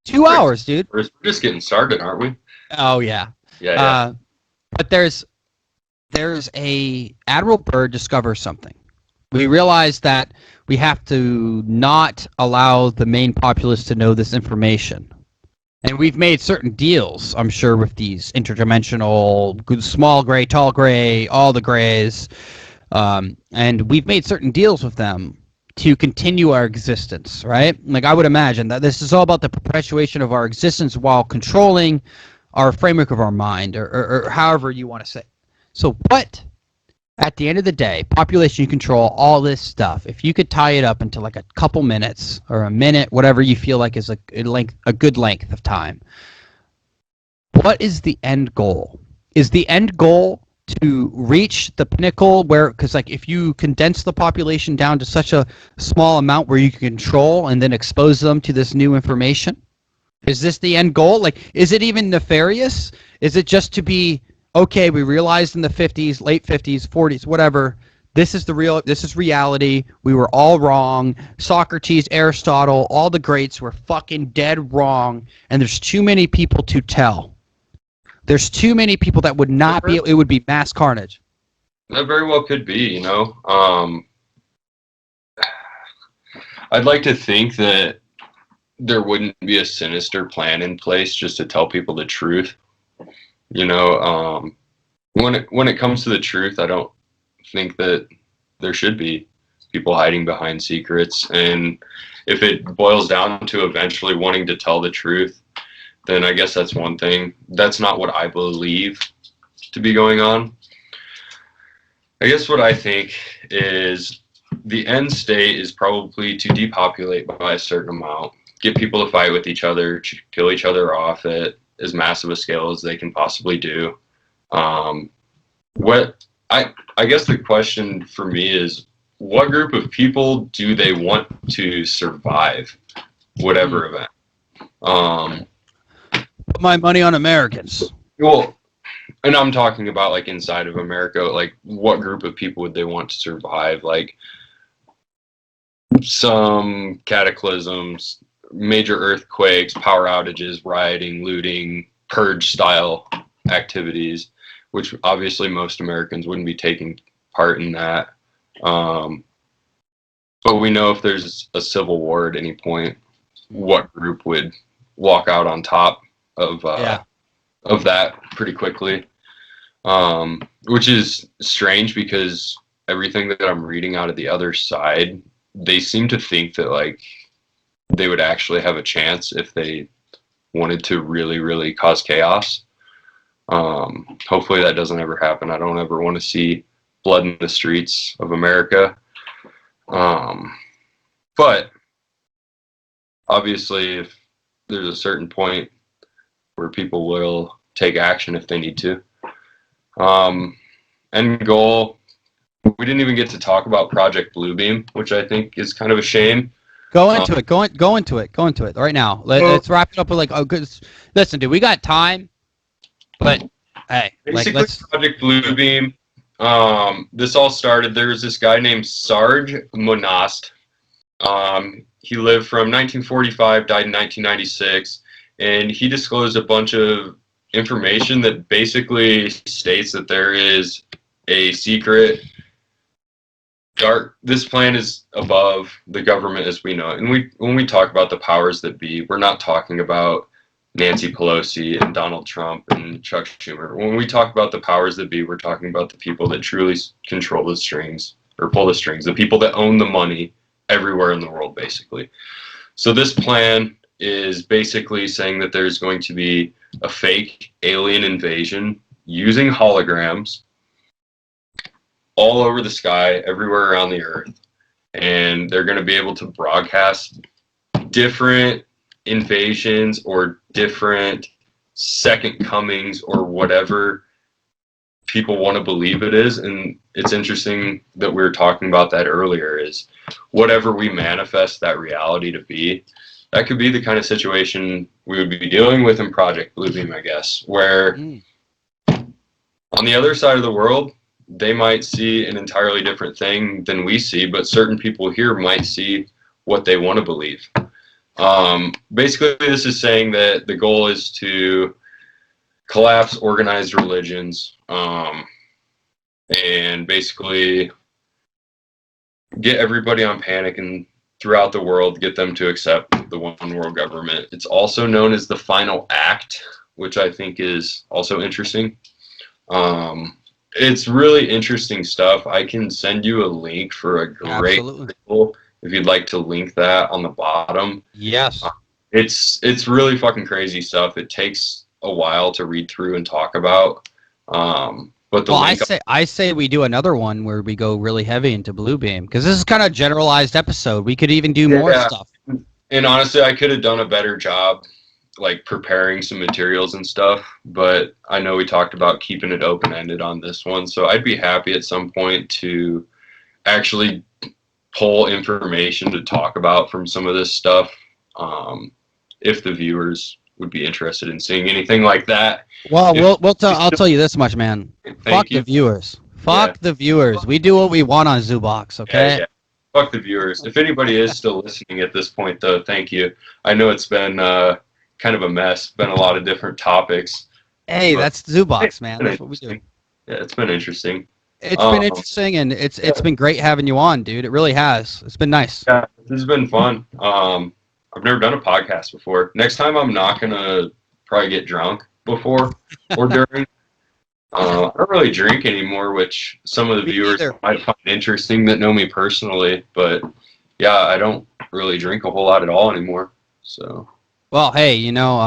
2 hours, dude. We're just getting started, aren't we? Oh yeah. Yeah. But there's a Admiral Byrd discovers something. We realize that we have to not allow the main populace to know this information. And we've made certain deals, I'm sure, with these interdimensional, small gray, tall gray, all the grays. And we've made certain deals with them to continue our existence, right? Like, I would imagine that this is all about the perpetuation of our existence while controlling our framework of our mind, or however you want to say. So what, at the end of the day, population control, all this stuff, if you could tie it up into like a couple minutes or a minute, whatever you feel like is a good length of time, what is the end goal? Is the end goal to reach the pinnacle where, because like if you condense the population down to such a small amount where you can control and then expose them to this new information? Is this the end goal? Like, is it even nefarious? Is it just to be, okay, we realized in the 50s, late 50s, 40s, whatever, this is reality. We were all wrong. Socrates, Aristotle, all the greats were fucking dead wrong, and there's too many people to tell. There's too many people that would not be, it would be mass carnage. That very well could be, you know. I'd like to think that there wouldn't be a sinister plan in place just to tell people the truth. You know, when it comes to the truth, I don't think that there should be people hiding behind secrets. And if it boils down to eventually wanting to tell the truth, then I guess that's one thing. That's not what I believe to be going on. I guess what I think is the end state is probably to depopulate by a certain amount, get people to fight with each other, kill each other off at as massive a scale as they can possibly do. What I guess the question for me is, what group of people do they want to survive whatever event? Put my money on Americans. Well, and I'm talking about like inside of America, like what group of people would they want to survive? Like some cataclysms, major earthquakes, power outages, rioting, looting, purge style activities, which obviously most Americans wouldn't be taking part in that. But we know if there's a civil war at any point, what group would walk out on top of that pretty quickly, which is strange because everything that I'm reading out of the other side, they seem to think that like they would actually have a chance if they wanted to really, really cause chaos. Hopefully that doesn't ever happen. I don't ever want to see blood in the streets of America. But obviously if there's a certain point where people will take action if they need to. End goal, we didn't even get to talk about Project Bluebeam, which I think is kind of a shame. Go into it right now. Let's wrap it up with like, oh, good. Listen, dude, we got time, but hey, basically, like, let's. Project Bluebeam. This all started. There was this guy named Sarge Monast. He lived from 1945, died in 1996, and he disclosed a bunch of information that basically states that there is a secret this plan is above the government as we know it. And when we talk about the powers that be, we're not talking about Nancy Pelosi and Donald Trump and Chuck Schumer. When we talk about the powers that be, we're talking about the people that truly control the strings or pull the strings, the people that own the money everywhere in the world, basically. So this plan is basically saying that there's going to be a fake alien invasion using holograms all over the sky, everywhere around the earth. And they're going to be able to broadcast different invasions or different second comings or whatever people want to believe it is. And it's interesting that we were talking about that earlier, is whatever we manifest that reality to be, that could be the kind of situation we would be dealing with in Project Bluebeam, I guess, where on the other side of the world, they might see an entirely different thing than we see, but certain people here might see what they want to believe. Basically, this is saying that the goal is to collapse organized religions, and basically get everybody on panic and throughout the world, get them to accept the one world government. It's also known as the final act, which I think is also interesting. It's really interesting stuff. I can send you a link for a great article if you'd like to link that on the bottom. Yes. It's really fucking crazy stuff. It takes a while to read through and talk about. But the link I say we do another one where we go really heavy into Bluebeam, because this is kind of a generalized episode. We could even do more stuff. And honestly, I could have done a better job like preparing some materials and stuff, but I know we talked about keeping it open-ended on this one, so I'd be happy at some point to actually pull information to talk about from some of this stuff, if the viewers would be interested in seeing anything like that. Well, I'll tell you this much, man. Fuck the viewers. Fuck the viewers. We do what we want on Zoobox, okay? Yeah. Fuck the viewers. If anybody is still listening at this point, though, thank you. I know it's been kind of a mess, been a lot of different topics. Hey, that's Zoobox, man. That's what we do. Yeah, it's been interesting. It's been interesting, and it's been great having you on, dude. It really has. It's been nice. Yeah, this has been fun. I've never done a podcast before. Next time, I'm not gonna probably get drunk before or during. I don't really drink anymore, which some of the viewers might find interesting that know me personally. But yeah, I don't really drink a whole lot at all anymore. So. Well, hey, you know,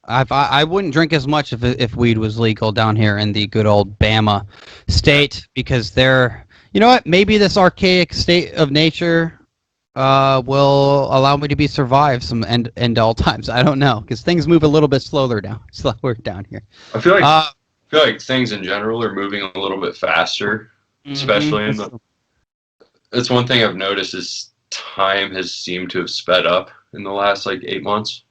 I wouldn't drink as much if weed was legal down here in the good old Bama state, because they're, you know what, maybe this archaic state of nature will allow me to survive some end all times. I don't know, because things move a little bit slower down here. I feel like things in general are moving a little bit faster, especially in the. That's one thing I've noticed is time has seemed to have sped up in the last like 8 months.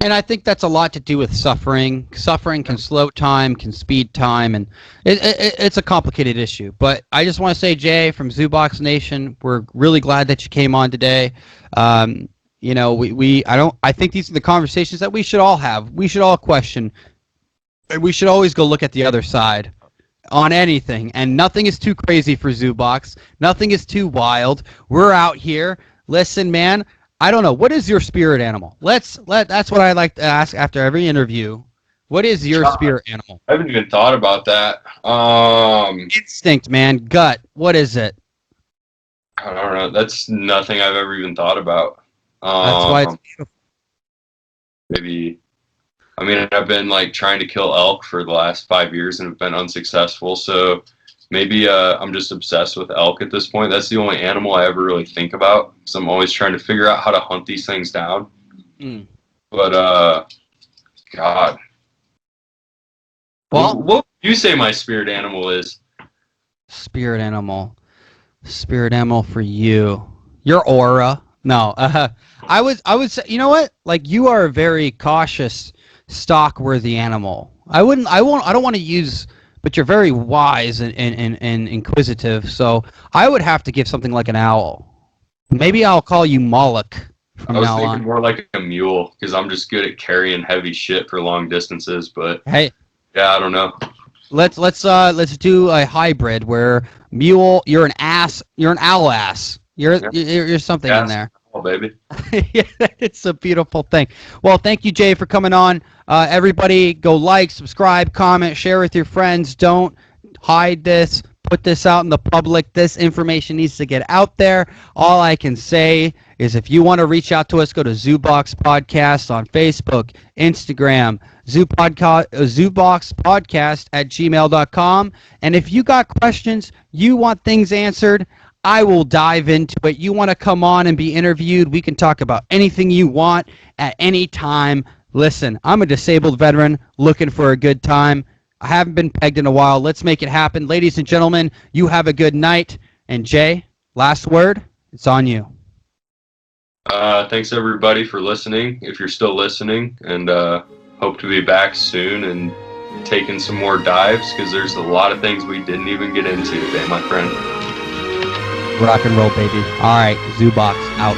And I think that's a lot to do with suffering. Suffering can slow time, can speed time, and it's a complicated issue. But I just want to say, Jay, from Zoobox Nation, we're really glad that you came on today. You know, I think these are the conversations that we should all have. We should all question, and we should always go look at the other side on anything. And nothing is too crazy for Zoobox. Nothing is too wild. We're out here. Listen, man. I don't know. What is your spirit animal? That's what I like to ask after every interview. What is your spirit animal? I haven't even thought about that. Instinct, man. Gut. What is it? I don't know. That's nothing I've ever even thought about. That's why it's beautiful. Maybe. I mean, I've been like trying to kill elk for the last 5 years and have been unsuccessful. So maybe I'm just obsessed with elk at this point. That's the only animal I ever really think about, because I'm always trying to figure out how to hunt these things down. But, God. Well, what would you say my spirit animal is? Spirit animal for you. Your aura. No, I would say, you know what? Like, you are a very cautious, stock-worthy animal. I don't want to use. But you're very wise and inquisitive, so I would have to give something like an owl. Maybe I'll call you Moloch from now on. I was thinking more like a mule, because I'm just good at carrying heavy shit for long distances. But hey, yeah, I don't know. Let's do a hybrid where mule. You're an ass. You're an owl ass. You're something in there. Oh, baby. Yeah, it's a beautiful thing. Well, thank you, Jay, for coming on. Everybody, go like, subscribe, comment, share with your friends. Don't hide this. put this out in the public. This information needs to get out there. All I can say is if you want to reach out to us, go to Zoobox Podcast on Facebook, Instagram, zooboxpodcast@gmail.com. And if you got questions, you want things answered, I will dive into it. You want to come on and be interviewed, we can talk about anything you want at any time. Listen, I'm a disabled veteran looking for a good time. I haven't been pegged in a while. Let's make it happen. Ladies and gentlemen, you have a good night. And Jay, last word, it's on you. Thanks everybody for listening, if you're still listening, and hope to be back soon and taking some more dives, because there's a lot of things we didn't even get into today, my friend. Rock and roll, baby. All right, Zoobox out.